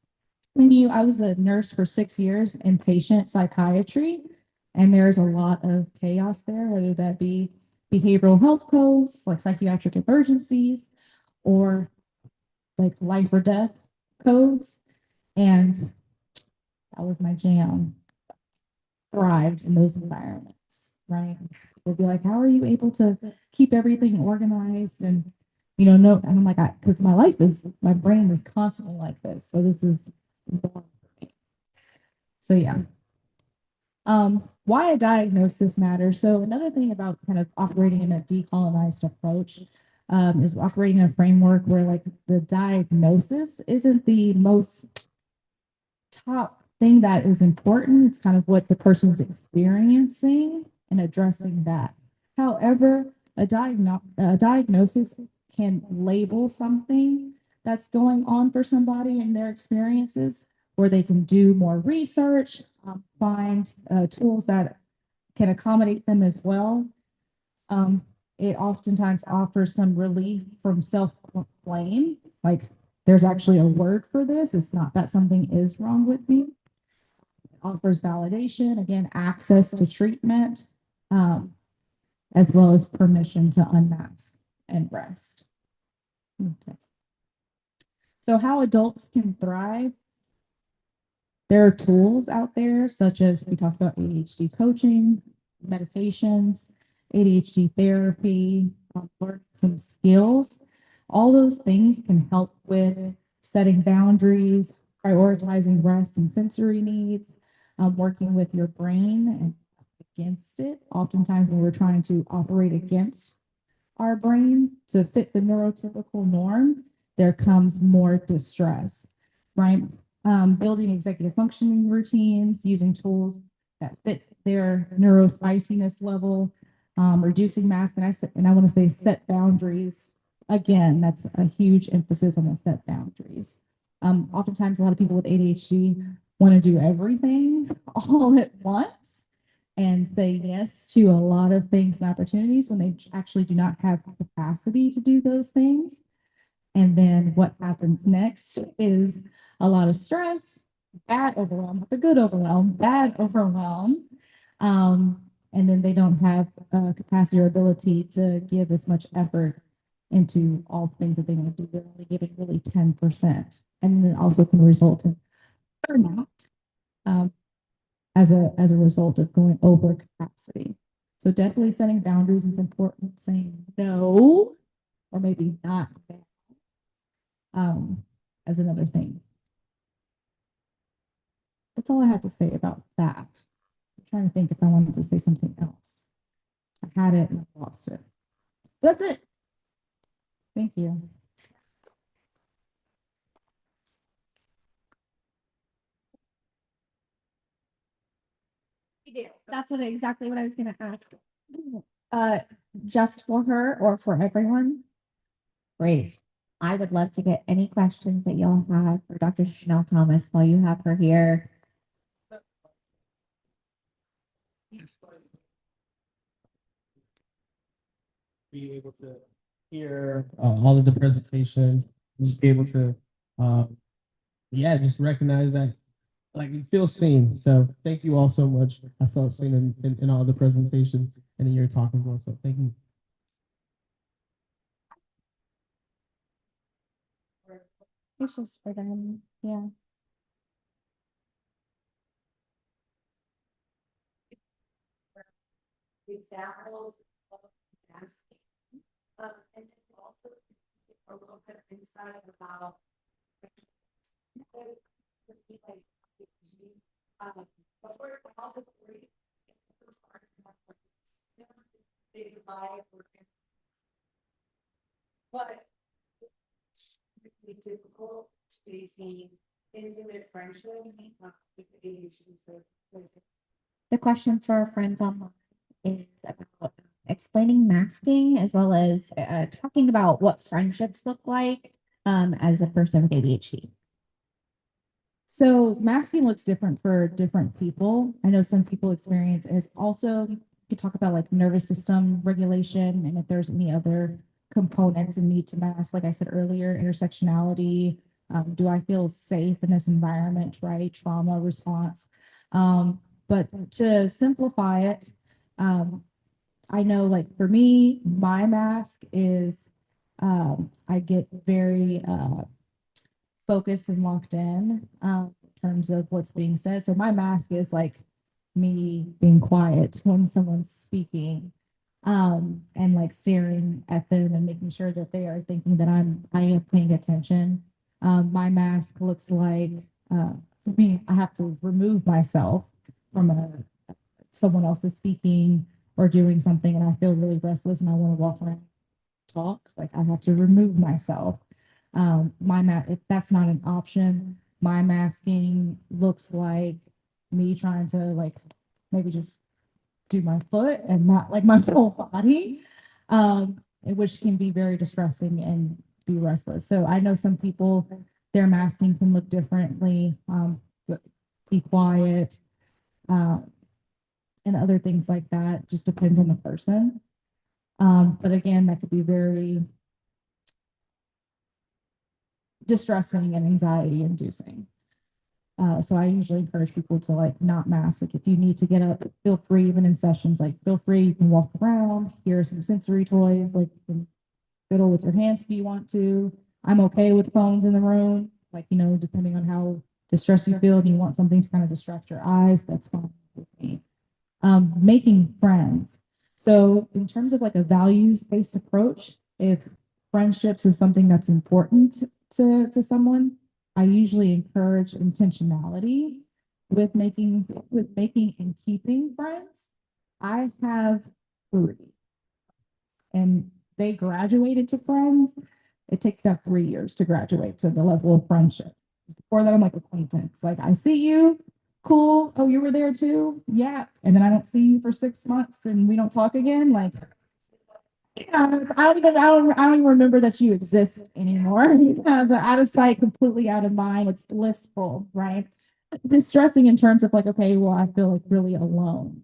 I was a nurse for 6 years in patient psychiatry, and there's a lot of chaos there, whether that be behavioral health codes, like psychiatric emergencies, or like life or death codes. And that was my jam. Thrived in those environments, right? They'd be like, how are you able to keep everything organized? And, no, and I'm like, because my brain is constantly like this. So this is normal for me. So yeah. Why a diagnosis matters. So another thing about kind of operating in a decolonized approach is operating in a framework where like the diagnosis isn't the most top thing that is important. It's kind of what the person's experiencing and addressing that. However, a diagnosis can label something that's going on for somebody in their experiences, or they can do more research, find tools that can accommodate them as well. It oftentimes offers some relief from self-blame, like there's actually a word for this. It's not that something is wrong with me. It offers validation, again, access to treatment, as well as permission to unmask and rest. Okay. So how adults can thrive. There are tools out there, such as we talked about ADHD coaching, medications, ADHD therapy, learning some skills. All those things can help with setting boundaries, prioritizing rest and sensory needs, working with your brain and against it. Oftentimes, when we're trying to operate against our brain to fit the neurotypical norm, there comes more distress, right? Building executive functioning routines, using tools that fit their neurospiciness level, reducing mask, and I want to say set boundaries. Again, that's a huge emphasis on the set boundaries. Oftentimes, a lot of people with ADHD want to do everything all at once and say yes to a lot of things and opportunities when they actually do not have capacity to do those things. And then what happens next is a lot of stress, bad overwhelm, not the good overwhelm, bad overwhelm. And then they don't have capacity or ability to give as much effort into all the things that they want to do. They're only giving really 10%. And then it also can result in burnout. As a result of going over capacity. So definitely setting boundaries is important, saying no, or maybe not as another thing. That's all I have to say about that. I'm trying to think if I wanted to say something else. I had it and I lost it. That's it. Thank you. We do. That's exactly what I was gonna ask. Uh, just for her or for everyone? Great. I would love to get any questions that y'all have for Dr. Chanel Thomas while you have her here. Be able to hear all of the presentations, just be able to, yeah, just recognize that, like, you feel seen. So thank you all so much. I felt seen in all the presentations and in your talk as well. So thank you. It's just for them. Yeah. Examples of asking. And then also a little bit of insight about also big life but it's really difficult to maintain intimate friendships with ADHD. The question for our friends online is about explaining masking as well as talking about what friendships look like as a person with ADHD. So masking looks different for different people. I know some people experience it. Also, you could talk about like nervous system regulation and if there's any other components and need to mask, like I said earlier, intersectionality. Do I feel safe in this environment, right? Trauma response. But to simplify it, I know like for me, my mask is I get very focused and locked in terms of what's being said. So my mask is like me being quiet when someone's speaking and like staring at them and making sure that they are thinking that I am paying attention. My mask looks like for me, I have to remove myself from someone else is speaking or doing something and I feel really restless and I want to walk around talk, like I have to remove myself. If that's not an option, my masking looks like me trying to like maybe just do my foot and not like my whole body. Which can be very distressing and be restless. So I know some people, their masking can look differently, be quiet, and other things like that. Just depends on the person. But again, that could be very distressing and anxiety inducing. So I usually encourage people to like not mask. Like if you need to get up, feel free, even in sessions, like feel free, you can walk around, here are some sensory toys, like you can fiddle with your hands if you want to. I'm okay with phones in the room, like, you know, depending on how distressed you feel and you want something to kind of distract your eyes, that's fine with me. Making friends. So in terms of like a values-based approach, if friendships is something that's important to someone, I usually encourage intentionality with making and keeping friends. I have 3, and they graduated to friends. It takes about 3 years to graduate to the level of friendship. Before that, I'm like acquaintance. Like I see you, cool. Oh, you were there too? Yeah. And then I don't see you for 6 months and we don't talk again. Like, I don't even remember that you exist anymore. Out of sight, completely out of mind. It's blissful, right? Distressing in terms of like, okay, well, I feel like really alone.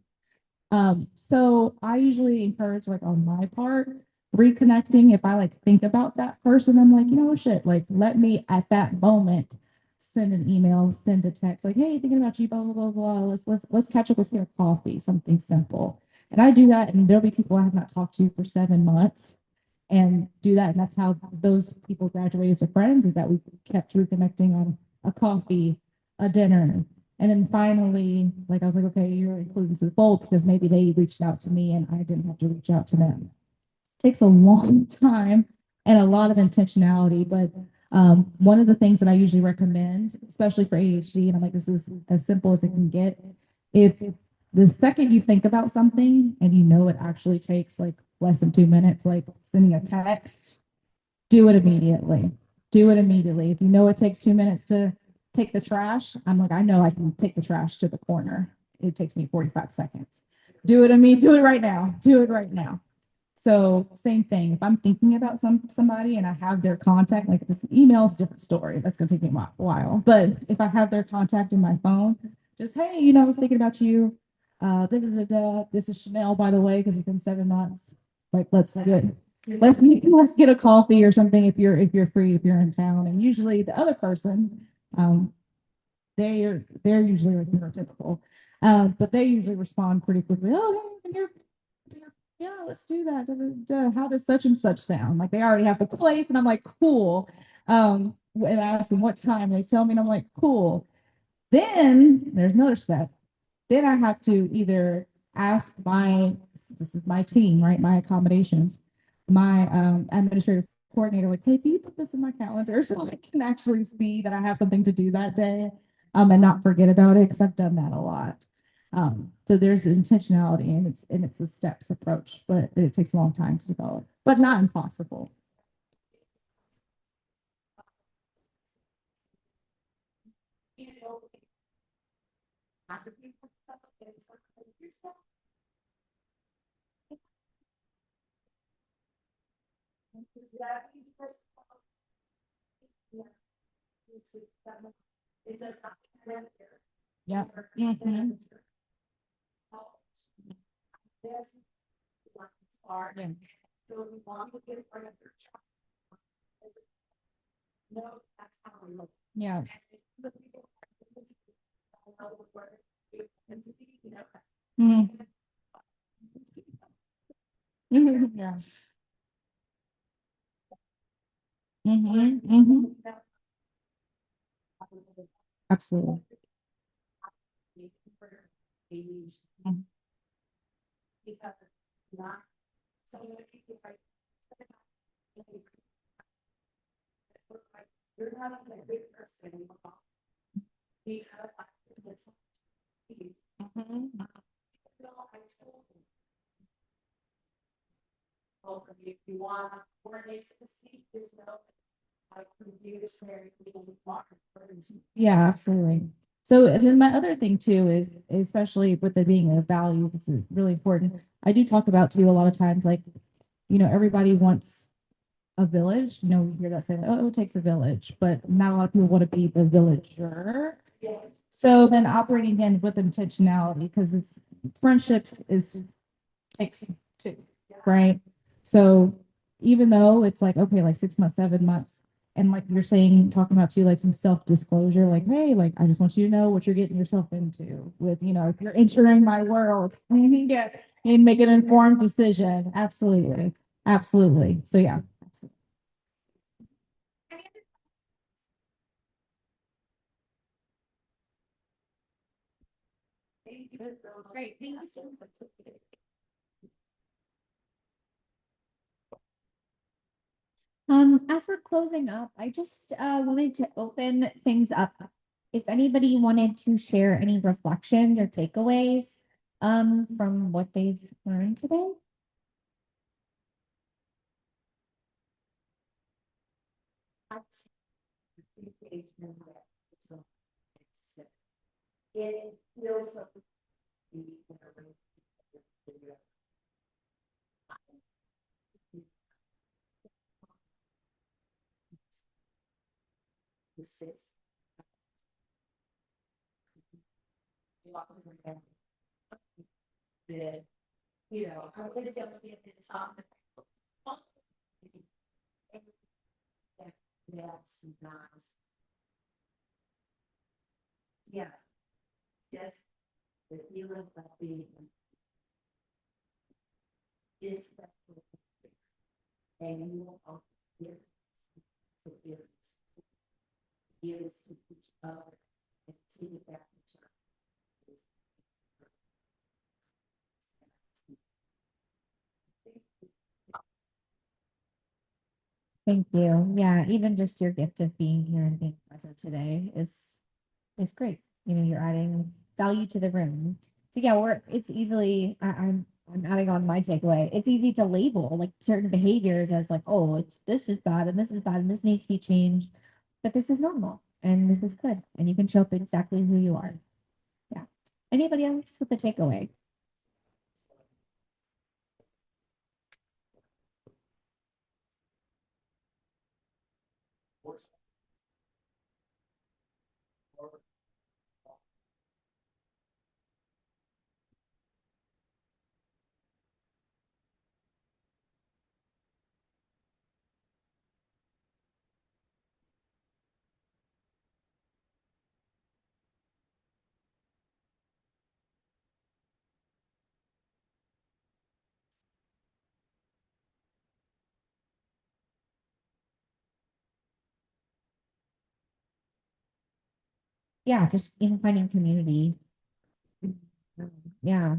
So I usually encourage like on my part, reconnecting. If I like think about that person, I'm like, you know, shit, like let me at that moment send an email, send a text, like, hey, thinking about you, blah, blah, blah, blah. Let's catch up, let's get a coffee, something simple. And I do that, and there'll be people I have not talked to for 7 months and do that. And that's how those people graduated to friends, is that we kept reconnecting on a coffee, a dinner. And then finally, like I was like, okay, you're included to the fold because maybe they reached out to me and I didn't have to reach out to them. It takes a long time and a lot of intentionality, but one of the things that I usually recommend, especially for ADHD, and I'm like, this is as simple as it can get. If the second you think about something and you know it actually takes like less than 2 minutes, like sending a text, do it immediately. Do it immediately. If you know it takes 2 minutes to take the trash, I'm like, I know I can take the trash to the corner. It takes me 45 seconds. Do it immediately. Do it right now. Do it right now. So same thing. If I'm thinking about somebody and I have their contact, like this email's a different story. That's gonna take me a while. But if I have their contact in my phone, just hey, you know, I was thinking about you. This is Chanel, by the way, because it's been 7 months. Like, let's get a coffee or something if you're free, if you're in town. And usually the other person, they're usually like neurotypical, but they usually respond pretty quickly. Oh, hey, yeah, let's do that. How does such and such sound? Like they already have the place, and I'm like, cool. And I ask them what time, they tell me, and I'm like, cool. Then there's another step. Then I have to either ask this is my team, right? My accommodations, my administrative coordinator, like, hey, can you put this in my calendar so I can actually see that I have something to do that day, and not forget about it, because I've done that a lot. So there's intentionality, and it's a steps approach, but it takes a long time to develop, but not impossible. Yeah. Mhm. Yeah. Mhm. Mhm. Yeah. Mhm. Mhm. Absolutely. Mhm. Mhm. Yeah, absolutely. So, and then my other thing too is, especially with it being a value, it's really important. I do talk about too a lot of times, like, everybody wants a village. We hear that saying, oh, it takes a village, but not a lot of people want to be the villager. So then operating again with intentionality, because it's friendships takes two, right? So even though it's like, okay, like 6 months, 7 months, and like you're saying, talking about too, like some self-disclosure, like, hey, like I just want you to know what you're getting yourself into with, if you're entering my world, yeah, and make an informed decision. Absolutely. Absolutely. So yeah. Great, thank you so much. As we're closing up, I just wanted to open things up. If anybody wanted to share any reflections or takeaways from what they've learned today. It feels like this is. That, I'm gonna tell you at the top. That's nice. Yeah. Yes. The feeling of being. Is that. And you will give to give. Gives to each other and to the back each other. Thank you. Yeah, even just your gift of being here and being present today is great. You're adding value to the room. So yeah, it's easily I'm adding on my takeaway. It's easy to label like certain behaviors as like, oh, this is bad and this is bad and this needs to be changed. But this is normal and this is good. And you can show up exactly who you are. Yeah. Anybody else with a takeaway? Yeah, just even finding community. Yeah.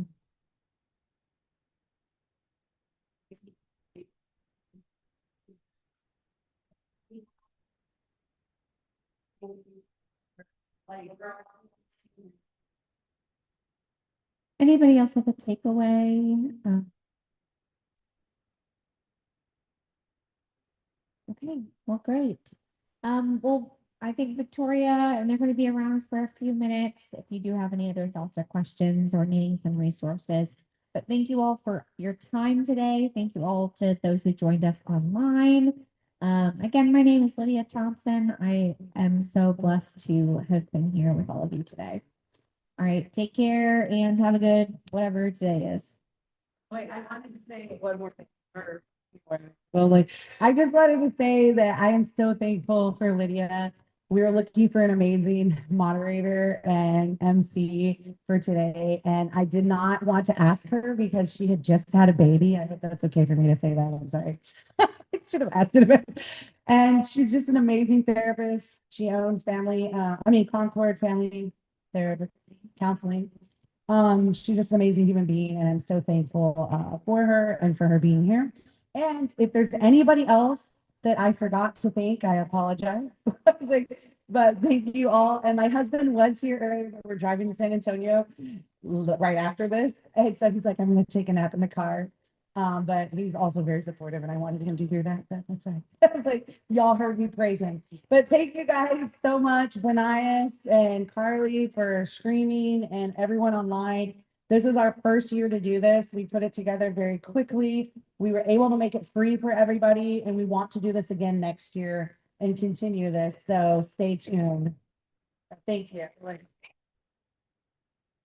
Anybody else with a takeaway? Okay, well, great. Well, I think Victoria, and they're going to be around for a few minutes if you do have any other thoughts or questions or needing some resources. But thank you all for your time today. Thank you all to those who joined us online. Again, my name is Lydia Thompson. I am so blessed to have been here with all of you today. All right, take care and have a good whatever today is. Wait, I wanted to say one more thing. So like, I just wanted to say that I am so thankful for Lydia. We were looking for an amazing moderator and MC for today, and I did not want to ask her because she had just had a baby. I hope that's okay for me to say that. I'm sorry. I should have asked it a bit. And she's just an amazing therapist. She owns Concord Family Therapy Counseling. She's just an amazing human being, and I'm so thankful for her and for her being here. And if there's anybody else that I forgot to thank, I apologize. But thank you all. And my husband was here earlier. We're driving to San Antonio right after this. And so he's like, I'm going to take a nap in the car. But he's also very supportive and I wanted him to hear that, but that's all right. I was like, y'all heard me praise him. But thank you guys so much, Benias and Carly, for streaming and everyone online. This is our first year to do this. We put it together very quickly. We were able to make it free for everybody and we want to do this again next year and continue this. So stay tuned. Thank you.